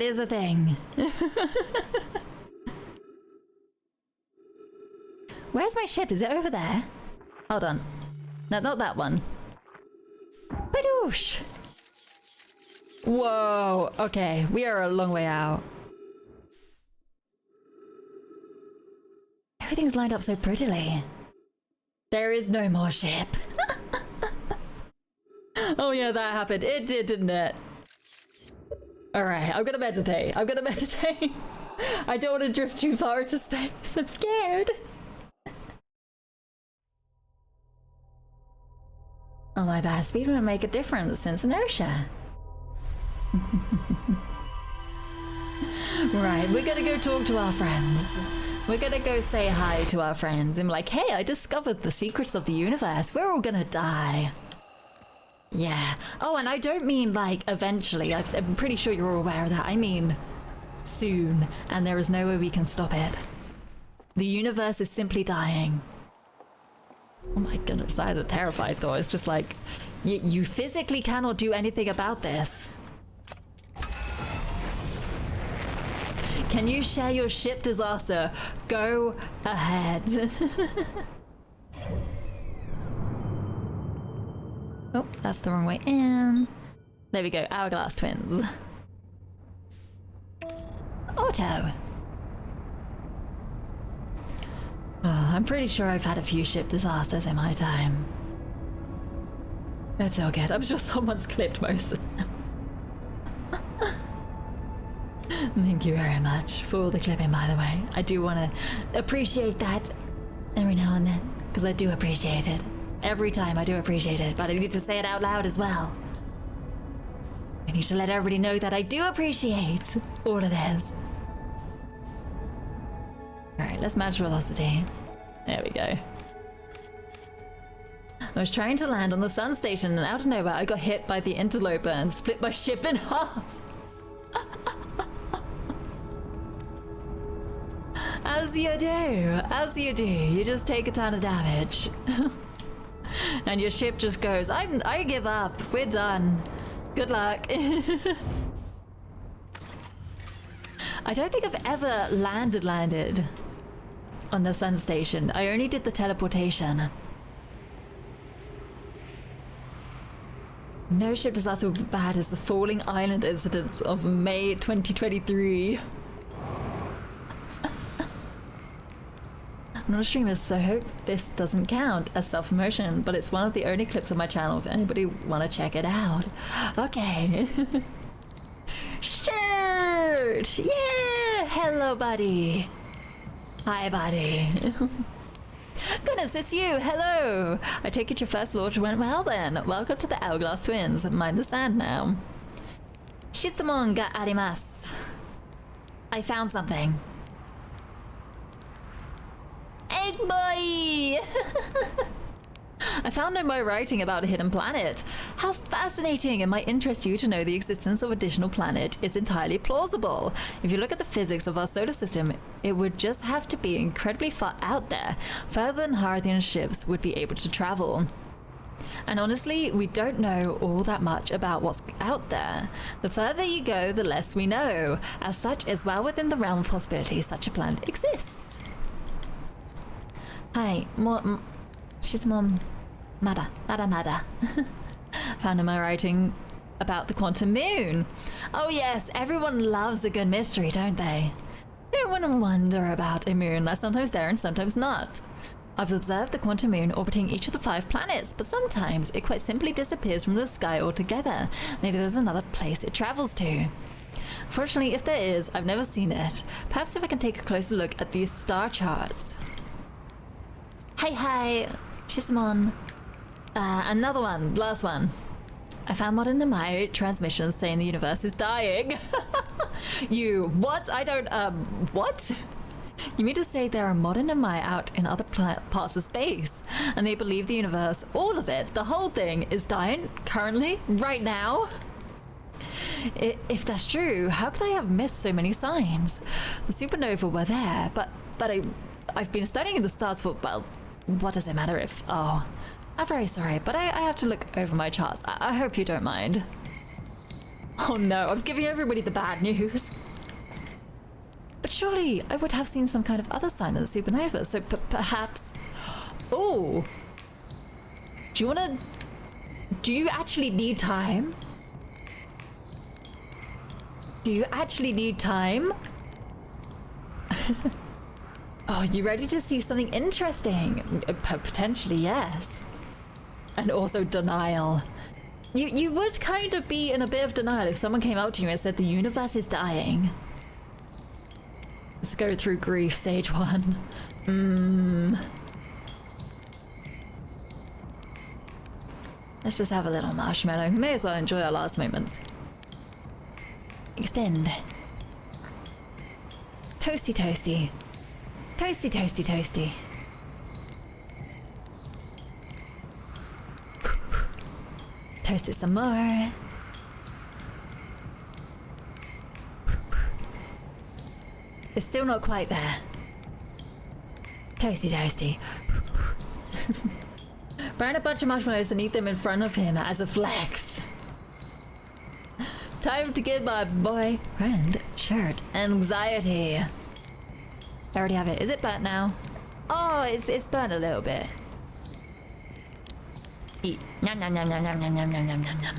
is a thing. Where's my ship? Is it over there? Hold on. No, not that one. Badoosh! Whoa, okay, we are a long way out. Everything's lined up so prettily. There is no more ship. Oh yeah, that happened. It did, didn't it? Alright, I'm gonna meditate. I don't want to drift too far into space. I'm scared. Oh my bad, speed wouldn't make a difference since inertia. Right, we're gonna go talk to our friends. We're gonna go say hi to our friends and be like, hey, I discovered the secrets of the universe. We're all gonna die. Yeah. Oh, and I don't mean like eventually. I'm pretty sure you're all aware of that. I mean soon, and there is no way we can stop it. The universe is simply dying. Oh my goodness, that is a terrifying thought. It's just like, you physically cannot do anything about this. Can you share your ship disaster? Go ahead. Oh, that's the wrong way in. There we go, Hourglass Twins. Auto. Oh, I'm pretty sure I've had a few ship disasters in my time. That's all good. I'm sure someone's clipped most of them. Thank you very much for all the clipping, by the way. I do want to appreciate that every now and then, because I do appreciate it. Every time I do appreciate it, but I need to say it out loud as well. I need to let everybody know that I do appreciate all of this. Alright, let's match velocity. There we go. I was trying to land on the sun station and out of nowhere I got hit by the interloper and split my ship in half. As you do, as you do. You just take a ton of damage. And your ship just goes, I give up, we're done. Good luck. I don't think I've ever landed on the sun station. I only did the teleportation. No ship disaster would be bad as the falling island incident of May 2023. I'm not a streamer, so I hope this doesn't count as self-promotion, but it's one of the only clips on my channel if anybody want to check it out. Okay. Shirt! Yeah! Hello, buddy. Hi, buddy. Goodness, it's you. Hello. I take it your first launch went well then. Welcome to the Hourglass Twins. Mind the sand now. Shitsumon ga arimasu. I found something. Egg boy! I found in my writing about a hidden planet. How fascinating! It might interest you to know the existence of additional planet is entirely plausible. If you look at the physics of our solar system, it would just have to be incredibly far out there, further than Harthian ships would be able to travel. And honestly, we don't know all that much about what's out there. The further you go, the less we know. As such, it's well within the realm of possibility such a planet exists. Hi, she's mom. Mada. Found in my writing about the quantum moon. Oh yes, everyone loves a good mystery, don't they? No one wonder about a moon that's sometimes there and sometimes not. I've observed the quantum moon orbiting each of the 5 planets, but sometimes it quite simply disappears from the sky altogether. Maybe there's another place it travels to. Fortunately, if there is, I've never seen it. Perhaps if I can take a closer look at these star charts. Hi, Shisamon. Another one, last one. I found modern Namai transmissions saying the universe is dying. What? I don't, what? You mean to say there are modern Namai out in other parts of space, and they believe the universe, all of it, the whole thing, is dying currently, right now? If that's true, how could I have missed so many signs? The supernova were there, but I've been studying the stars for, well, what does it matter if... Oh, I'm very sorry, but I have to look over my charts. I hope you don't mind. Oh no, I'm giving everybody the bad news. But surely I would have seen some kind of other sign of the supernova, so perhaps... Oh! Do you actually need time? Do you actually need time? Oh, you ready to see something interesting? Potentially, yes. And also denial. You would kind of be in a bit of denial if someone came out to you and said the universe is dying. Let's go through grief, stage 1. Let's just have a little marshmallow. We may as well enjoy our last moments. Extend. Toasty, toasty. Toasty, toasty, toasty. Toast it some more. It's still not quite there. Toasty, toasty. Burn a bunch of marshmallows and eat them in front of him as a flex. Time to give my boyfriend shirt anxiety. I already have it. Is it burnt now? Oh, it's burnt a little bit. Eat. Yum, yum, yum, yum, yum, yum, yum, yum, yum, yum.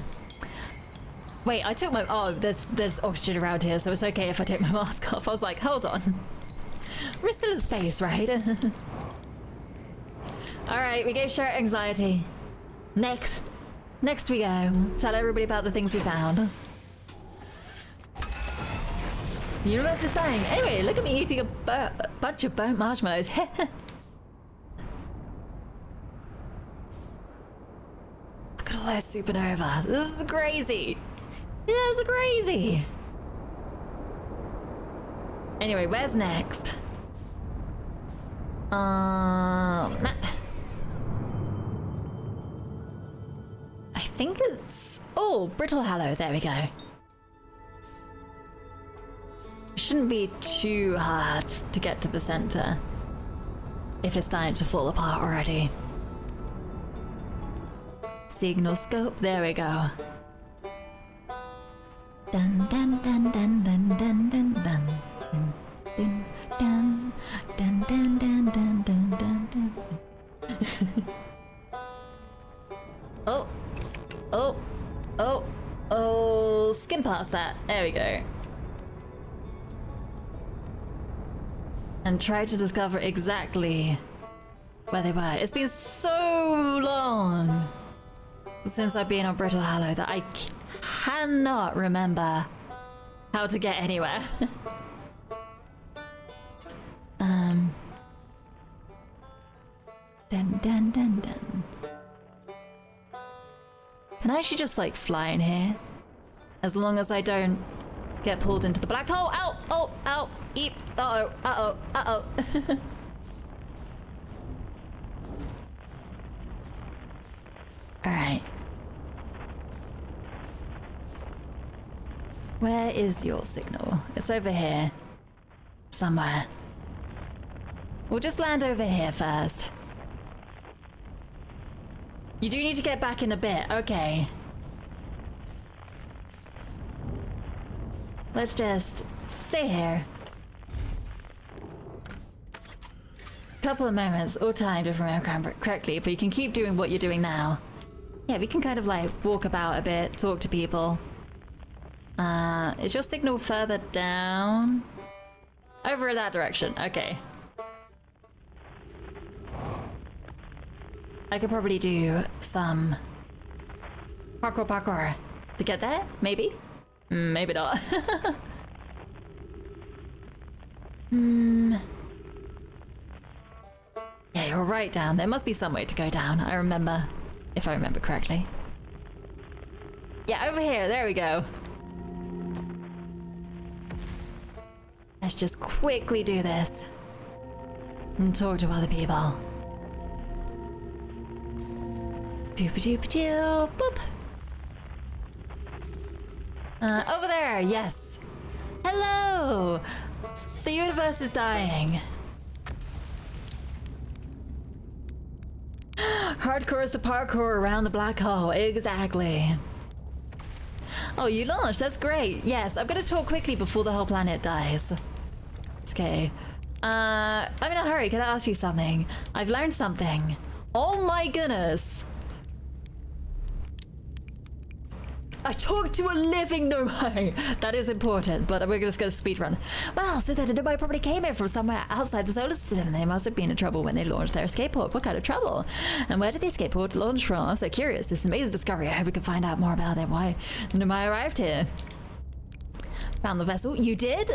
Wait, I took my... Oh, there's oxygen around here, so it's okay if I take my mask off. I was like, hold on. We're still in space, right? Alright, we gave Sherry anxiety. Next we go. Tell everybody about the things we found. The universe is dying. Anyway, look at me eating a bunch of burnt marshmallows. Look at all those supernova. This is crazy. This is crazy. Anyway, where's next? Map. I think it's... Oh, Brittle Hollow. There we go. Shouldn't be too hard to get to the center if it's starting to fall apart already. Signal scope, there we go. Dun dun dun dun dun dun dun dun dun dun dun dun dun dun dun dun dun. Oh, oh, oh, oh! Skim past that. There we go. And try to discover exactly where they were. It's been so long since I've been on Brittle Hollow that I cannot remember how to get anywhere. Dun dun dun dun. Can I actually just like fly in here? As long as I don't get pulled into the black hole. Ow! Oh! Ow! Eep! Uh-oh! Uh-oh! Uh-oh! Alright. Where is your signal? It's over here. Somewhere. We'll just land over here first. You do need to get back in a bit. Okay. Let's just stay here. Couple of moments, all timed if I remember correctly, but you can keep doing what you're doing now. Yeah, we can kind of like walk about a bit, talk to people. Is your signal further down? Over in that direction, okay. I could probably do some parkour to get there, maybe? Maybe not. Yeah, you're right down. There must be some way to go down. I remember, if I remember correctly. Yeah, over here. There we go. Let's just quickly do this and talk to other people. Boop-a-doop-a-doo, boop. Over there, yes. Hello! The universe is dying. Hardcore is the parkour around the black hole, exactly. Oh, you launched, that's great. Yes, I'm gonna talk quickly before the whole planet dies. It's okay. I'm in a hurry, can I ask you something? I've learned something. Oh my goodness. I talked to a living Nomai. That is important, but we're just going to speedrun. Well, so that a Nomai probably came in from somewhere outside the solar system. They must have been in trouble when they launched their escape pod. What kind of trouble? And where did the escape pod launch from? I'm so curious. This amazing discovery. I hope we can find out more about it. Why the Nomai arrived here. Found the vessel. You did?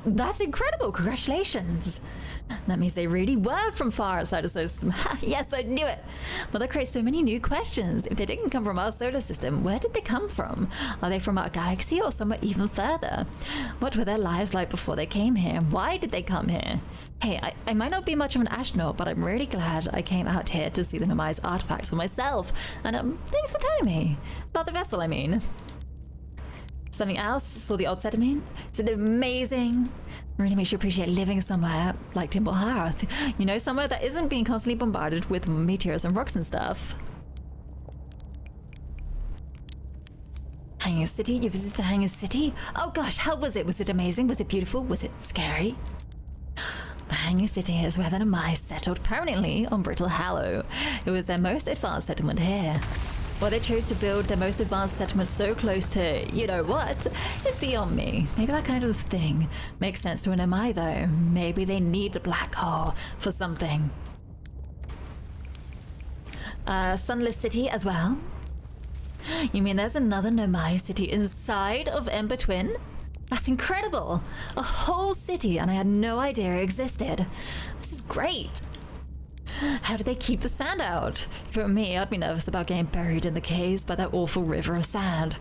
That's incredible. Congratulations. That means they really were from far outside the solar system. Yes, I knew it. Well, that creates so many new questions. If they didn't come from our solar system, where did they come from? Are they from our galaxy or somewhere even further? What were their lives like before they came here? Why did they come here? Hey, I might not be much of an astronaut, but I'm really glad I came out here to see the Nomai's artifacts for myself. And thanks for telling me. About the vessel, I mean. Something else? Saw the odd sediment? Is it amazing? Really makes you appreciate living somewhere like Timble Hearth. You know, somewhere that isn't being constantly bombarded with meteors and rocks and stuff. Hanging City? You visited the Hanging City? Oh gosh, how was it? Was it amazing? Was it beautiful? Was it scary? The Hanging City is where the Nomai settled permanently on Brittle Hollow. It was their most advanced settlement here. Why they chose to build their most advanced settlement so close to, you know what, is beyond me. Maybe that kind of thing makes sense to an MI though. Maybe they need the black hole for something. Sunless City as well. You mean there's another Nomai city inside of Ember Twin? That's incredible! A whole city, and I had no idea it existed. This is great! How do they keep the sand out? If it were me, I'd be nervous about getting buried in the caves by that awful river of sand.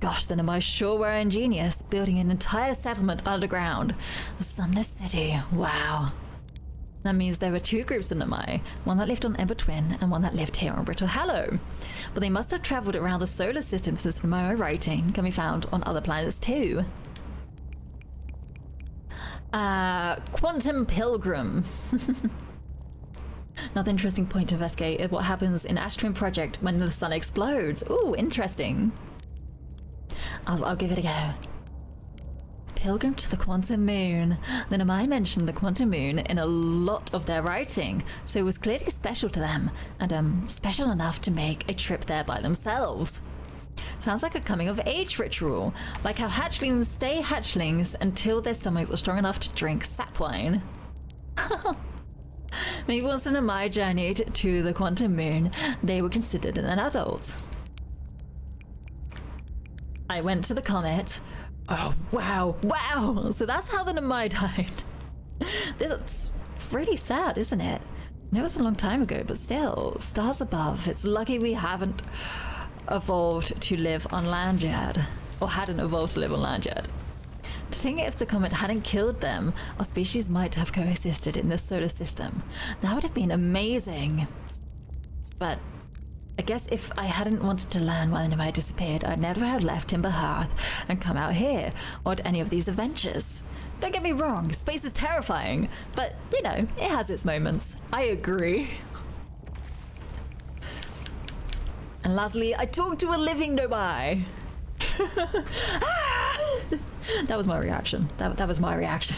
Gosh, then am I sure were ingenious, building an entire settlement underground. The Sunless City, wow. That means there were two groups of Nomai, one that lived on Ember Twin and one that lived here on Brittle Hallow. But they must have travelled around the solar system since Nomai writing can be found on other planets too. Quantum Pilgrim. Another interesting point to investigate is what happens in Ash Twin Project when the sun explodes. Ooh, interesting. I'll give it a go. Pilgrim to the Quantum Moon. The Nomai mentioned the Quantum Moon in a lot of their writing, so it was clearly special to them, and special enough to make a trip there by themselves. Sounds like a coming-of-age ritual, like how hatchlings stay hatchlings until their stomachs are strong enough to drink sap wine. Maybe once the Nomai journeyed to the Quantum Moon, they were considered an adult. I went to the comet. Oh, wow, wow! So that's how the Nomai died. This really sad, isn't it? I know it's a long time ago, but still, stars above. It's lucky we haven't evolved to live on land yet. Or hadn't evolved to live on land yet. To think if the comet hadn't killed them, our species might have coexisted in this solar system. That would have been amazing. But I guess if I hadn't wanted to learn why the Nomai disappeared, I'd never have left Timber Hearth and come out here, or to any of these adventures. Don't get me wrong, space is terrifying, but, you know, it has its moments. I agree. And lastly, I talked to a living Nomai. That was my reaction. That was my reaction.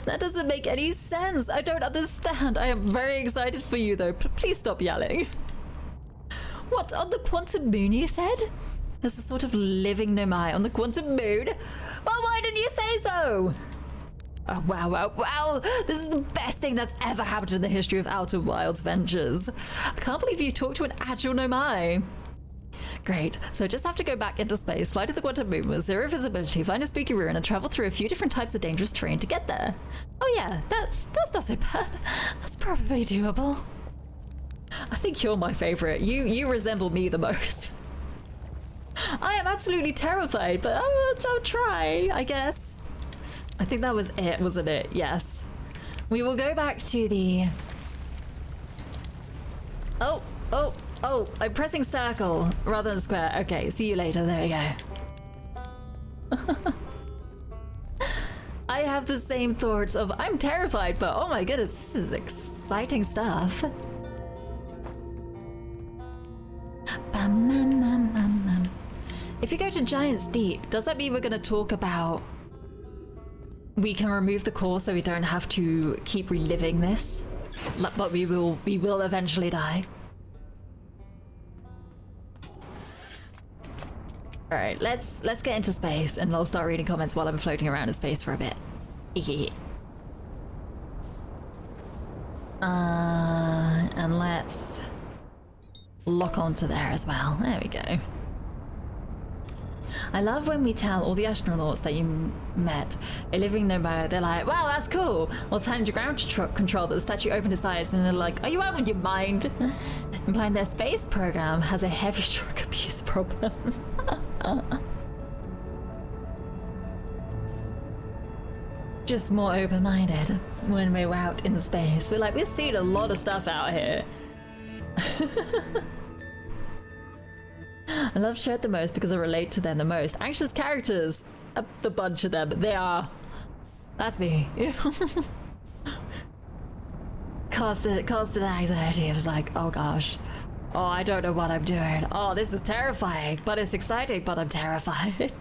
That doesn't make any sense. I don't understand. I am very excited for you, though. Please stop yelling. What, on the Quantum Moon, you said? There's a sort of living Nomai on the Quantum Moon? Well, why didn't you say so? Oh, wow, wow, wow. This is the best thing that's ever happened in the history of Outer Wilds ventures. I can't believe you talked to an actual Nomai. Great, so just have to go back into space, fly to the Quantum Moon with zero visibility, find a spooky ruin, and travel through a few different types of dangerous terrain to get there. Oh yeah, that's not so bad. That's probably doable. I think you're my favorite. You resemble me the most. I am absolutely terrified, but I'll try, I guess. I think that was it, wasn't it? Yes. We will go back to the... Oh, I'm pressing circle rather than square. Okay, see you later. There we go. I have the same thoughts of I'm terrified, but oh my goodness, this is exciting stuff. If you go to Giant's Deep, does that mean we're going to talk about we can remove the core so we don't have to keep reliving this? But we will eventually die. All right, let's get into space, and I'll start reading comments while I'm floating around in space for a bit. And let's lock onto there as well. There we go. I love when we tell all the astronauts that you met a living Nomai, they're like, wow, that's cool. Or telling your ground control that the statue opened its eyes, and they're like, are you out of your mind? Implying their space program has a heavy drug abuse problem. Just more open-minded when we're out in space. We're like, we've seen a lot of stuff out here. I love Shirt the most because I relate to them the most. Anxious characters, the bunch of them, they are. That's me. Constant anxiety. I was like, oh gosh. Oh, I don't know what I'm doing. Oh, this is terrifying, but it's exciting, but I'm terrified.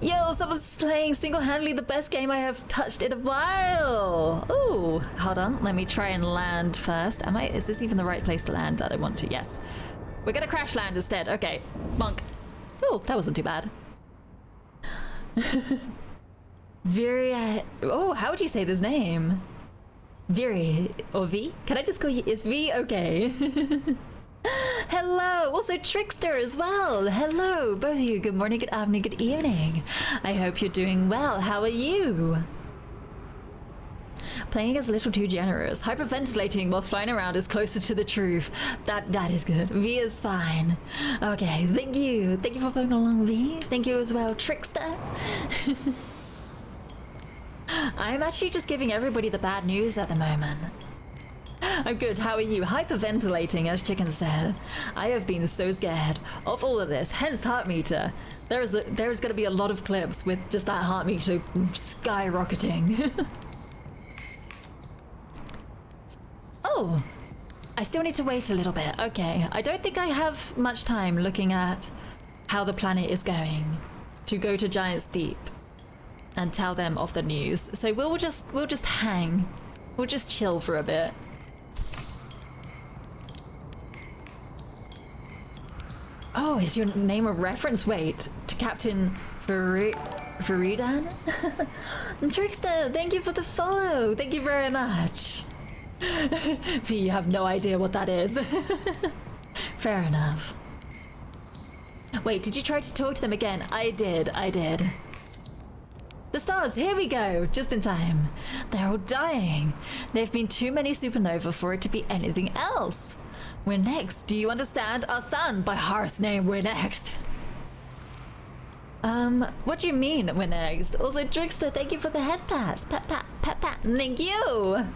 Yo, someone's playing single-handedly the best game I have touched in a while. Ooh, hold on. Let me try and land first. Is this even the right place to land that I want to? Yes. We're gonna crash land instead. Okay, bonk. Oh, that wasn't too bad. Viri, oh, how would you say this name? Viri, or V? Can I just call you, is V okay? Hello, also Trickster as well. Hello, both of you. Good morning, good afternoon, good evening. I hope you're doing well. How are you? Playing is a little too generous. Hyperventilating whilst flying around is closer to the truth. That is good. V is fine. Okay, thank you. Thank you for playing along, V. Thank you as well, Trickster. I'm actually just giving everybody the bad news at the moment. I'm good, how are you? Hyperventilating, as Chicken said. I have been so scared of all of this, hence heart meter. There's gonna be a lot of clips with just that heart meter skyrocketing. Oh, I still need to wait a little bit. Okay, I don't think I have much time looking at how the planet is going to go to Giant's Deep and tell them of the news. So we'll just hang. We'll just chill for a bit. Oh, is your name a reference? Wait, to Captain Faridan? Trickster, thank you for the follow. Thank you very much. V, you have no idea what that is. Fair enough. Wait, did you try to talk to them again? I did. The stars, here we go, just in time. They're all dying. There have been too many supernova for it to be anything else. We're next, do you understand? Our sun, by heart's name, we're next. What do you mean we're next? Also, Trickster, thank you for the head pass. Pat, thank you.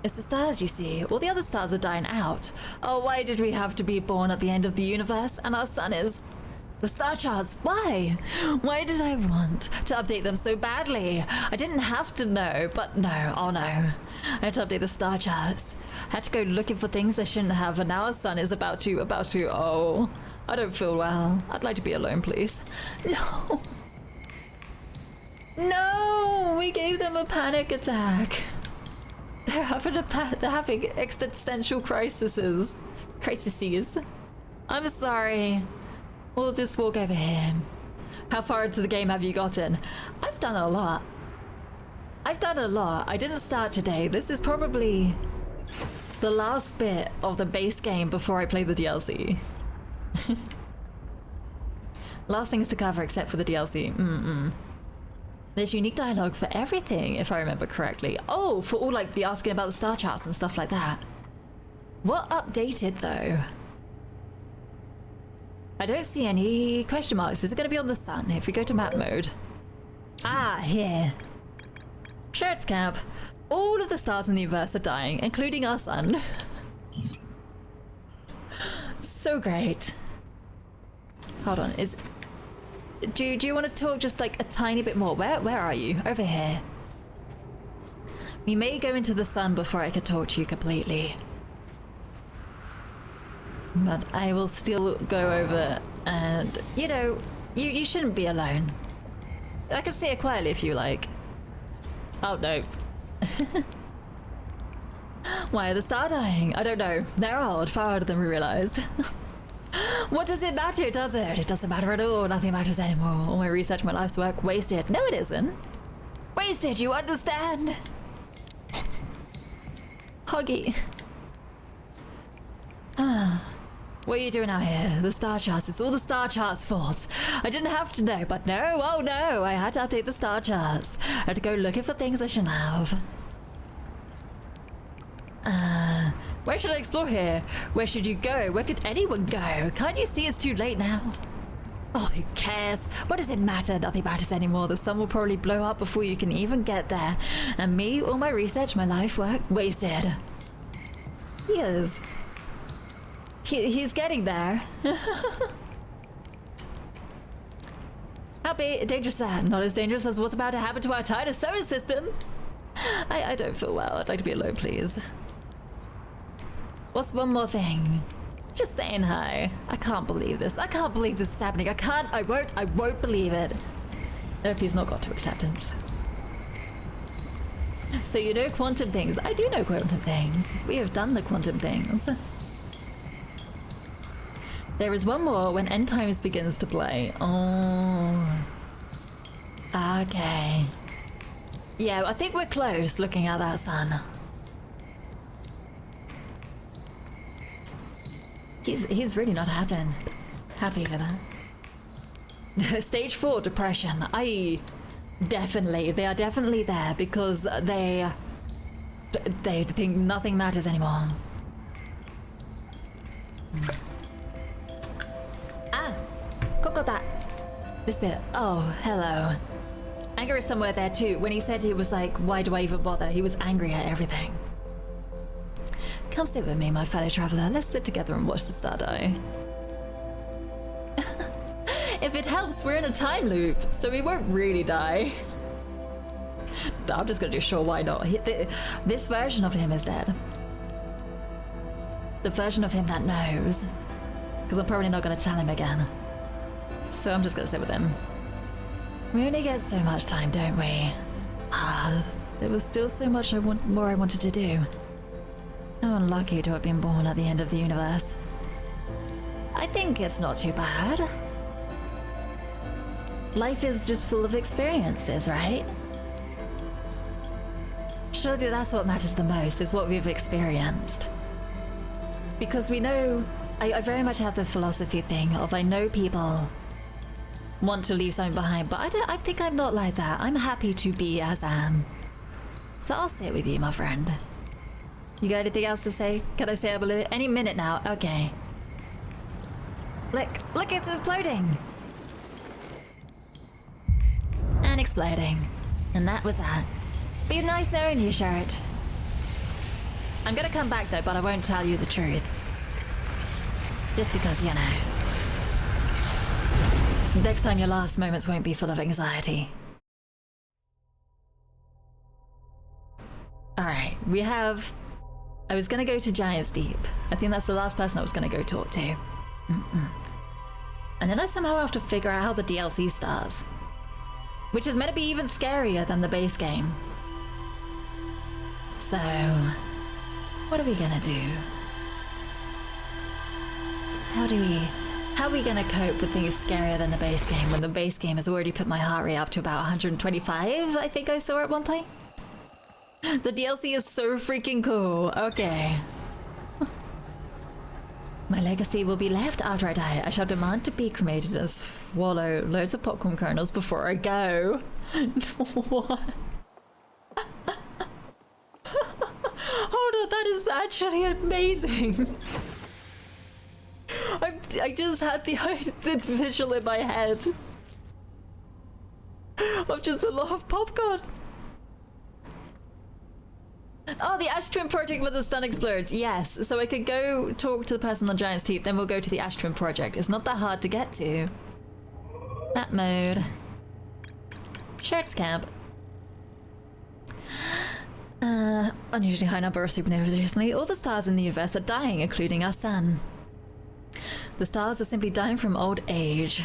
It's the stars, you see. All the other stars are dying out. Oh, why did we have to be born at the end of the universe? And our sun is... The star charts, why? Why did I want to update them so badly? I didn't have to know, but no, oh no. I had to update the star charts. I had to go looking for things I shouldn't have, and now our sun is about to, oh. I don't feel well. I'd like to be alone, please. No. No, we gave them a panic attack. They're having existential crises. I'm sorry. We'll just walk over here. How far into the game have you gotten? I've done a lot. I didn't start today. This is probably the last bit of the base game before I play the DLC. Last things to cover except for the DLC. There's unique dialogue for everything, if I remember correctly. Oh, for all like the asking about the star charts and stuff like that. What updated though? I don't see any question marks. Is it going to be on the sun if we go to map mode? Ah, here. Sure, it's camp. All of the stars in the universe are dying, including our sun. So great. Hold on, do you want to talk just like a tiny bit more? Where are you? Over here. We may go into the sun before I can talk to you completely. But I will still go over and, you know, you shouldn't be alone. I can say it quietly if you like. Oh no. Why are the stars dying? I don't know. They're old, far older than we realized. What does it matter, does it? It doesn't matter at all. Nothing matters anymore. All my research, my life's work, wasted. No, it isn't. Wasted, you understand? Hoggy. What are you doing out here? The star charts. It's all the star charts' fault. I didn't have to know, but no, oh no. I had to update the star charts. I had to go looking for things I shouldn't have. Where should I explore here? Where should you go? Where could anyone go? Can't you see it's too late now? Oh, who cares? What does it matter? Nothing matters anymore. The sun will probably blow up before you can even get there. And me, all my research, my life work, wasted. He is. He's getting there. How dangerous is that? Not as dangerous as what's about to happen to our entire solar system. I don't feel well. I'd like to be alone, please. What's one more thing? Just saying hi. I can't believe this. I can't believe this is happening. I won't believe it. I hope he's not got to acceptance. So you know quantum things. I do know quantum things. We have done the quantum things. There is one more when End Times begins to play. Oh. Okay. Yeah, I think we're close looking at that sun. He's really not happy with that. Stage 4 depression. They are definitely there because they think nothing matters anymore. Ah, Kokota. This bit. Oh, hello. Anger is somewhere there too. When he said he was like, why do I even bother? He was angry at everything. Come sit with me, my fellow traveler. Let's sit together and watch the star die. If it helps, we're in a time loop, so we won't really die. I'm just gonna do sure, why not? This version of him is dead. The version of him that knows. Because I'm probably not gonna tell him again. So I'm just gonna sit with him. We only get so much time, don't we? There was still so much more I wanted to do. How unlucky to have been born at the end of the universe. I think it's not too bad. Life is just full of experiences, right? Surely that's what matters the most, is what we've experienced. Because we know, I very much have the philosophy thing of I know people want to leave something behind, but I think I'm not like that. I'm happy to be as I am. So I'll sit with you, my friend. You got anything else to say? Can I say I believe it? Any minute now? Okay. Look, it's exploding! And exploding. And that was that. It's been nice knowing you, Shirt. I'm gonna come back though, but I won't tell you the truth. Just because, you know. Next time your last moments won't be full of anxiety. Alright, we have... I was gonna go to Giant's Deep. I think that's the last person I was gonna go talk to. And then I somehow have to figure out how the DLC starts. Which is meant to be even scarier than the base game. So... what are we gonna do? How are we gonna cope with things scarier than the base game when the base game has already put my heart rate up to about 125, I think I saw at one point? The DLC is so freaking cool. Okay. My legacy will be left after I die. I shall demand to be cremated and swallow loads of popcorn kernels before I go. What? Hold on, that is actually amazing. I just had the visual in my head of just a lot of popcorn. Oh, the Ash Twin Project where the sun explodes. Yes, so I could go talk to the person on Giant's Teeth, then we'll go to the Ash Twin Project. It's not that hard to get to. Map mode. Shirts camp. Unusually high number of supernovas recently. All the stars in the universe are dying, including our sun. The stars are simply dying from old age.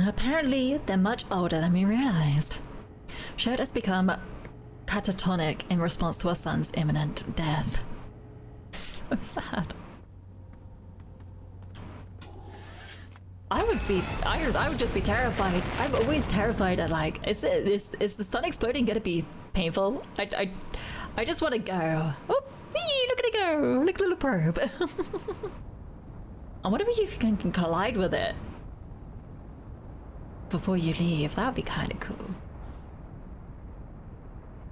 Apparently, they're much older than we realized. Shirt has become catatonic in response to our sun's imminent death. So sad. I would just be terrified. I'm always terrified at like, is the sun exploding gonna be painful? I just want to go. Oh, wee, look at it go! Look at the little probe. I wonder if you can collide with it before you leave. That would be kind of cool.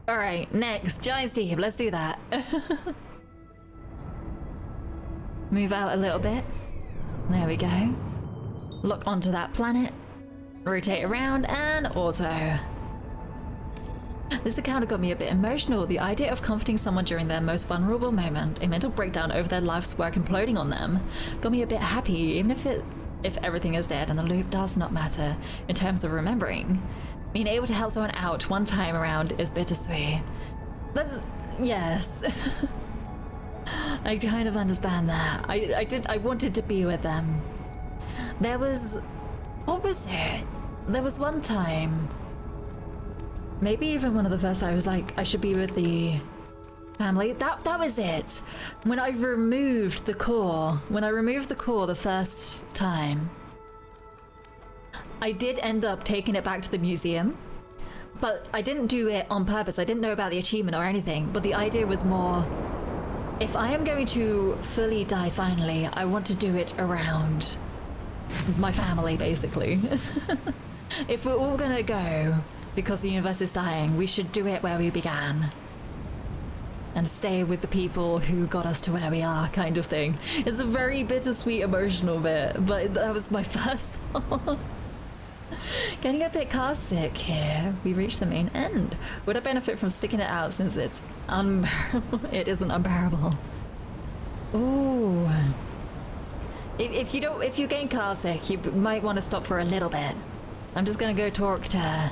All right, next, Giant's Deep. Let's do that. Move out a little bit. There we go. Lock onto that planet. Rotate around and auto. This encounter got me a bit emotional. The idea of comforting someone during their most vulnerable moment, a mental breakdown over their life's work imploding on them, got me a bit happy, even if everything is dead and the loop does not matter in terms of remembering. Being able to help someone out one time around is bittersweet. Yes. I kind of understand that. I wanted to be with them. There was... What was it? There was one time... Maybe even one of the first I was like, I should be with the family. That was it. When I removed the core. When I removed the core the first time. I did end up taking it back to the museum. But I didn't do it on purpose. I didn't know about the achievement or anything. But the idea was more... If I am going to fully die finally, I want to do it around my family, basically. If we're all gonna go because the universe is dying, we should do it where we began. And stay with the people who got us to where we are, kind of thing. It's a very bittersweet emotional bit, but that was my first thought. Getting a bit car sick here. We reached the main end. Would I benefit from sticking it out since it's unbearable? It isn't unbearable. Ooh. If you gain car sick, you might want to stop for a little bit. I'm just gonna go talk to...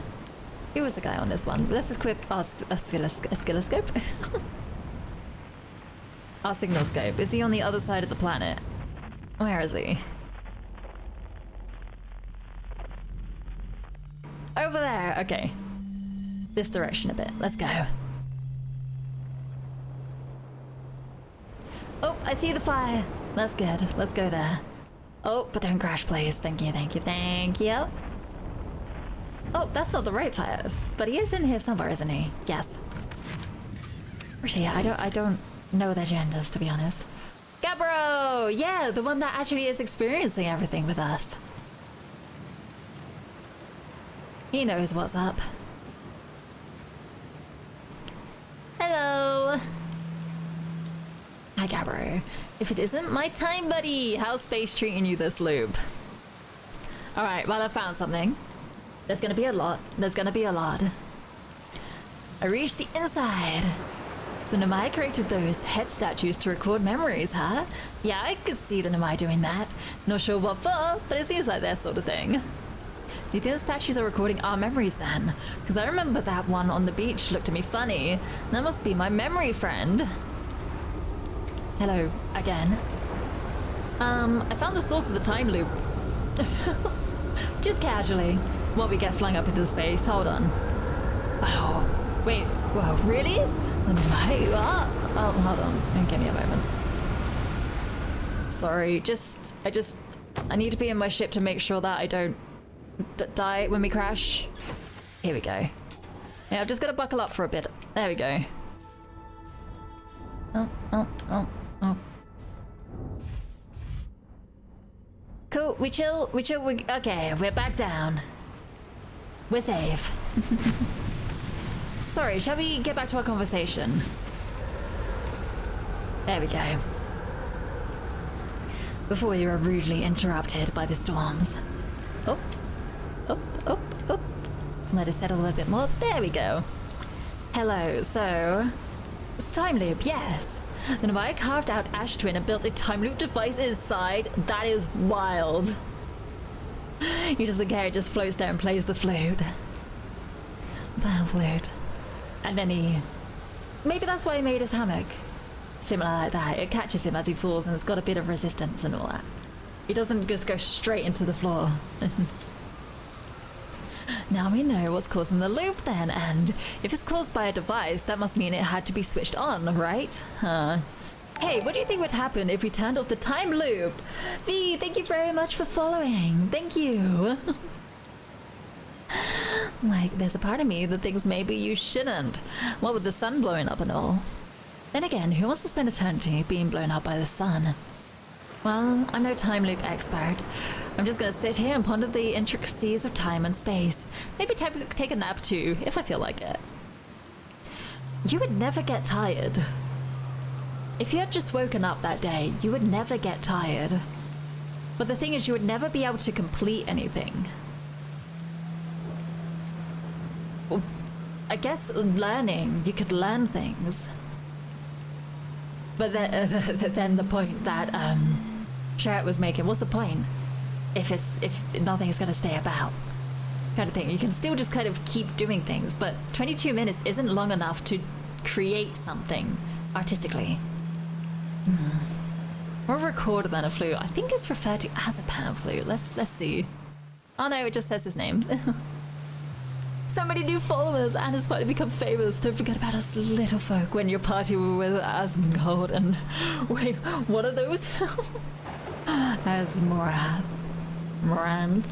Who was the guy on this one? Let's equip our oscilloscope. Our signal scope. Is he on the other side of the planet? Where is he? Over there, okay. This direction a bit, let's go. Oh, I see the fire. That's good, let's go there. Oh, but don't crash please, thank you, thank you, thank you. Oh, that's not the right fire, but he is in here somewhere, isn't he? Yes. Where's he? I don't know their genders, to be honest. Gabro! Yeah, the one that actually is experiencing everything with us. He knows what's up. Hello! Hi, Gabro. If it isn't my time buddy, how's space treating you this loop? Alright, well I found something. There's gonna be a lot. There's gonna be a lot. I reached the inside. So Namai created those head statues to record memories, huh? Yeah, I could see the Namai doing that. Not sure what for, but it seems like their sort of thing. Do you think the statues are recording our memories then? Because I remember that one on the beach looked at me funny. That must be my memory friend. Hello, again. I found the source of the time loop. Just casually. While we get flung up into space. Hold on. Wow. Wait, whoa, really? Oh, hold on. Give me a moment. Sorry, I need to be in my ship to make sure that I don't die when we crash. Here we go. Yeah, I've just got to buckle up for a bit. There we go. Oh. Cool, we chill, okay, we're back down. We're safe. Sorry, shall we get back to our conversation? There we go. Before we were rudely interrupted by the storms. Oh. Let us settle a little bit more. There we go. Hello, so... It's time loop, yes. The Namai carved out Ash Twin and built a time loop device inside. That is wild. He doesn't care, it just floats there and plays the flute. The flute. And then he... Maybe that's why he made his hammock. Similar like that. It catches him as he falls and it's got a bit of resistance and all that. He doesn't just go straight into the floor. Now we know what's causing the loop then, and if it's caused by a device, that must mean it had to be switched on, right? Hey, what do you think would happen if we turned off the time loop? V, thank you very much for following. Thank you. Like, there's a part of me that thinks maybe you shouldn't. What with the sun blowing up and all. Then again, who wants to spend eternity being blown up by the sun? Well, I'm no time loop expert. I'm just gonna sit here and ponder the intricacies of time and space. Maybe take a nap too, if I feel like it. You would never get tired. If you had just woken up that day, you would never get tired. But the thing is, you would never be able to complete anything. Well, I guess learning, you could learn things. But then the point that Sherrett was making, what's the point? If nothing is going to stay about, kind of thing. You can still just kind of keep doing things, but 22 minutes isn't long enough to create something artistically. More of a recorder than a flute. I think it's referred to as a pan flute. Let's see. Oh no, it just says his name. So many new followers, and has finally become famous. Don't forget about us little folk when your party were with Asmongold and... Wait, what are those? Asmorath. Moranth.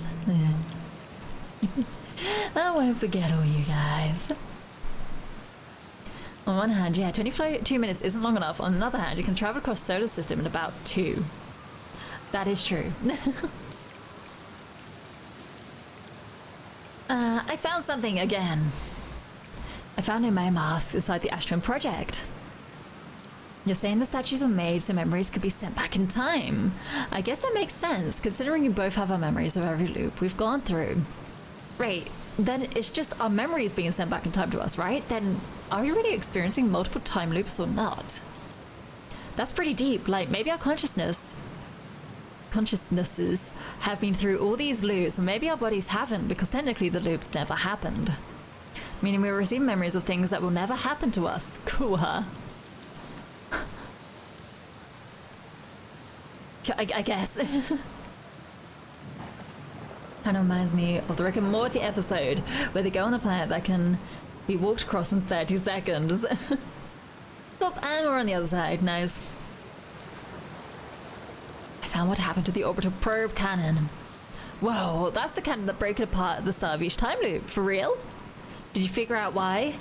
I won't forget all you guys. On one hand, yeah, 22 minutes isn't long enough. On the other hand, you can travel across the solar system in about 2. That is true. I found something again. I found no masks inside the Ashtron project. You're saying the statues were made so memories could be sent back in time. I guess that makes sense, considering you both have our memories of every loop we've gone through. Right, then it's just our memories being sent back in time to us, right? Then are we really experiencing multiple time loops or not? That's pretty deep. Like, maybe our consciousnesses have been through all these loops, but maybe our bodies haven't, because technically the loops never happened. Meaning we receive memories of things that will never happen to us. Cool, huh? I guess. Kind of reminds me of the Rick and Morty episode where they go on a planet that can be walked across in 30 seconds. Oh, and we're on the other side. Nice. I found what happened to the orbital probe cannon. Whoa, that's the cannon that broke it apart at the start of each time loop. For real? Did you figure out why?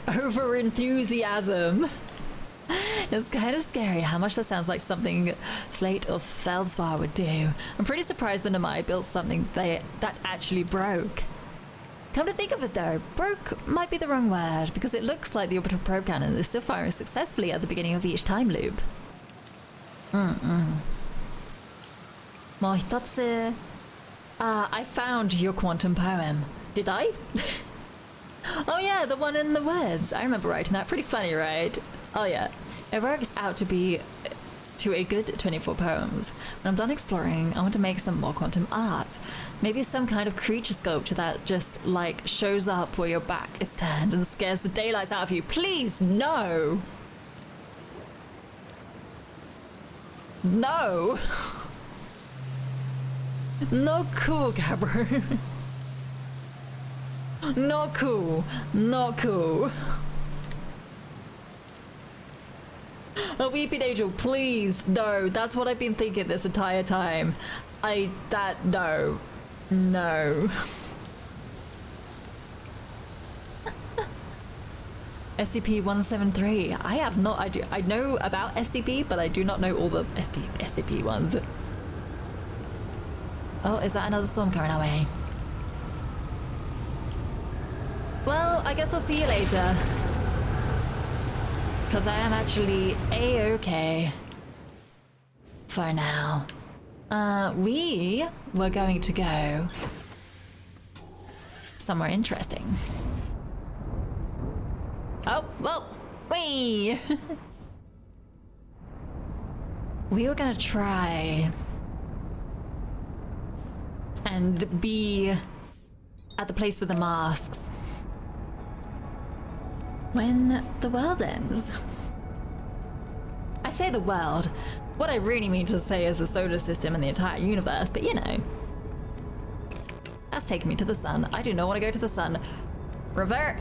Over enthusiasm. It's kind of scary how much that sounds like something Slate or Feldspar would do. I'm pretty surprised that Namai built something that actually broke. Come to think of it though, broke might be the wrong word, because it looks like the orbital probe cannon is still firing successfully at the beginning of each time loop. I found your quantum poem. Did I? Oh yeah, the one in the words. I remember writing that. Pretty funny, right? Oh yeah. It works out to be to a good 24 poems. When I'm done exploring, I want to make some more quantum art. Maybe some kind of creature sculpture that just, like, shows up where your back is turned and scares the daylights out of you. Please, no! No! Not cool, Gabro. Not cool. Not cool. A weeping angel, please, no. That's what I've been thinking this entire time. No. No. SCP-173. I know about SCP, but I do not know all the SCP ones. Oh, is that another storm coming our way? Well, I guess I'll see you later. Because I am actually A-okay for now. We were going to go somewhere interesting. Oh, well, wait. We were gonna try and be at the place with the masks when the world ends. I say the world. What I really mean to say is the solar system and the entire universe, but you know. That's taking me to the sun. I do not want to go to the sun. Revert.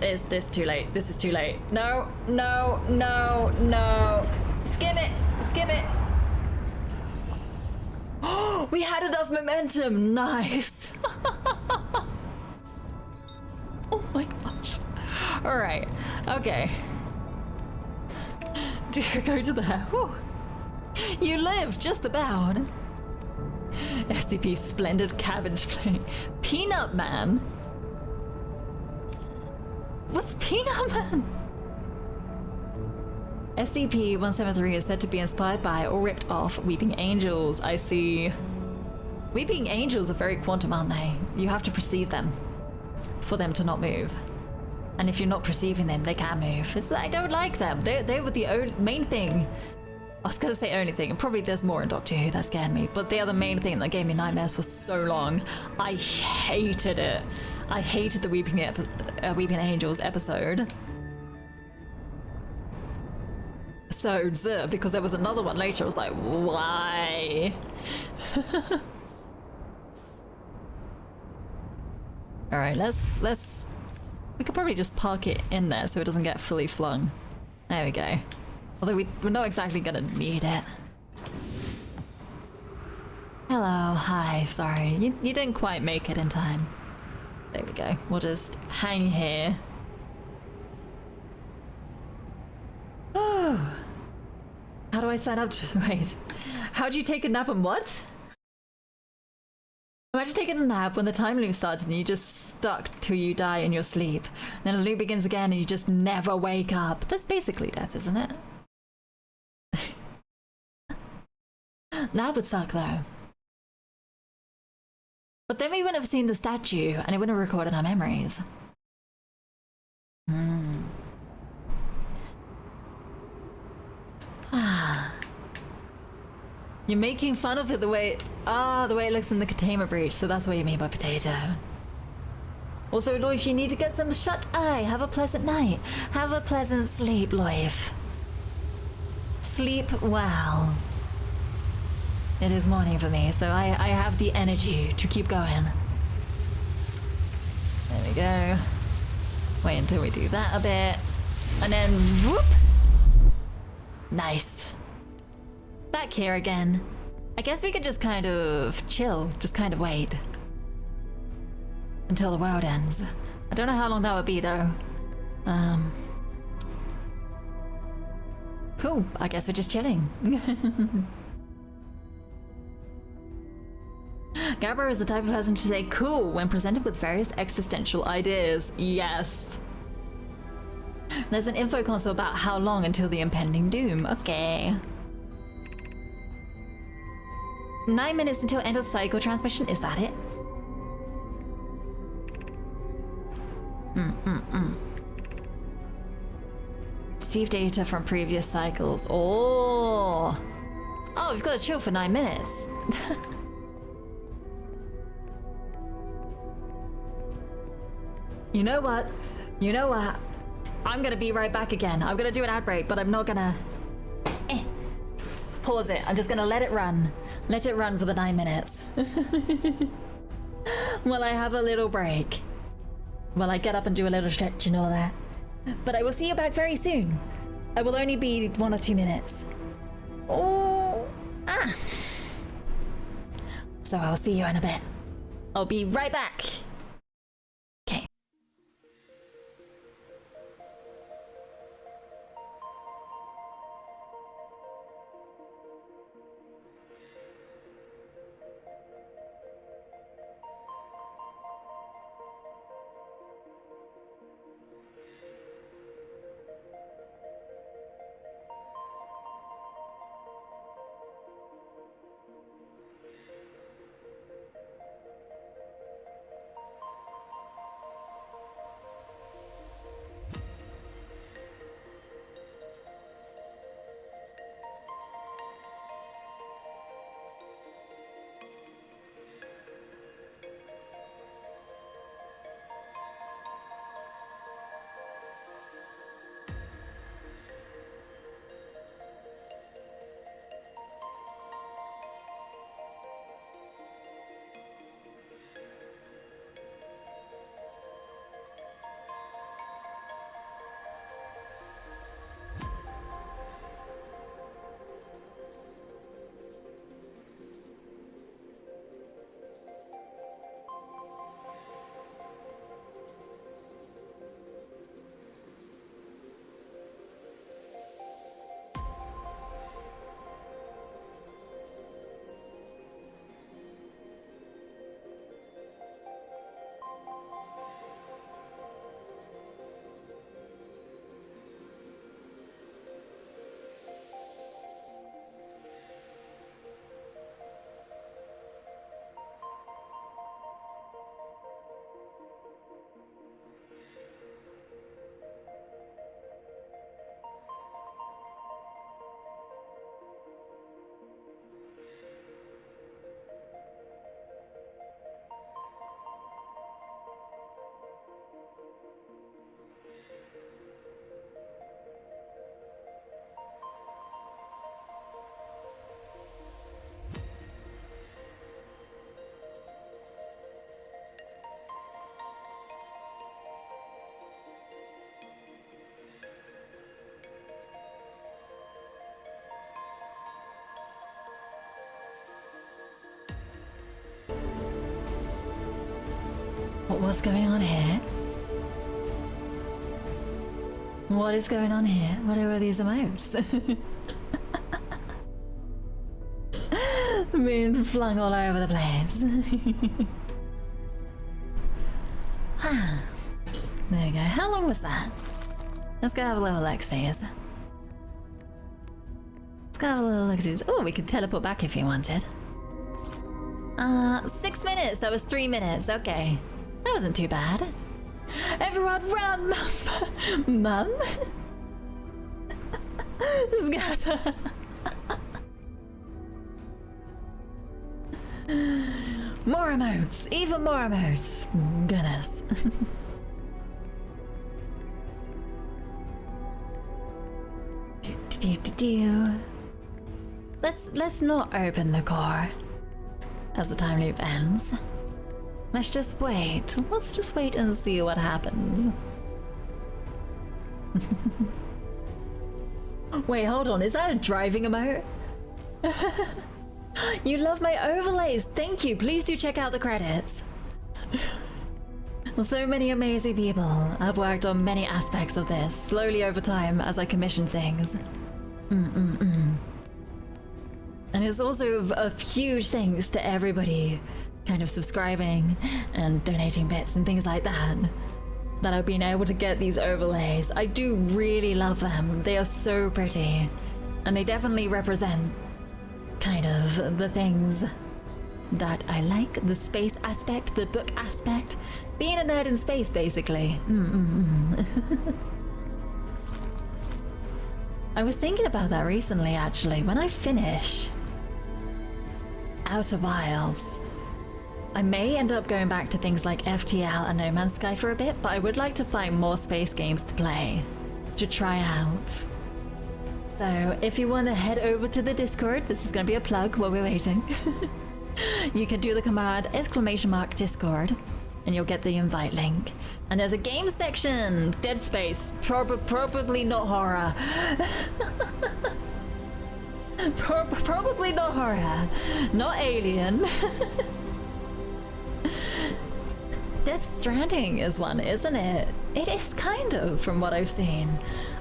Is this too late? This is too late. No, no, no, no. Skim it, skim it. Oh, we had enough momentum. Nice. Oh my gosh. All right. Okay. Do you go to there? Whew. You live just about. SCP Splendid Cabbage Plate. Peanut Man? What's Peanut Man? SCP-173 is said to be inspired by or ripped off Weeping Angels. I see. Weeping Angels are very quantum, aren't they? You have to perceive them for them to not move. And if you're not perceiving them, they can move. I don't like them. They were the main thing. I was gonna say only thing, and probably there's more in Doctor Who that scared me, but they are the main thing that gave me nightmares for so long. I hated it. I hated the Weeping Angels episode. episodes because there was another one later. I was like, why? All right, let's. We could probably just park it in there so it doesn't get fully flung. There we go. Although we're not exactly gonna need it. Hello, hi, sorry. You didn't quite make it in time. There we go. We'll just hang here. Oh. How do I sign up to... Wait. How do you take a nap and what? Imagine taking a nap when the time loop started and you just stuck till you die in your sleep. Then the loop begins again and you just never wake up. That's basically death, isn't it? That would suck though. But then we wouldn't have seen the statue and it wouldn't have recorded our memories. You're making fun of it the way it looks in the containment breach, so that's what you mean by potato. Also, Loif, you need to get some shut-eye. Have a pleasant night. Have a pleasant sleep, Loif. Sleep well. It is morning for me, so I have the energy to keep going. There we go. Wait until we do that a bit. And then, whoop! Nice. Back here again. I guess we could just kind of chill, just kind of wait. Until the world ends. I don't know how long that would be though. Cool, I guess we're just chilling. Gabber is the type of person to say cool when presented with various existential ideas. Yes. There's an info console about how long until the impending doom. Okay. 9 minutes until end of cycle transmission, is that it? Receive data from previous cycles. Oh, we've got to chill for 9 minutes. You know what? I'm gonna be right back again. I'm gonna do an ad break, but I'm not gonna pause it. I'm just gonna let it run. Let it run for the 9 minutes. While I have a little break. While I get up and do a little stretch and all that. But I will see you back very soon. I will only be 1 or 2 minutes. So I'll see you in a bit. I'll be right back. Okay. What's going on here? What is going on here? What are these emotes? Being flung all over the place. There you go. How long was that? Let's go have a little look-sees. Let's go have a little look-sees. Oh, we could teleport back if you wanted. 6 minutes. That was 3 minutes. Okay. That wasn't too bad. Everyone run, mouse. Mum? Scatter. More emotes. Even more emotes. Goodness. Let's not open the core as the time loop ends. Let's just wait. Let's just wait and see what happens. Wait, hold on. Is that a driving emote? You love my overlays. Thank you. Please do check out the credits. So many amazing people have worked on many aspects of this, slowly over time as I commissioned things. And it's also a huge thanks to everybody kind of subscribing and donating bits and things like that, that I've been able to get these overlays. I do really love them. They are so pretty. And they definitely represent kind of the things that I like. The space aspect, the book aspect. Being a nerd in space, basically. I was thinking about that recently, actually. When I finish Outer Wilds, I may end up going back to things like FTL and No Man's Sky for a bit, but I would like to find more space games to play, to try out. So if you want to head over to the Discord, this is going to be a plug while we're waiting. You can do the command !Discord and you'll get the invite link. And there's a game section, Dead Space, probably not horror. Probably not horror, not Alien. Death Stranding is one, isn't it? It is kind of, from what I've seen.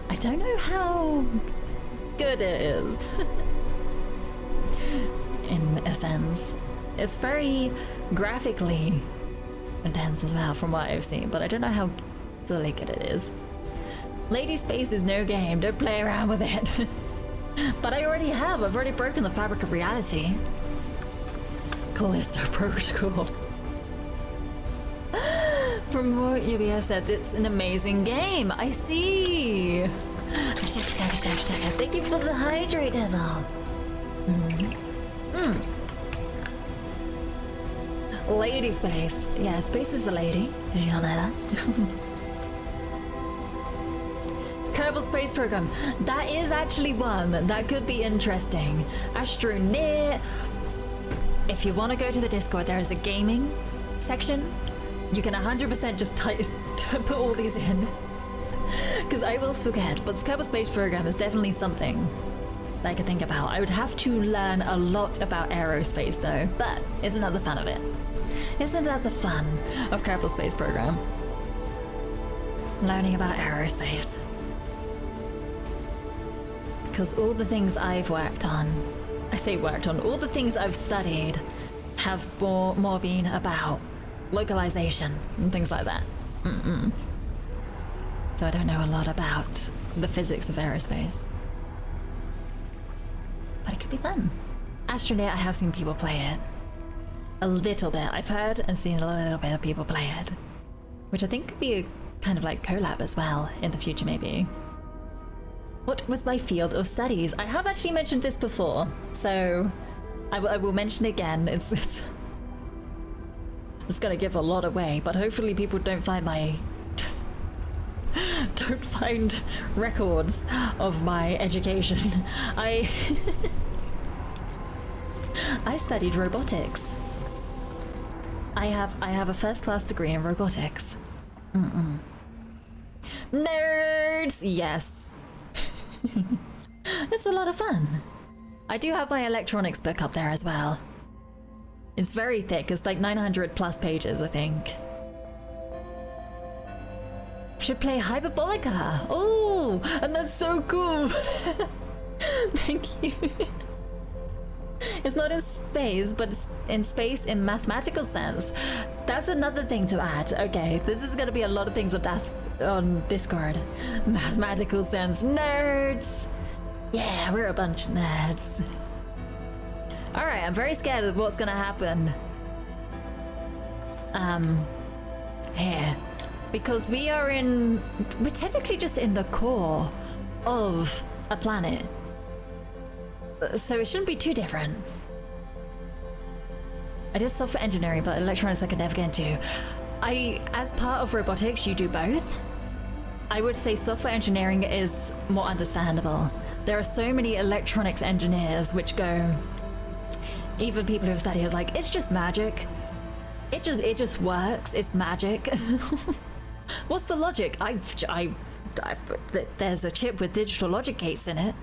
I don't know how good it is. In a sense. It's very graphically intense as well, from what I've seen, but I don't know how really good it is. Lady Space is no game, don't play around with it. But I already have, I've already broken the fabric of reality. Callisto Protocol. From what UBS said, it's an amazing game. I see. Thank you for the hydrate, Devil. Lady Space. Yeah, Space is a lady. Did you not know that? Kerbal Space Program. That is actually one that could be interesting. Astroneer. If you want to go to the Discord, there is a gaming section. You can 100% just put all these in. Because I will forget, but Kerbal Space Program is definitely something that I could think about. I would have to learn a lot about aerospace though, but isn't that the fun of it? Isn't that the fun of Kerbal Space Program? Learning about aerospace. Because all the things I've worked on, I say worked on, all the things I've studied have more been about localization and things like that. So I don't know a lot about the physics of aerospace. But it could be fun. Astroneer, I have seen people play it. A little bit. I've heard and seen a little bit of people play it. Which I think could be a kind of like collab as well in the future, maybe. What was my field of studies? I have actually mentioned this before, so I will mention it again. It's gonna give a lot away, but hopefully people don't find records of my education. I studied robotics. I have a first-class degree in robotics. Nerds! Yes. It's a lot of fun. I do have my electronics book up there as well. It's very thick. It's like 900 plus pages, I think. should play Hyperbolica. Oh, and that's so cool. Thank you. It's not in space, but it's in space in mathematical sense. That's another thing to add. Okay, this is gonna be a lot of things on Discord. Mathematical sense. Nerds! Yeah, we're a bunch of nerds. Alright, I'm very scared of what's gonna happen. Here. Because we're technically just in the core of a planet. So it shouldn't be too different. I did software engineering, but electronics I could never get into. As part of robotics, you do both. I would say software engineering is more understandable. There are so many electronics engineers which go, even people who have studied like, it's just magic. It just works, it's magic. What's the logic? There's a chip with digital logic gates in it.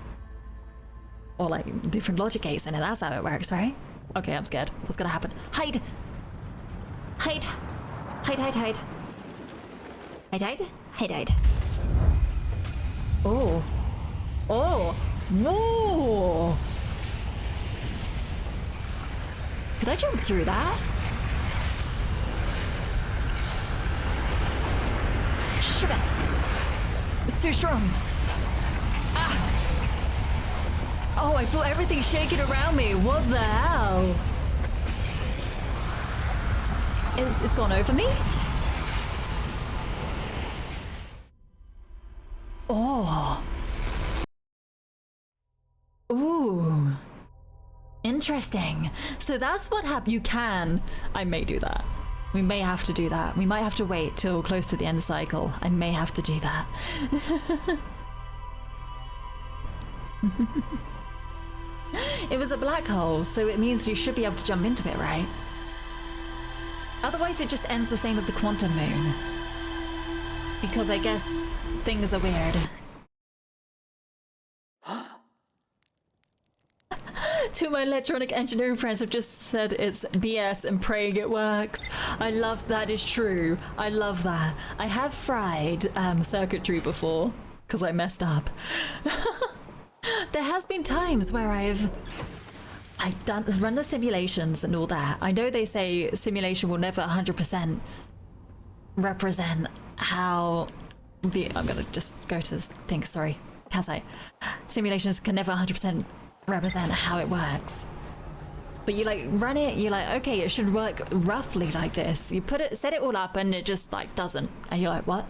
Or like different logic gates in it, that's how it works, right? Okay, I'm scared. What's gonna happen? Hide! Hide! Hide, hide, hide. Hide, hide? Hide, hide. Oh. Oh! Whoa! Could I jump through that? Sugar! It's too strong. Ah! Oh, I feel everything shaking around me. What the hell? It's gone over me? Oh. Ooh. Interesting. So that's what happened. You can. I may do that. We may have to do that. We might have to wait till close to the end cycle. I may have to do that. It was a black hole, so it means you should be able to jump into it, right? Otherwise it just ends the same as the quantum moon. Because I guess things are weird. Two of my electronic engineering friends have just said it's BS and praying it works. I love that is true. I love that. I have fried circuitry before because I messed up. There has been times where I've run the simulations and all that. I know they say simulation will never 100% represent how I'm gonna just go to this thing, sorry, campsite. Simulations can never 100% represent how it works. But you like run it, you're like, okay, it should work roughly like this. You set it all up and it just like doesn't. And you're like, what?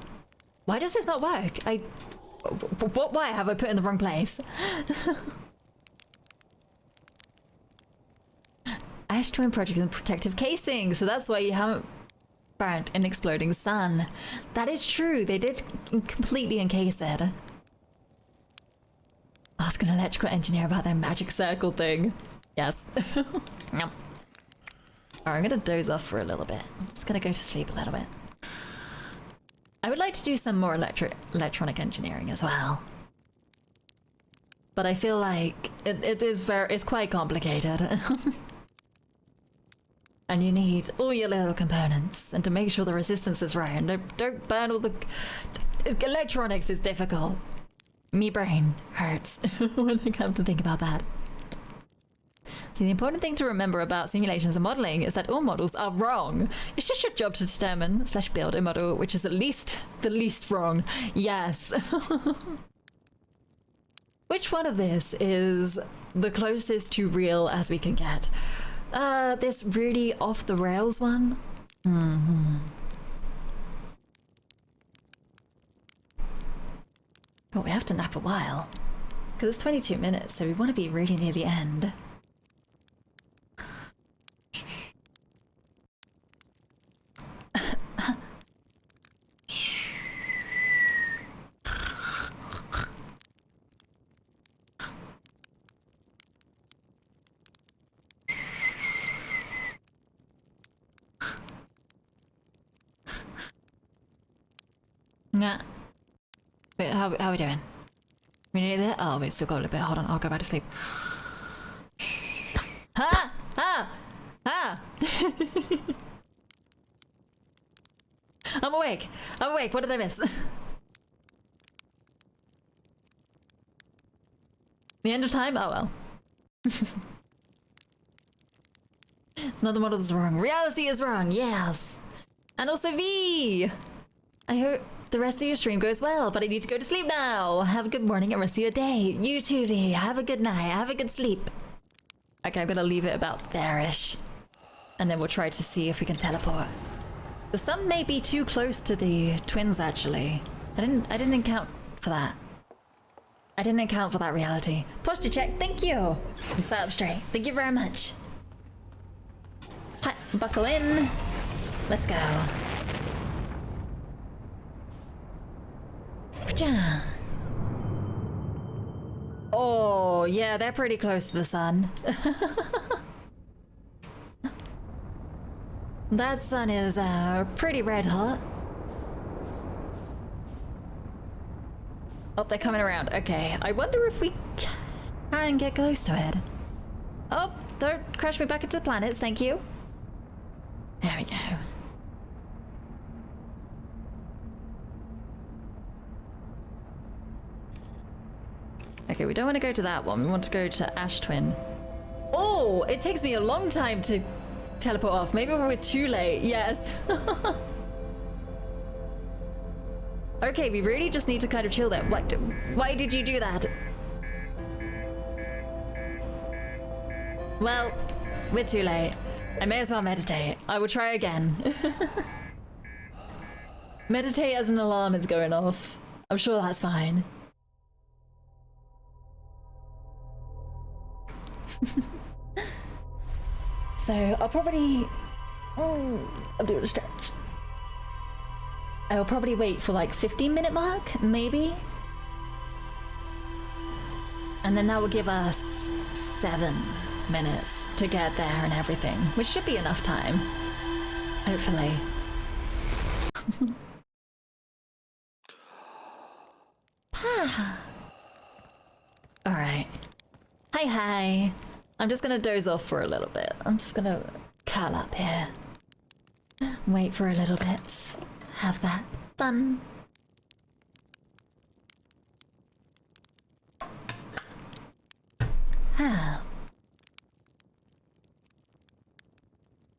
Why does this not work? Why have I put in the wrong place? Ash Twin Project and protective casing, so that's why you haven't burnt an exploding sun. That is true, they did completely encase it. Ask an electrical engineer about their magic circle thing. Yes. Alright, I'm gonna doze off for a little bit. I'm just gonna go to sleep a little bit. I would like to do some more electronic engineering as well. But I feel like it's quite complicated. And you need all your little components, and to make sure the resistance is right, and don't burn all the... Electronics is difficult. Me brain hurts when I come to think about that. See, the important thing to remember about simulations and modeling is that all models are wrong. It's just your job to determine / build a model which is at least the least wrong. Yes. Which one of this is the closest to real as we can get? This really off the rails one? But we have to nap a while. Because it's 22 minutes, so we want to be really near the end. Nah. Wait, how are we doing? We need it? Oh, we've still got a little bit. Hold on, I'll go back to sleep. Ha! Ha! Ha! I'm awake! I'm awake! What did I miss? The end of time? Oh well. It's not the model that's wrong. Reality is wrong, yes! And also V! I hope the rest of your stream goes well, but I need to go to sleep now. Have a good morning and rest of your day. You too, V. Have a good night. Have a good sleep. Okay, I'm gonna leave it about there-ish. And then we'll try to see if we can teleport. The sun may be too close to the twins, actually. I didn't account for that. I didn't account for that reality. Posture check, thank you! Sat up straight. Thank you very much. Hi, buckle in. Let's go. Oh, yeah, they're pretty close to the sun. That sun is pretty red hot. Oh, they're coming around. Okay, I wonder if we can get close to it. Oh, don't crash me back into the planets, thank you. There we go. Okay, we don't want to go to that one. We want to go to Ash Twin. Oh, it takes me a long time to teleport off. Maybe we're too late. Yes. Okay, we really just need to kind of chill there. Why did you do that? Well, we're too late. I may as well meditate. I will try again. Meditate as an alarm is going off. I'm sure that's fine. So I'll probably... I'll do a stretch. I'll probably wait for like 15-minute mark, maybe? And then that will give us 7 minutes to get there and everything, which should be enough time. Hopefully. Alright. Hi. I'm just gonna doze off for a little bit. I'm just gonna curl up here. Wait for a little bit. Have that fun.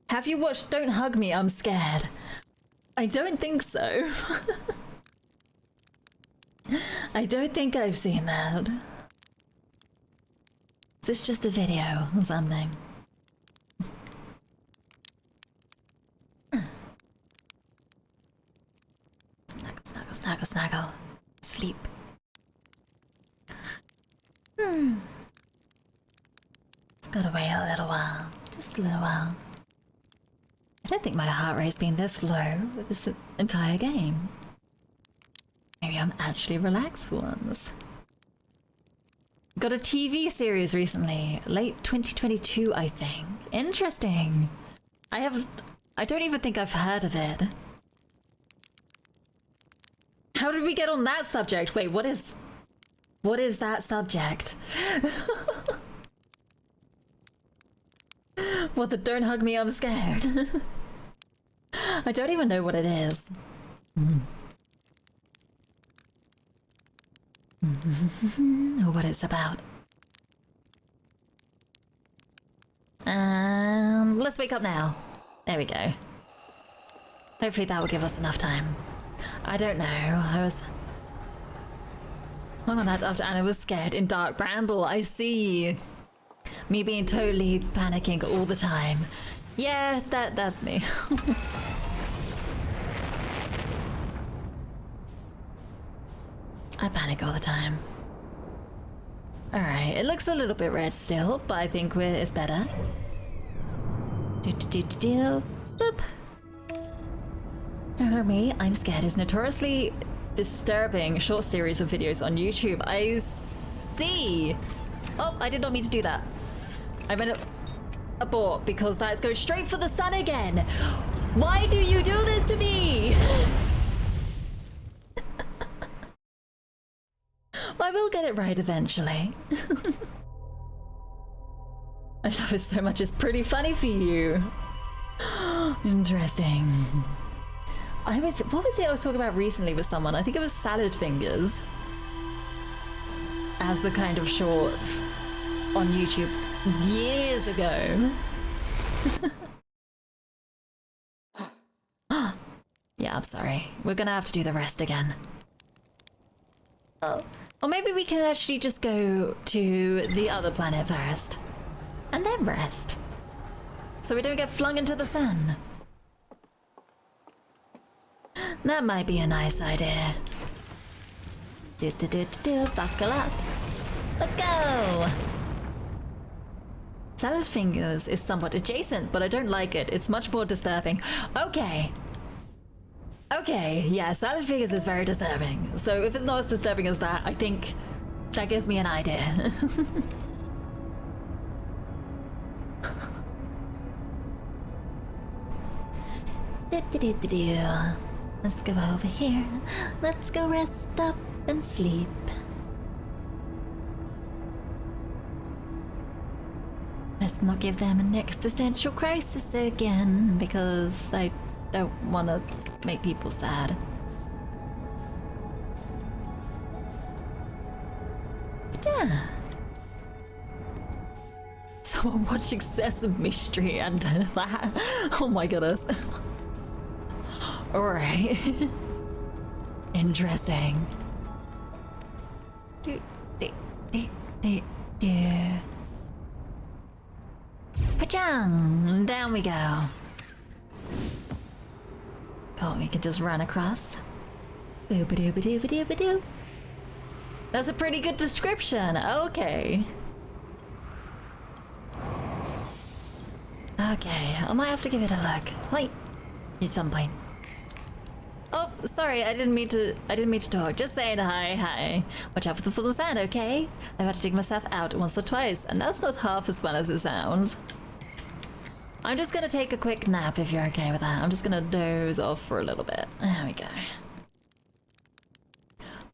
Have you watched Don't Hug Me, I'm Scared? I don't think so. I don't think I've seen that. Is this just a video or something? Snuggle. Sleep. It's gotta wait a little while. Just a little while. I don't think my heart rate's been this low with this entire game. Maybe I'm actually relaxed for once. Got a TV series recently. Late 2022, I think. Interesting. I don't even think I've heard of it. How did we get on that subject? Wait, what is that subject? What, the Don't Hug Me, I'm Scared? I don't even know what it is. Or what it's about. Let's wake up now. There we go. Hopefully that will give us enough time. I don't know. I was long on that after Anna was scared in Dark Bramble. I see. Me being totally panicking all the time. Yeah, that's me. I panic all the time. Alright, it looks a little bit red still, but I think it's better. Boop. For me, I'm Scared is notoriously disturbing short series of videos on YouTube. I see. Oh, I did not mean to do that. I meant to abort because that's going straight for the sun again. Why do you do this to me? I will get it right eventually. I love it so much. It's pretty funny for you. Interesting. What was it I was talking about recently with someone? I think it was salad fingers. as the kind of shorts on YouTube years ago. Yeah, I'm sorry. We're gonna have to do the rest again. Oh. Or maybe we can actually just go to the other planet first. And then rest. So we don't get flung into the sun. That might be a nice idea. Buckle up. Let's go! Salad fingers is somewhat adjacent, but I don't like it. It's much more disturbing. Okay. Okay, yeah, salad fingers is very disturbing. So if it's not as disturbing as that, I think that gives me an idea. Let's go over here. Let's go rest up and sleep. Let's not give them an existential crisis again, because I don't want to make people sad. But yeah. Someone watching Sesame Street and that. Oh my goodness. Alright. Interesting. Pajang! Down we go. Oh, we can just run across. Boo-ba-doo-ba-doo-ba-doo-ba-doo. That's a pretty good description. Okay. Okay, I might have to give it a look. Wait, at some point. Oh, sorry, I didn't mean to talk. Just saying hi. Watch out for the full sand, okay? I've had to dig myself out once or twice, and that's not half as fun as it sounds. I'm just gonna take a quick nap if you're okay with that. I'm just gonna doze off for a little bit. There we go.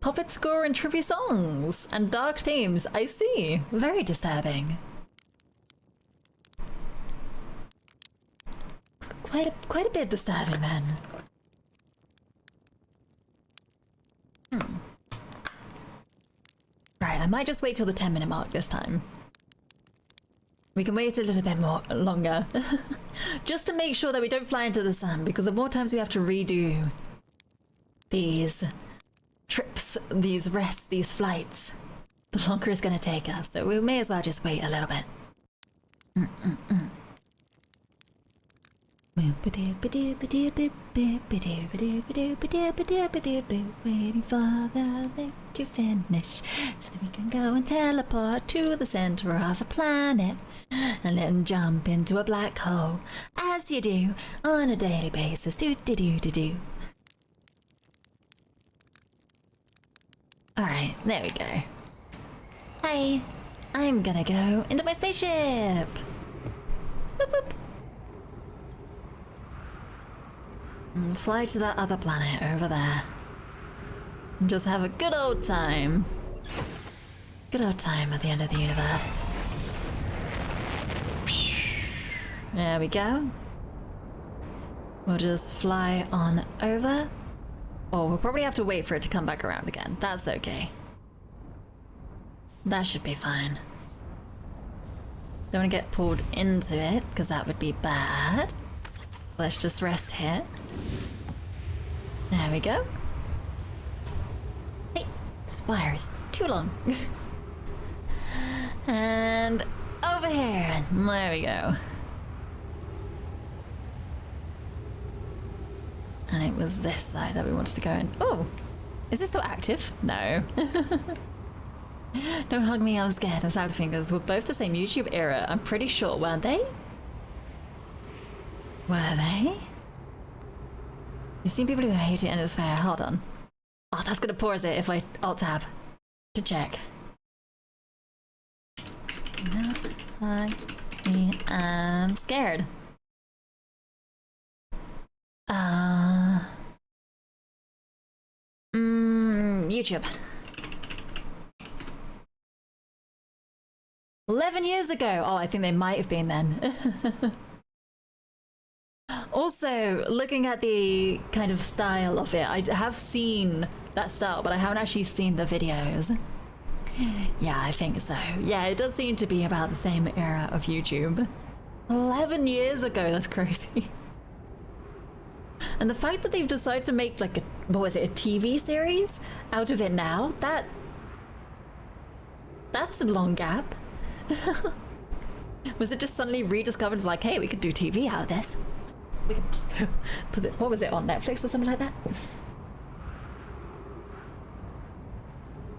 Puppet score and trippy songs and dark themes. I see. Very disturbing. Quite a bit disturbing then. Right, I might just wait till the 10-minute mark this time. We can wait a little bit more longer. Just to make sure that we don't fly into the sun, because the more times we have to redo these trips, these rests, these flights, the longer it's going to take us. So we may as well just wait a little bit. Waiting for the thing to finish so that we can go and teleport to the center of a planet and then jump into a black hole, as you do on a daily basis. Alright, there we go. Hi, I'm gonna go into my spaceship. Boop, boop. And fly to that other planet over there. And just have a good old time. Good old time at the end of the universe. There we go. We'll just fly on over. Or we'll probably have to wait for it to come back around again. That's okay. That should be fine. Don't want to get pulled into it, because that would be bad. Let's just rest here. There we go. Hey, this wire is too long. And over here. There we go. And it was this side that we wanted to go in. Oh, is this still active? No. Don't hug me, I was scared. And Salad Fingers were both the same YouTube era. I'm pretty sure, weren't they? Were they? You've seen people who hate it and it's fair. Hold on. Oh, that's gonna pause it if I alt-tab to check. No, I am scared. YouTube. 11 years ago. Oh, I think they might have been then. Also, looking at the kind of style of it, I have seen that style, but I haven't actually seen the videos. Yeah, I think so. Yeah, it does seem to be about the same era of YouTube. 11 years ago, that's crazy. And the fact that they've decided to make like a, what was it, a TV series out of it now, that's a long gap. Was it just suddenly rediscovered like, hey, we could do TV out of this? We could put it, what was it, on Netflix or something like that?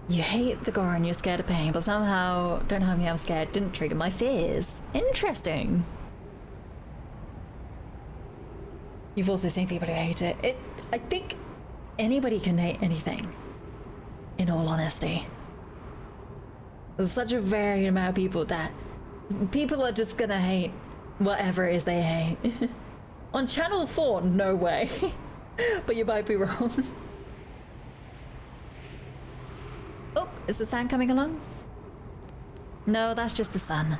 You hate the gore and you're scared of pain, but somehow Don't Harm Me, I'm Scared didn't trigger my fears. Interesting. You've also seen people who hate it. I think anybody can hate anything, in all honesty. There's such a varied amount of people that people are just gonna hate whatever it is they hate. On Channel 4, no way. But you might be wrong. Oh, is the sand coming along? No, that's just the sun.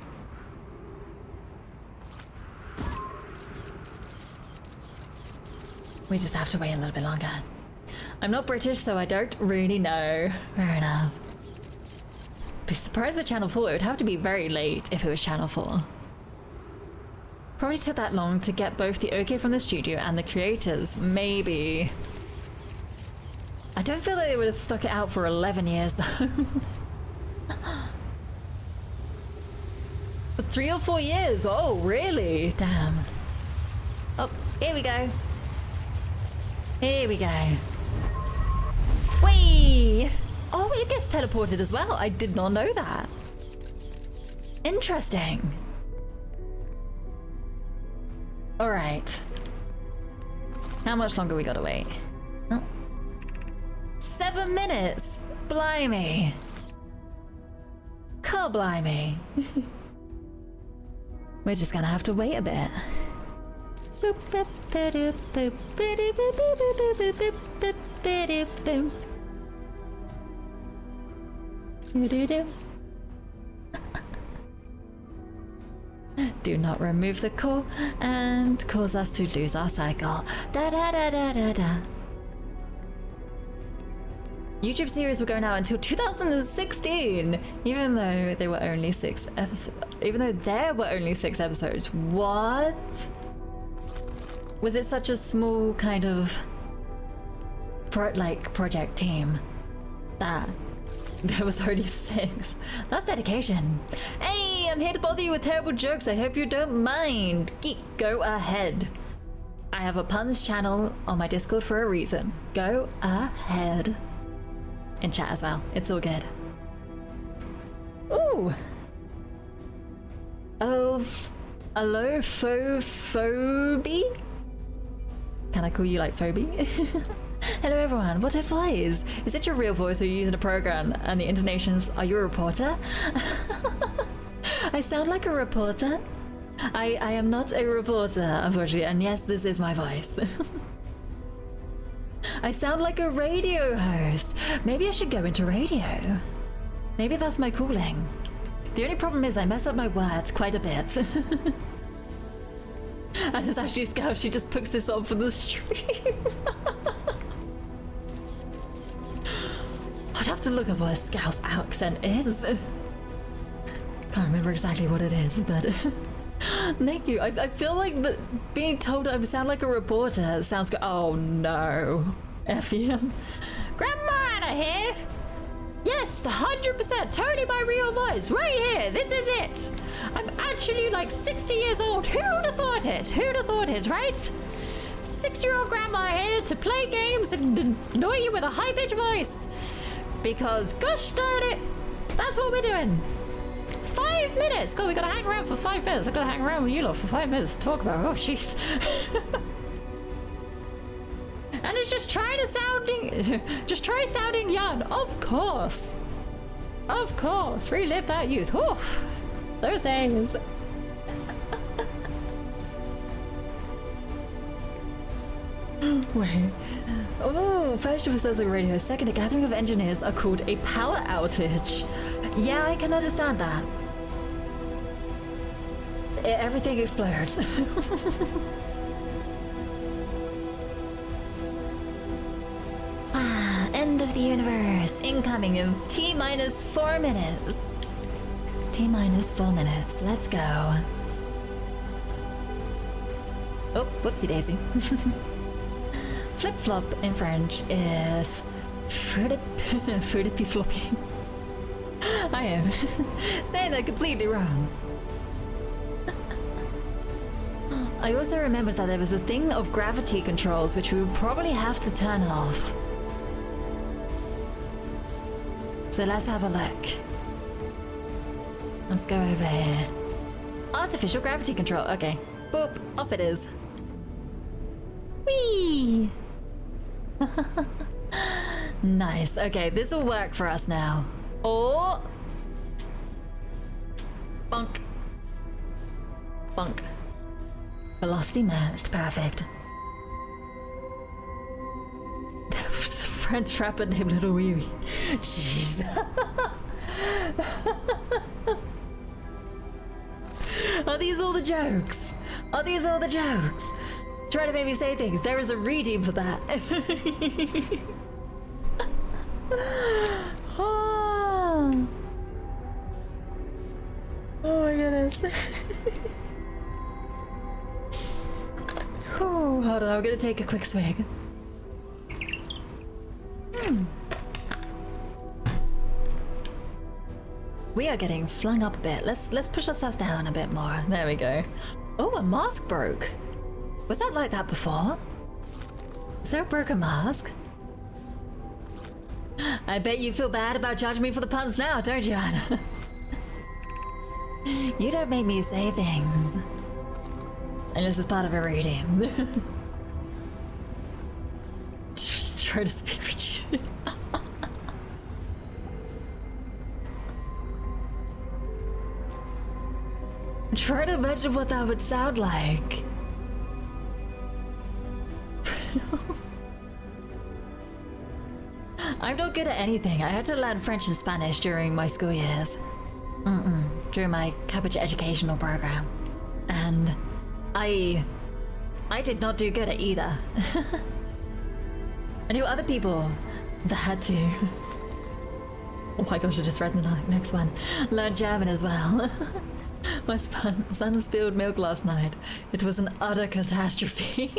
We just have to wait a little bit longer. I'm not British, so I don't really know. Fair enough. Be surprised with Channel 4. It would have to be very late if it was Channel 4. Probably took that long to get both the okay from the studio and the creators. Maybe. I don't feel like they would have stuck it out for 11 years though. 3 or 4 years? Oh, really? Damn. Oh, here we go. Here we go. Whee! Oh, it gets teleported as well. I did not know that. Interesting. All right. How much longer we gotta wait? Oh. 7 minutes! Blimey. God blimey. We're just gonna have to wait a bit. Do not remove the core and cause us to lose our cycle. Da da da da da da. YouTube series were going out until 2016, even though they were only 6 episodes. Even though there were only 6 episodes. What? Was it such a small kind of project team that there was already 6? That's dedication. Hey, I'm here to bother you with terrible jokes. I hope you don't mind. Go ahead. I have a puns channel on my Discord for a reason. Go ahead. In chat as well. It's all good. Ooh. Oh, hello, Phoebe? Can I call you like Phoebe? Hello everyone, what advice? Is it your real voice or are you using a program and the intonations, are you a reporter? I sound like a reporter. I am not a reporter, unfortunately, and yes, this is my voice. I sound like a radio host. Maybe I should go into radio. Maybe that's my calling. The only problem is I mess up my words quite a bit. And it's actually Scout, she just puts this on for the stream. I'd have to look up what a Scout's accent is. Can't remember exactly what it is, but thank you. I feel like being told I sound like a reporter sounds good. Oh no. F-E-M. Grandma here. Yes, 100%. Totally my real voice. Right here. This is it. I'm actually like 60 years old. Who'd have thought it? Who'd have thought it, right? 6-year-old grandma here to play games and annoy you with a high-pitched voice. Because gosh darn it, that's what we're doing. 5 minutes. God, we gotta hang around for 5 minutes. I gotta hang around with you lot for 5 minutes to talk about. Oh, jeez. And it's just trying to just try sounding young. Of course. Of course. Relive that youth. Oof. Those days. Wait. Oh, first of all says a radio. Second, a gathering of engineers are called a power outage. Yeah, I can understand that. Everything explodes. End of the universe. Incoming in T-minus 4 minutes. T-minus 4 minutes. Let's go. Oh, whoopsie daisy. Flip-flop in French is fruity floppy. I am saying that completely wrong. I also remembered that there was a thing of gravity controls which we would probably have to turn off. So let's have a look. Let's go over here. Artificial gravity control. Okay. Boop. Off it is. Whee! Nice. Okay, this will work for us now. Oh! Bunk. Bunk. Velocity matched. Perfect. There was a French rapper named Little Wee Wee. Jeez. Are these all the jokes? Are these all the jokes? Try to make me say things. There is a redeem for that. Oh. Oh my goodness. Oh, hold on, I'm gonna take a quick swig. We are getting flung up a bit. Let's push ourselves down a bit more. There we go. Oh, a mask broke. Was that like that before? Was there a broken mask? I bet you feel bad about judging me for the puns now, don't you, Anna? You don't make me say things. And this is part of a reading. Just try to speak for you. Try to imagine what that would sound like. I'm not good at anything. I had to learn French and Spanish during my school years. During my cabbage educational program. And I did not do good at either. I knew other people that had to. Oh my gosh, I just read the next one. Learn German as well. My son spilled milk last night. It was an utter catastrophe.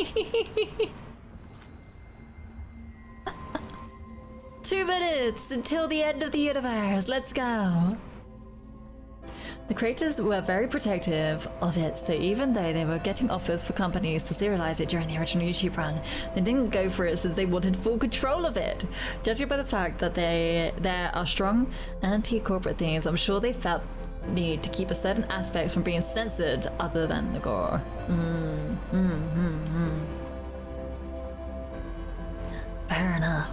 2 minutes until the end of the universe. Let's go. The creators were very protective of it, so even though they were getting offers for companies to serialize it during the original YouTube run, they didn't go for it since they wanted full control of it. Judging by the fact that there are strong anti-corporate themes, I'm sure they felt need to keep a certain aspects from being censored other than the gore. Fair enough.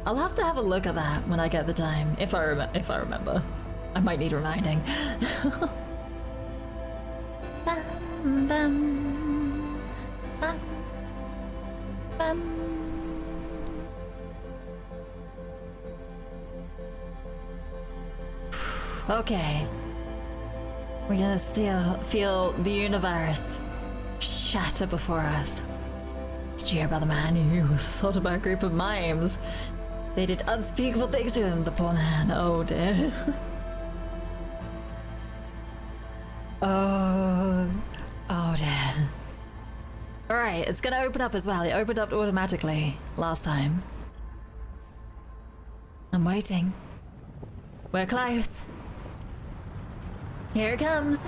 I'll have to have a look at that when I get the time, if I remember. I might need reminding. Bam, bam, bam, bam. Okay. We're gonna still feel the universe shatter before us. Did you hear about the man who was assaulted by a group of mimes? They did unspeakable things to him, the poor man. Oh dear. Oh dear. Alright, it's gonna open up as well. It opened up automatically last time. I'm waiting. We're close. Here it comes.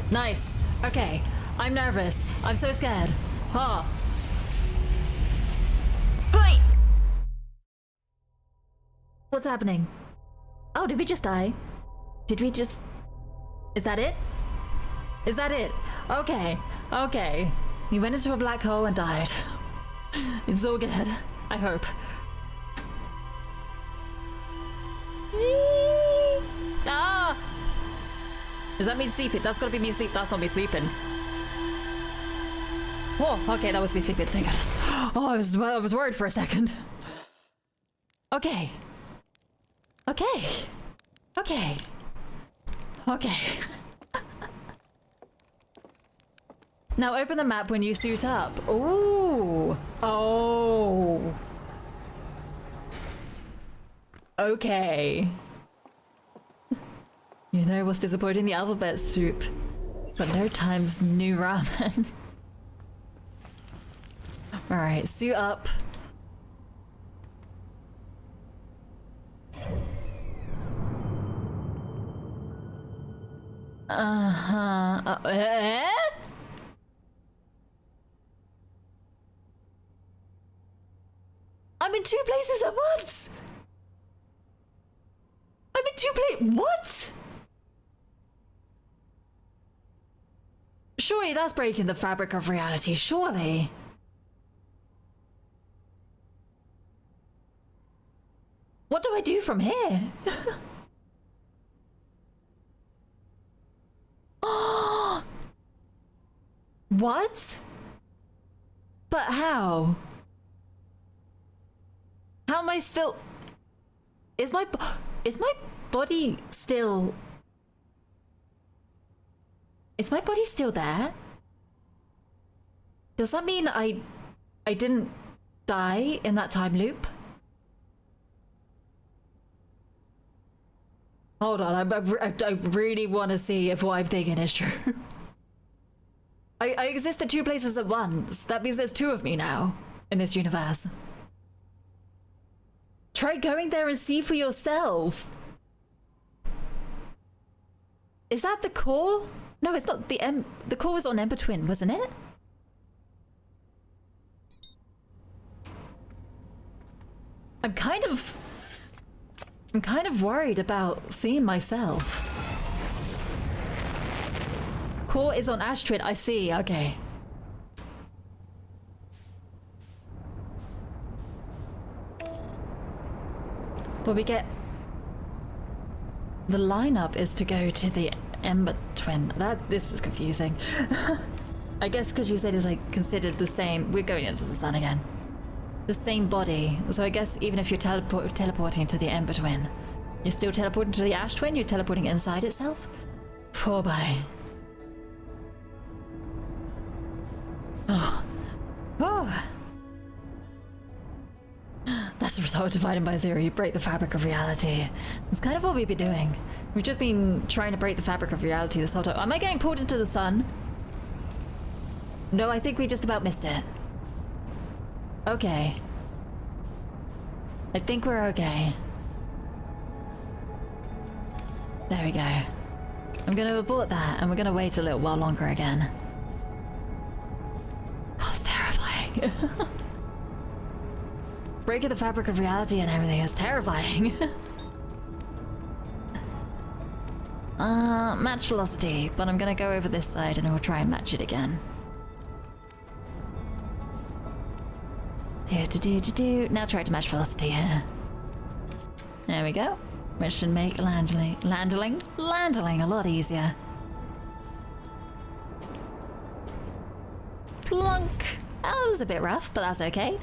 Nice. Okay. I'm nervous. I'm so scared. Huh. Hi. What's happening? Oh, did we just die? Did we just... Is that it? Is that it? Okay. Okay. You went into a black hole and died. It's all good. I hope. Ah! Does that mean sleeping? That's gotta be me sleep. That's not me sleeping. Oh, okay, that was me sleeping. Thank goodness. Oh, I was worried for a second. Okay. Okay. Okay. Okay. Now open the map when you suit up. Ooh. Oh. Okay. You know what's disappointing? The alphabet soup. But no times new ramen. Alright, suit up. Eh? I'm in two places at once! I'm in two places. What? Surely that's breaking the fabric of reality, surely. What do I do from here? What? But how? How am I still... Is my body still... Is my body still there? Does that mean I didn't die in that time loop? Hold on, I really want to see if what I'm thinking is true. I exist in two places at once. That means there's two of me now in this universe. Try going there and see for yourself. Is that the core? No, it's not. The core was on Ember Twin, wasn't it? I'm kind of worried about seeing myself. Core is on Ash Twin, I see, okay. But we get... The lineup is to go to the Ember Twin. This is confusing. I guess because you said it's like considered the same... We're going into the sun again. The same body. So I guess even if you're teleporting to the Ember Twin, you're still teleporting to the Ash Twin? You're teleporting inside itself? Poor bye. Oh. Oh. That's the result of dividing by zero. You break the fabric of reality. It's kind of what we've been doing. We've just been trying to break the fabric of reality this whole time. Am I getting pulled into the sun? No, I think we just about missed it. Okay. I think we're okay. There we go. I'm gonna abort that and we're gonna wait a little while longer again. That's terrifying. Breaking the fabric of reality and everything is terrifying. Match velocity, but I'm gonna go over this side and we'll try and match it again. Now try to match velocity here. There we go. Mission make landing a lot easier. Plunk. Oh, it was a bit rough, but that's okay.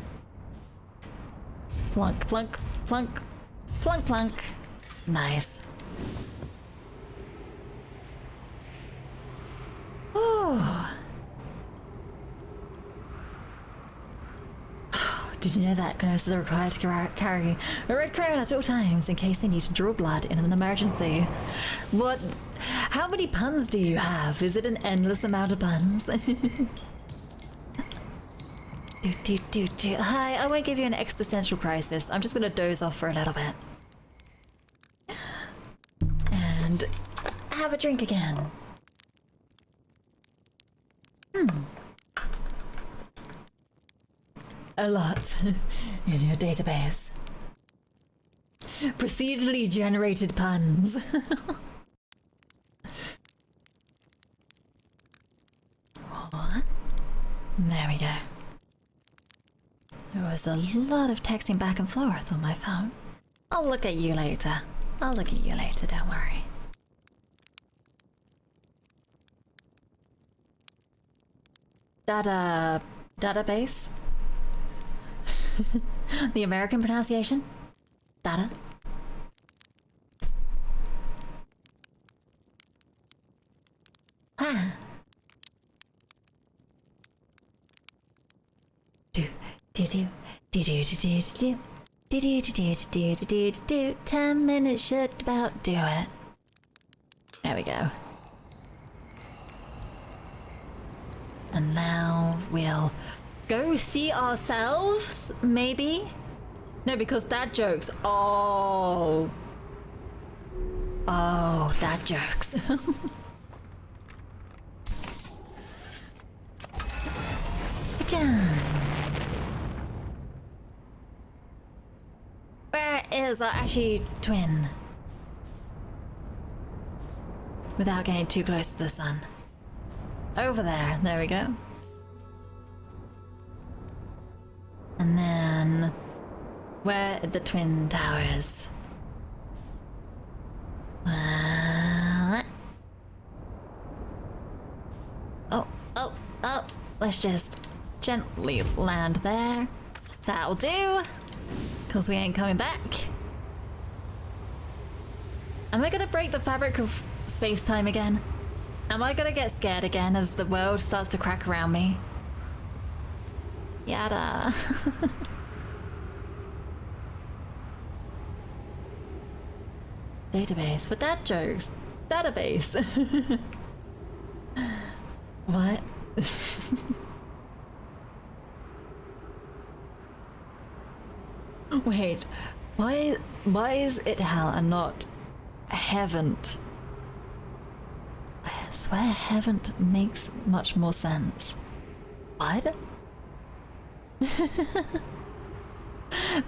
Plunk, plunk, plunk, plunk, plunk. Nice. Oh. Did you know that nurses are required to carry a red crayon at all times in case they need to draw blood in an emergency? What? How many puns do you have? Is it an endless amount of puns? Hi, I won't give you an existential crisis. I'm just gonna doze off for a little bit. And have a drink again. A lot in your database. Procedurally generated puns. There we go. There was a lot of texting back and forth on my phone. I'll look at you later. I'll look at you later, don't worry. Database? The American pronunciation? Data? Ah. do. 10 minutes should about do it. There we go. And now we'll go see ourselves, maybe? No, because dad jokes. Oh, dad jokes. Where is our ashy twin? Without getting too close to the sun. Over there. There we go. And then... where are the twin towers? Oh. Let's just gently land there. That'll do. Because we ain't coming back. Am I gonna break the fabric of space-time again? Am I gonna get scared again as the world starts to crack around me? Yada. Database for dad jokes. Database. What? Wait, why is it hell and not heaven? I swear heaven makes much more sense. What?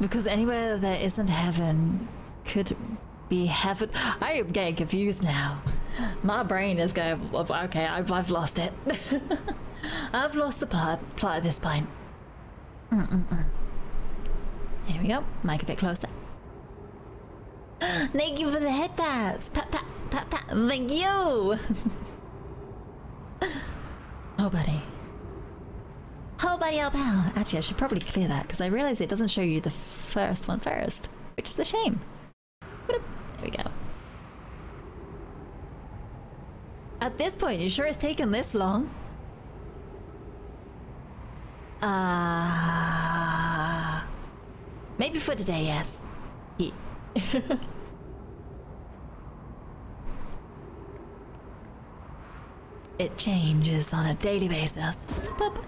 Because anywhere there isn't heaven could be heaven. I am getting confused now. My brain is going, okay, I've lost it. I've lost the plot at this point. Here we go. Mic a bit closer. Thank you for the head pats. Pat, pat, pat, pat. Thank you. Oh, buddy. Oh, buddy, oh, pal. Actually, I should probably clear that because I realize it doesn't show you the first one first, which is a shame. There we go. At this point, you sure it's taken this long? Maybe for today, yes. It changes on a daily basis. Boop.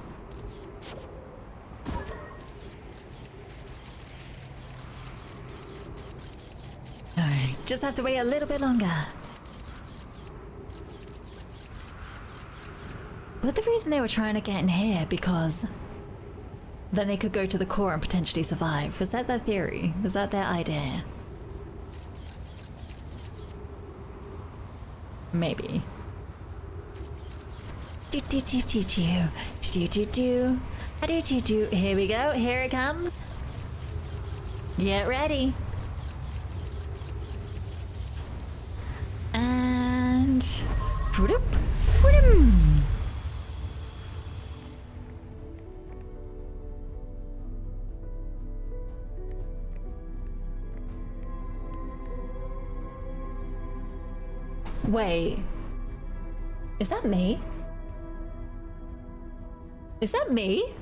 Alright, just have to wait a little bit longer. But the reason they were trying to get in here because then they could go to the core and potentially survive. Was that their theory? Was that their idea? Maybe. Here we go. Here it comes. Get ready. And wait. Is that me? Is that me?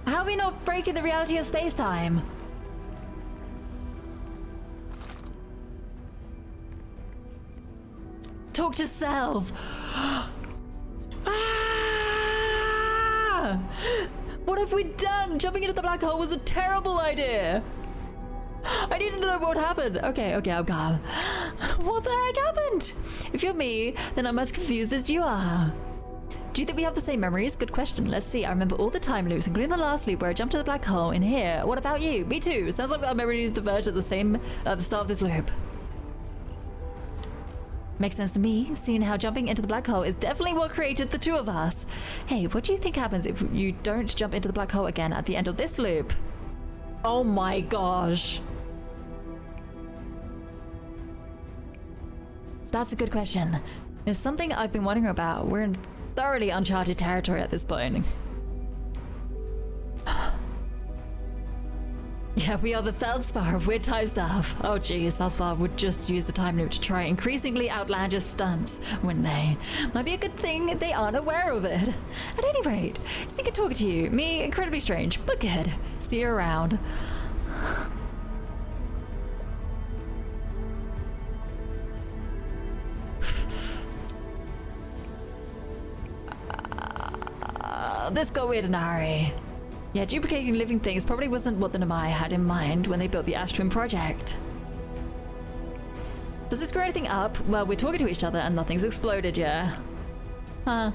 How are we not breaking the reality of space-time? Talk to self. What have we done? Jumping into the black hole was a terrible idea. I need to know what happened. Okay, I'm calm. What the heck happened? If you're me, then I'm as confused as you are. Do you think we have the same memories? Good question. Let's see. I remember all the time loops, including the last loop where I jumped to the black hole in here. What about you? Me too. Sounds like our memories diverged at the start of this loop. Makes sense to me, seeing how jumping into the black hole is definitely what created the two of us. Hey, what do you think happens if you don't jump into the black hole again at the end of this loop? Oh my gosh. That's a good question. It's something I've been wondering about. We're in thoroughly uncharted territory at this point. Yeah, we are the Feldspar of weird time stuff. Oh geez, Feldspar would just use the time loop to try increasingly outlandish stunts, wouldn't they? Might be a good thing they aren't aware of it. At any rate, it's been good talking to you. Me, incredibly strange, but good. See you around. This got weird in a hurry. Yeah, duplicating living things probably wasn't what the Namai had in mind when they built the Ash Twin project. Does this screw anything up? Well, we're talking to each other and nothing's exploded yet. Huh.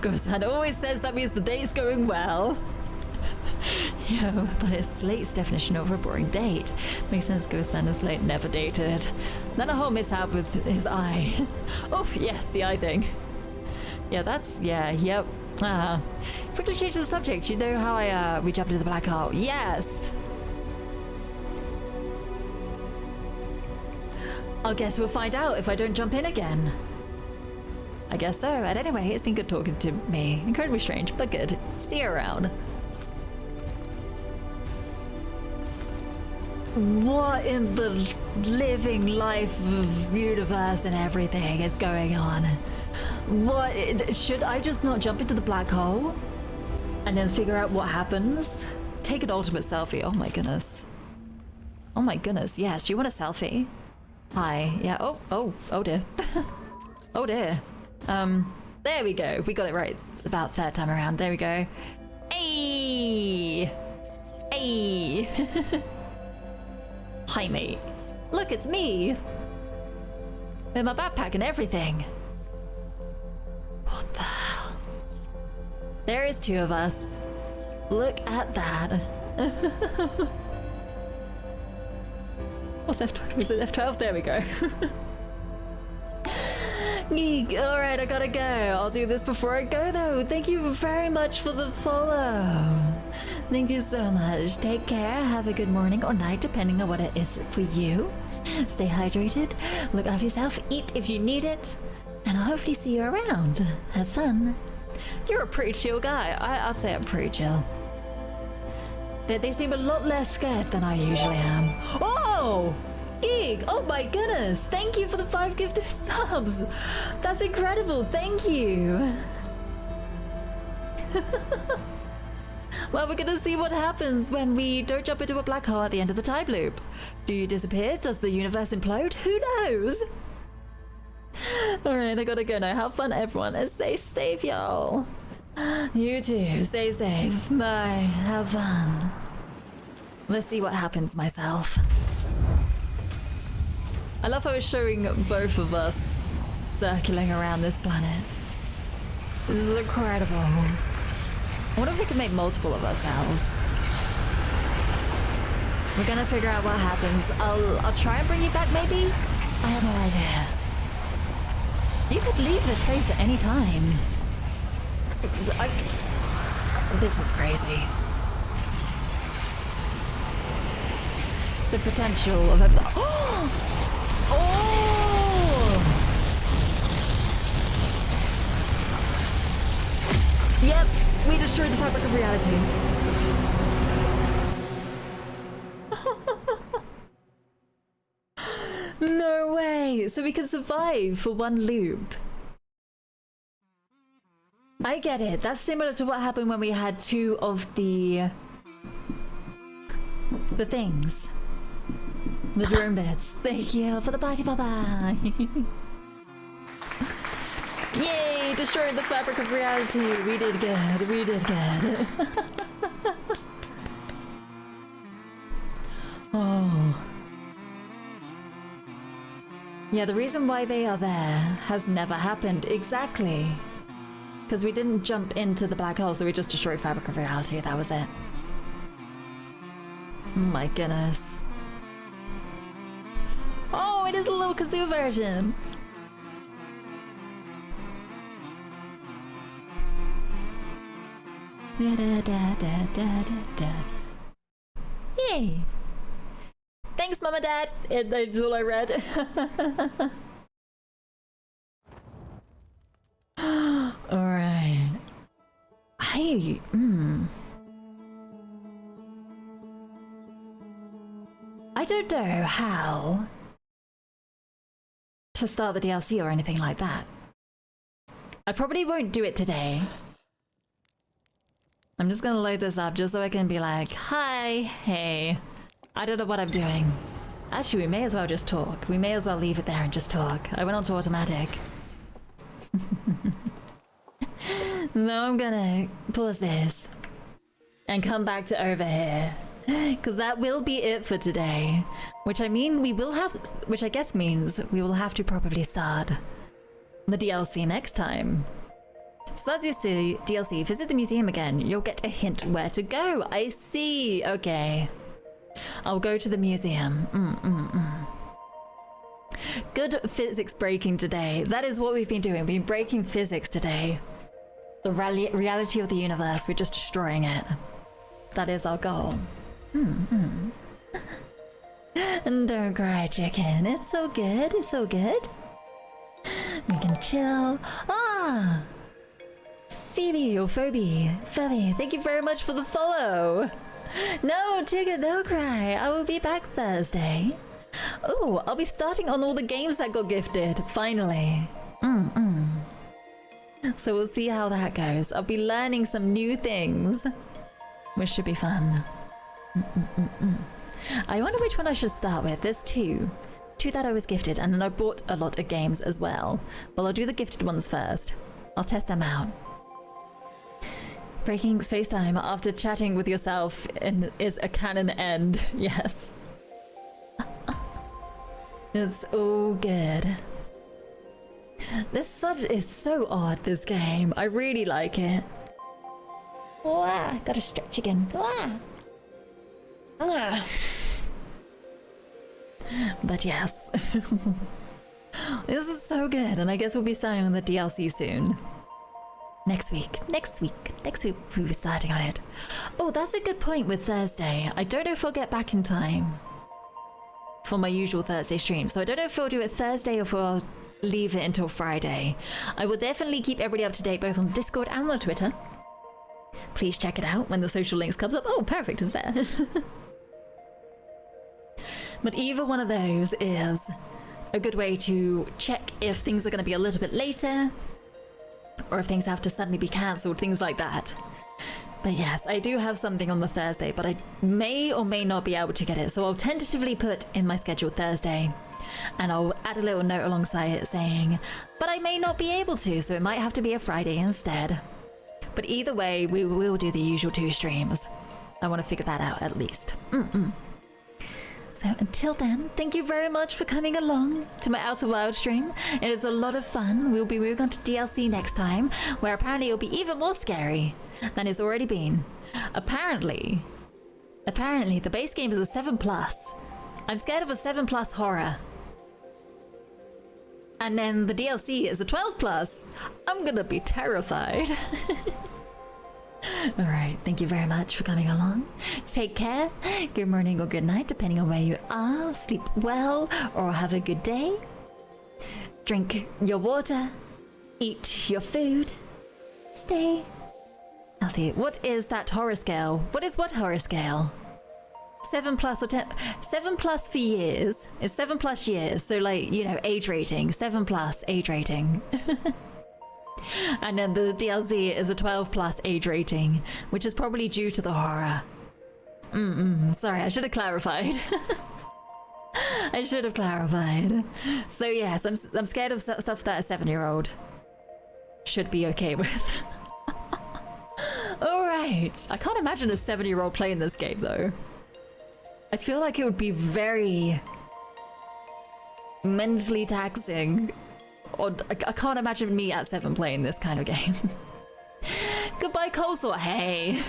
Gosan always says that means the day's going well. Yeah, but it's Slate's definition over a boring date. Makes sense, Gosan and Slate never dated. Then a whole mishap with his eye. Oh, yes, the eye thing. Yeah, that's, yeah, yep. Quickly change the subject. You know how we jumped into the black hole? Yes! I guess we'll find out if I don't jump in again. I guess so. At any rate, it's been good talking to me. Incredibly strange, but good. See you around. What in the living life of universe and everything is going on? What? Should I just not jump into the black hole? And then figure out what happens? Take an ultimate selfie. Oh my goodness. Oh my goodness. Yes, you want a selfie? Hi. Yeah. Oh dear. Oh dear. There we go. We got it right. About third time around. There we go. Hey! Hey! Hi, mate. Look, it's me! With my backpack and everything. What the hell? There is two of us. Look at that. What's F12? Was it F12? There we go. Geek, alright, I gotta go. I'll do this before I go though. Thank you very much for the follow. Thank you so much. Take care. Have a good morning or night, depending on what it is for you. Stay hydrated. Look after yourself. Eat if you need it. And I'll hopefully see you around. Have fun. You're a pretty chill guy. I'll say I'm pretty chill. They seem a lot less scared than I usually am. Oh! Geek! Oh my goodness! Thank you for the 5 gifted subs! That's incredible! Thank you! Well, we're gonna see what happens when we don't jump into a black hole at the end of the time loop. Do you disappear? Does the universe implode? Who knows? Alright, I gotta go now. Have fun, everyone, and stay safe, y'all. You too. Stay safe. Bye. Have fun. Let's see what happens myself. I love how it's showing both of us circling around this planet. This is incredible. I wonder if we can make multiple of ourselves. We're gonna figure out what happens. I'll try and bring you back, maybe? I have no idea. You could leave this place at any time. This is crazy. The potential of everything. Oh! Yep, we destroyed the fabric of reality. No way! So we can survive for one loop. I get it. That's similar to what happened when we had 2 of the things. The drone beds. Thank you for the party, bye-bye. Yay! Destroying the fabric of reality. We did good. We did good. Oh. Yeah, the reason why they are there has never happened. Exactly. Because we didn't jump into the black hole, so we just destroyed fabric of reality. That was it. Oh my goodness. Oh, it is a little kazoo version. Da, da, da, da, da, da. Yay! Thanks, Mom and Dad. That's all I read. All right. I don't know how to start the DLC or anything like that. I probably won't do it today. I'm just gonna load this up just so I can be like, hi, hey, I don't know what I'm doing. Actually, we may as well just talk. We may as well leave it there and just talk. I went on to automatic. So I'm gonna pause this and come back to over here. Because that will be it for today. Which I mean, which I guess means we will have to probably start the DLC next time. So that's the DLC. Visit the museum again. You'll get a hint where to go. I see. Okay. I'll go to the museum. Good physics breaking today. That is what we've been doing. We've been breaking physics today. The reality of the universe. We're just destroying it. That is our goal. And don't cry, chicken. It's so good. It's so good. We can chill. Ah! Phoebe or Phoebe. Thank you very much for the follow. No, chicken, don't cry. I will be back Thursday. Oh, I'll be starting on all the games that got gifted. Finally. So we'll see how that goes. I'll be learning some new things, which should be fun. I wonder which one I should start with. There's two that I was gifted, and then I bought a lot of games as well. Well, I'll do the gifted ones first. I'll test them out. Breaking space time after chatting with yourself is a canon end. Yes. It's all good. This is so odd, this game. I really like it. Wah, gotta stretch again. Wah. Ah. But yes. This is so good, and I guess we'll be starting on the DLC soon. Next week we'll be starting on it. Oh, that's a good point with Thursday. I don't know if I'll get back in time for my usual Thursday stream, so I don't know if I'll do it Thursday or if I'll leave it until Friday. I will definitely keep everybody up to date both on Discord and on Twitter. Please check it out when the social links comes up. Oh, perfect, it's there. But either one of those is a good way to check if things are going to be a little bit later, or if things have to suddenly be cancelled, things like that. But yes, I do have something on the Thursday, but I may or may not be able to get it, so I'll tentatively put in my schedule Thursday, and I'll add a little note alongside it saying, but I may not be able to, so it might have to be a Friday instead. But either way, we will do the usual 2 streams. I want to figure that out at least. So until then, thank you very much for coming along to my Outer Wild stream. It is a lot of fun. We'll be moving on to DLC next time, where apparently it'll be even more scary than it's already been. Apparently, the base game is a 7+. I'm scared of a 7+ horror. And then the DLC is a 12+. I'm gonna be terrified. Alright, thank you very much for coming along. Take care, good morning or good night, depending on where you are. Sleep well or have a good day. Drink your water, eat your food, stay healthy. What is that horror scale? What horror scale? 7+ or 10? 7+ for years. It's 7+ years, so like, you know, age rating. 7+ age rating. And then the DLC is a 12+ age rating, which is probably due to the horror. Sorry, I should have clarified. I should have clarified. So yes, I'm scared of stuff that a 7-year-old should be okay with. Alright, I can't imagine a 7-year-old playing this game though. I feel like it would be very mentally taxing. Or I can't imagine me at 7 playing this kind of game. Goodbye, Coleslaw. Hey,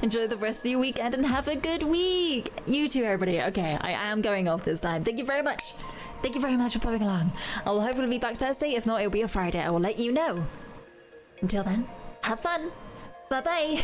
enjoy the rest of your weekend and have a good week. You too, everybody. Okay, I am going off this time. Thank you very much. Thank you very much for popping along. I'll hopefully be back Thursday. If not, it'll be a Friday. I will let you know. Until then, have fun. Bye-bye.